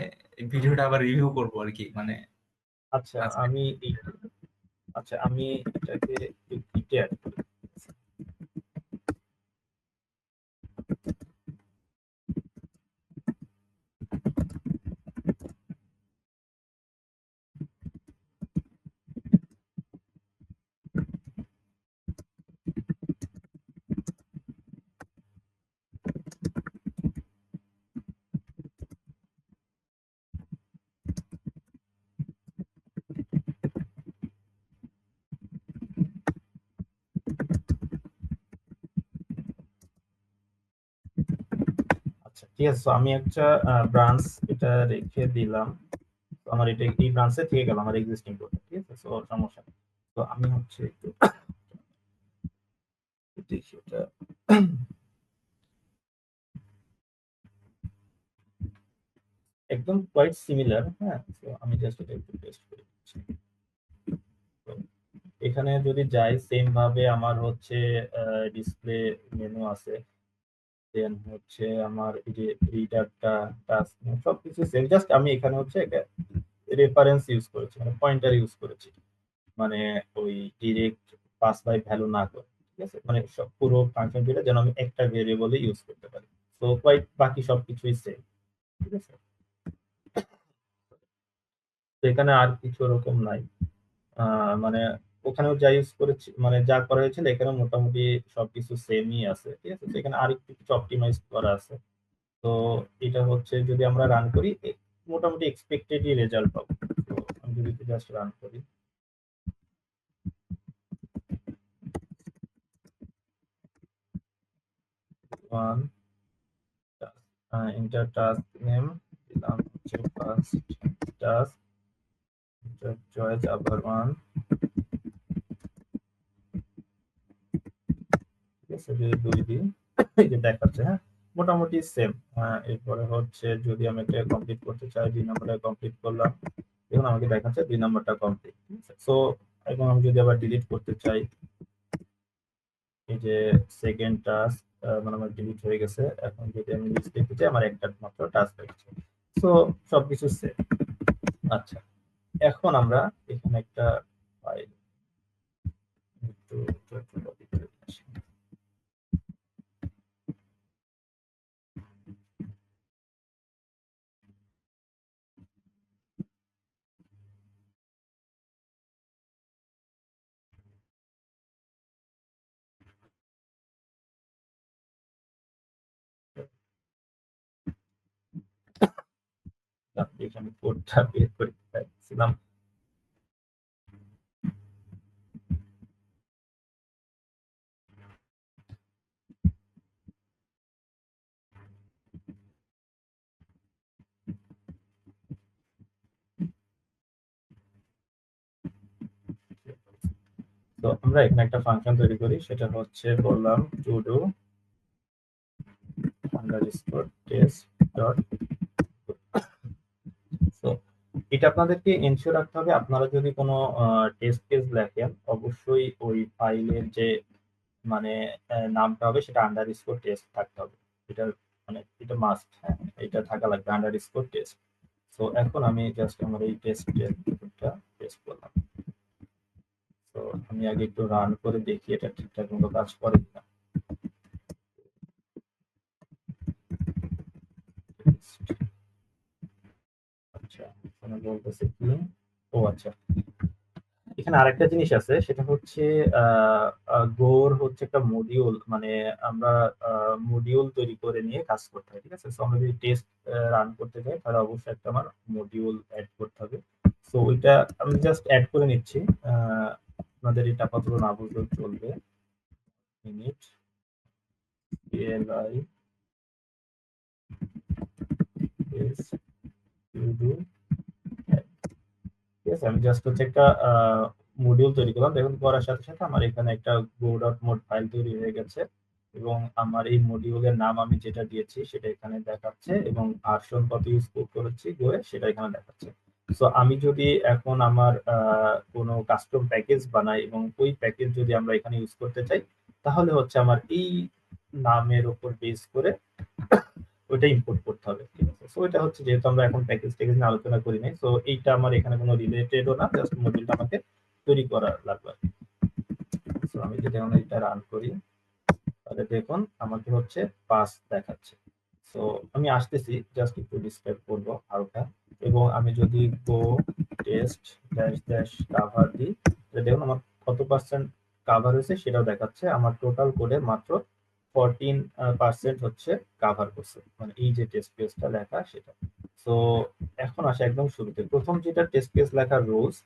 ভিডিওটা আবার রিভিউ করবো আর কি, মানে আচ্ছা আজকে। আমি আমি এটাকে একটু গিটে অ্যাড করি। আচ্ছা, ঠিক আছে। তো আমি একটা ব্রাঞ্চ এটা রেখে দিলাম। তো আমার এটা এই ব্রাঞ্চে থেকে গেল আমার এক্সিস্টিং কোড, ঠিক আছে। সো সমস্যা নেই। তো আমি হচ্ছে একটু দেখি এটা। একদম কোয়াইট সিমিলার, হ্যাঁ। তো আমি জাস্ট এটা একটু টেস্ট করে দিচ্ছি। তো এখানে যদি যাই, সেম ভাবে আমার হচ্ছে ডিসপ্লে মেনু আছে, দেন হচ্ছে আমার এই যে রিডারটা, টাস্ক, সবকিছু সেম। জাস্ট আমি এখানে হচ্ছে একটা রেফারেন্স ইউজ করেছি, মানে পয়েন্টার ইউজ করেছি, মানে ওই ডিরেক্ট পাস বাই ভ্যালু না করে, ঠিক আছে। মানে সব পুরো ফাংশন যেটা যেন আমি একটা ভেরিয়েবলে ইউজ করতে পারি। তো কোয়াইট বাকি সবকিছুই সেম, ঠিক আছে। তো এখানে আর কিছু ওরকম নাই। মানে ওখানেও যা ইউজ করেছি, মানে যা করা হয়েছিল এখানে মোটামুটি সবকিছু সেমই আছে, ঠিক আছে। তো এখানে আর একটু কিছু অপটিমাইজ করা আছে। তো এটা হচ্ছে যদি আমরা রান করি মোটামুটি এক্সপেক্টেডই রেজাল্ট পাবো। তো আমি যদি জাস্ট রান করি, ওয়ান ইন্টার টাস্ক নেম দিলাম হচ্ছে ফার্স্ট টাস্ক, চয়েস আবার ওয়ান, ঠিক আছে। যদি 2 দিই, এই যে দেখাচ্ছে, হ্যাঁ, মোটামুটি সেম। এরপরে হচ্ছে যদি আমি এটা কমপ্লিট করতে চাই, 2 নাম্বারটা কমপ্লিট করলাম, দেখুন আমাকে দেখাচ্ছে 2 নাম্বারটা কমপ্লিট, ঠিক আছে। সো এখন আমি যদি আবার ডিলিট করতে চাই, এই যে সেকেন্ড টাস্ক মানে আমার ডিলিট হয়ে গেছে। এখন যদি আমি লিস্ট দেখতে চাই, আমার একটা মাত্র টাস্ক হয়েছে। সো সবকিছু সেম। আচ্ছা, এখন আমরা এখানে একটা ফাইল একটু copy করে আসি। এখানে কোডটা বের করে চাইছিলাম। তো আমরা এখানে একটা ফাংশন তৈরি করি, সেটা হচ্ছে বললাম to do underscore test dot. তো এটা আপনাদেরকে এনশিওর রাখতে হবে, আপনারা যদি কোনো টেস্ট কেস লেখেন অবশ্যই ওই ফাইলের যে মানে নামটা হবে সেটা আন্ডারস্কোর টেস্ট থাকতে হবে। এটা মানে এটা মাস্ট, হ্যাঁ, এটা থাকা লাগবে আন্ডারস্কোর টেস্ট। সো এখন আমি জাস্ট আমার এই টেস্টের কোডটা পেস্ট করলাম। তো আমি আগে একটু রান করে দেখি এটা ঠিকঠাক মতো কাজ করে কিনা। আচ্ছা, এখানে বলতেছে কি, ও আচ্ছা, এখানে আরেকটা জিনিস আছে, সেটা হচ্ছে গোর হচ্ছে একটা মডিউল, মানে আমরা মডিউল তৈরি করে নিয়ে কাজ করতে হয়, ঠিক আছে। সো আমরা যদি টেস্ট রান করতে চাই তাহলে অবশ্যই একটা আমার মডিউল অ্যাড করতে হবে। সো ওইটা আমি জাস্ট অ্যাড করে নিচ্ছি, আপনাদের এটা আপাতত না বুঝলেও চলবে। Init CLI is sudo add। ঠিক আছে, আমি জাস্ট হচ্ছে একটা মডিউল তৈরি করলাম। দেখুন করার সাথে সাথে আমার এখানে একটা go.mod ফাইল তৈরি হয়ে গেছে এবং আমার এই মডিউলের নাম আমি যেটা দিয়েছি সেটা এখানে দেখাচ্ছে এবং ভার্সন কত ইউজ করেছি গোয়ে সেটা এখানে দেখাচ্ছে। সো আমি যদি এখন আমার কোনো কাস্টম প্যাকেজ বানাই এবং ওই প্যাকেজ যদি আমরা এখানে ইউজ করতে চাই, তাহলে হচ্ছে আমার এই নামের উপর বেস করে ওইটা ইম্পোর্ট করতে হবে, ঠিক আছে। সো এটা হচ্ছে, যেহেতু আমরা এখন প্যাকেজ নিয়ে আলোচনা করি নাই, সো এইটা আমার এখানে কোনো রিলেটেডও না, জাস্ট মডিউলটা আমাকে তৈরি করা লাগবে। সো আমি যদি এখন এটা রান করি তাহলে দেখুন আমাকে হচ্ছে পাস দেখাচ্ছে। সো আমি আসতেছি, জাস্ট একটু ডিসক্রাইব করবো হালকা, এবং আমি যদি গো টেস্ট ড্যাশ ড্যাশ কাভার দিই, দেখুন আমার কত পার্সেন্ট কাভার হয়েছে সেটাও দেখাচ্ছে। আমার টোটাল কোডে মাত্র 14% হচ্ছে কাভার করছে, মানে এই যে টেস্ট কেসটা লেখা সেটা। সো এখন আসে একদম শুরুতে, প্রথম যেটা টেস্ট কেস লেখার রুলস,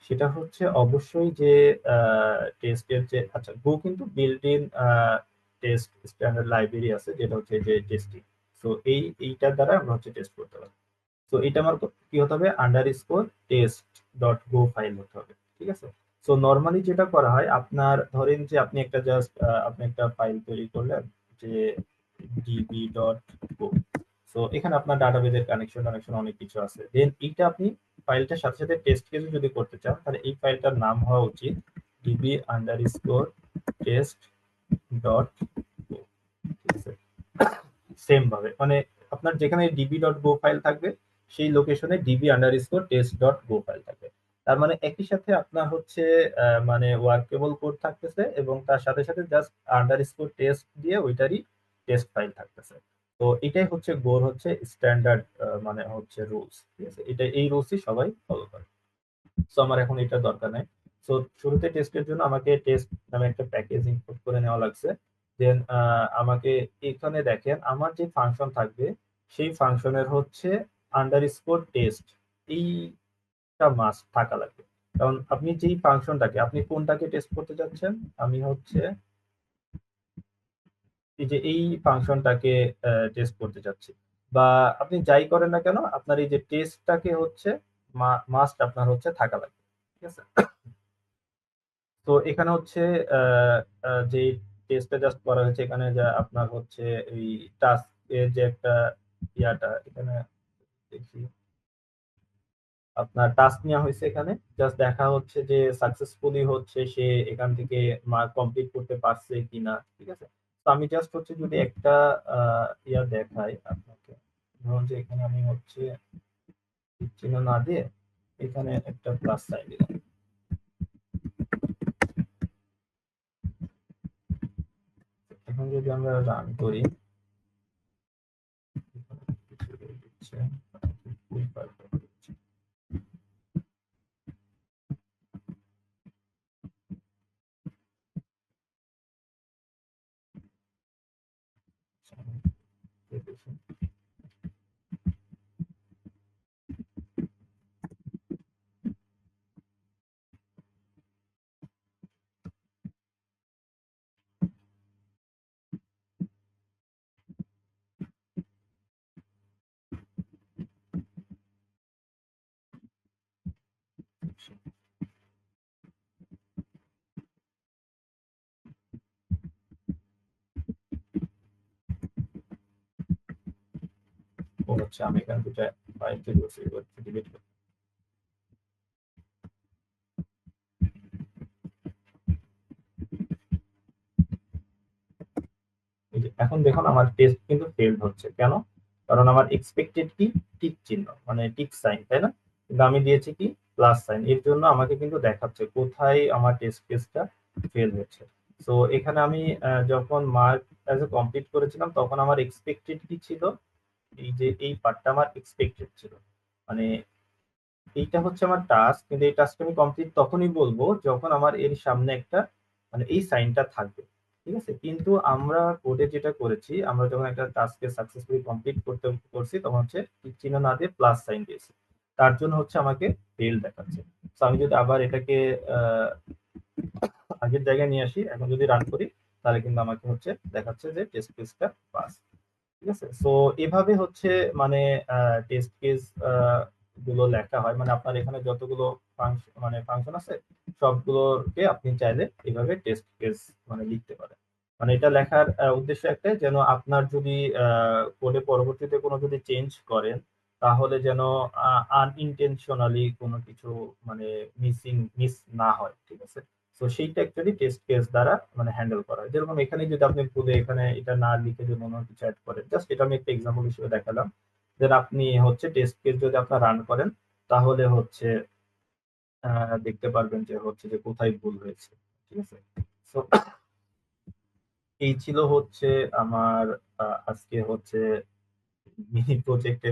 সেটা হচ্ছে অবশ্যই যে টেস্টের যে, আচ্ছা গো কিন্তু built in test standard library আছে, যেটা হচ্ছে যে টেস্টিং। সো এইটার দ্বারা আমরা হচ্ছে টেস্ট করতে পারি। সো এটা আমার কি হতে হবে, আন্ডারস্কোর টেস্ট ডট গো ফাইল হতে হবে, ঠিক আছে। সো নর্মালি যেটা করা হয়, আপনার ধরেন যে আপনি একটা জাস্ট আপনি একটা ফাইল তৈরি করলেন যে db.go। সো এখানে আপনার ডাটাবেজের কানেকশন অনেক কিছু আছে, দেন এইটা আপনি ফাইলটার সাথে সাথে টেস্ট কেস যদি করতে চান, তাহলে এই ফাইলটার নাম হওয়া উচিত db_test.go, ঠিক আছে। সেম ভাবে মানে আপনার যেখানে db.go ফাইল থাকবে সেই লোকেশনে db_test.go ফাইল থাকবে। তার মানে একই সাথে আপনার হচ্ছে মানে ওয়ার্কেবল কোড থাকতেছে এবং তার সাথে সাথে জাস্ট আন্ডারস্কোর টেস্ট দিয়ে ওইটারই টেস্ট ফাইল থাকতেছে। তো এটাই হচ্ছে গোর হচ্ছে স্ট্যান্ডার্ড, মানে হচ্ছে রুলস, ঠিক আছে। এটা এই রুলসই সবাই ফলো করে। সো আমার এখন এটা দরকার নাই। সো শুরুতে টেস্টের জন্য আমাকে টেস্ট নামে একটা প্যাকেজ ইম্পোর্ট করে নেওয়া লাগছে। দেন আমাকে এখানে দেখেন আমার যে ফাংশন থাকবে সেই ফাংশনের হচ্ছে আন্ডারস্কোর টেস্ট, এইটা মাস্ট থাকা লাগবে। কারণ আপনি যেই ফাংশনটাকে, আপনি কোনটাকে টেস্ট করতে যাচ্ছেন, আমি হচ্ছে এই যে এই ফাংশনটাকে টেস্ট করতে যাচ্ছি, বা আপনি যাই করেন না কেন আপনার এই যে টেস্টটাকে হচ্ছে মাস্ট আপনার হচ্ছে থাকা লাগবে, ঠিক আছে। তো এখানে হচ্ছে যে টেস্টটা জাস্ট করা হয়েছে, এখানে যা আপনার হচ্ছে এই টাস্ক এর যে একটা ইয়াটা এখানে দেখি, আপনার টাস্ক নেওয়া হয়েছে, এখানে জাস্ট দেখা হচ্ছে যে সাকসেসফুলি হচ্ছে সে এখান থেকে মার্ক কমপ্লিট করতে পারছে কিনা, ঠিক আছে। তো আমি জাস্ট হচ্ছে যদি একটা ইয়া দেখাই আপনাকে, ধরুন যে এখানে আমি হচ্ছে চিহ্ন না দিয়ে এখানে একটা প্লাস সাইন দিলাম। এখন যদি আমরা রান করি, ও হচ্ছে আমি এখানে দুটা ফাইল তৈরি করছি, ডিলিট করছি। এখন দেখুন আমার টেস্ট কিন্তু ফেলড হচ্ছে কেন? কারণ আমার এক্সপেক্টেড কি টিক চিহ্ন মানে টিক সাইন, তাই না? কিন্তু আমি দিয়েছি কি প্লাস সাইন, এর জন্য আমাকে কিন্তু দেখাচ্ছে কোথায় আমার টেস্ট কেসটা ফেল হচ্ছে। সো এখানে আমি যখন মার্ক অ্যাজ এ কমপ্লিট করেছিলাম তখন আমার এক্সপেক্টেড কি ছিল, এই যে এই পার্টটা আমার এক্সপেক্টেড ছিল, মানে এইটা হচ্ছে আমার টাস্ক, কিন্তু এই টাস্কটা আমি কমপ্লিট তখনই বলবো যখন আমার এর সামনে একটা মানে এই সাইনটা থাকবে, ঠিক আছে? কিন্তু আমরা কোডে যেটা করেছি, আমরা যখন একটা টাস্ককে সাকসেসফুলি কমপ্লিট করছি তখন হচ্ছে টিক চিহ্ন না দিয়ে প্লাস সাইন দিয়েছি, তার জন্য হচ্ছে আমাকে ফেল দেখাচ্ছে। তো আমি যদি আবার এটাকে আগের জায়গায় নিয়ে আসি, এখন যদি রান করি তাহলে কিন্তু আমাকে হচ্ছে দেখাচ্ছে যে টেস্ট কেসটা পাস, ঠিক আছে? সো এভাবে হচ্ছে মানে টেস্ট কেস গুলো লেখা হয়, মানে আপনার এখানে যতগুলো ফাংশন আছে সবগুলোকে আপনি চাইলে এভাবে টেস্ট কেস মানে লিখতে পারেন। মানে এটা লেখার উদ্দেশ্য একটাই, যেন আপনার যদি কোডে পরবর্তীতে কোনো যদি চেঞ্জ করেন তাহলে যেন আনইনটেনশনালি কোনো কিছু মানে মিস না হয়, ঠিক আছে? তো সেইটা অ্যাকচুয়ালি টেস্ট কেস দ্বারা মানে হ্যান্ডেল করা হয়। যেরকম এখানে যদি আপনি খুদে এখানে এটা না লিখে যদি অন্য কিছু অ্যাড করেন, জাস্ট এটা আমি একটা এক্সাম্পল হিসেবে দেখালাম, দেন আপনি হচ্ছে টেস্ট কেস যদি আপনার রান করেন তাহলে হচ্ছে দেখতে পারবেন যে হচ্ছে যে কোথায় ভুল হয়েছে, ঠিক আছে? সো এই ছিল হচ্ছে আমার আজকে হচ্ছে মিনি প্রজেক্টের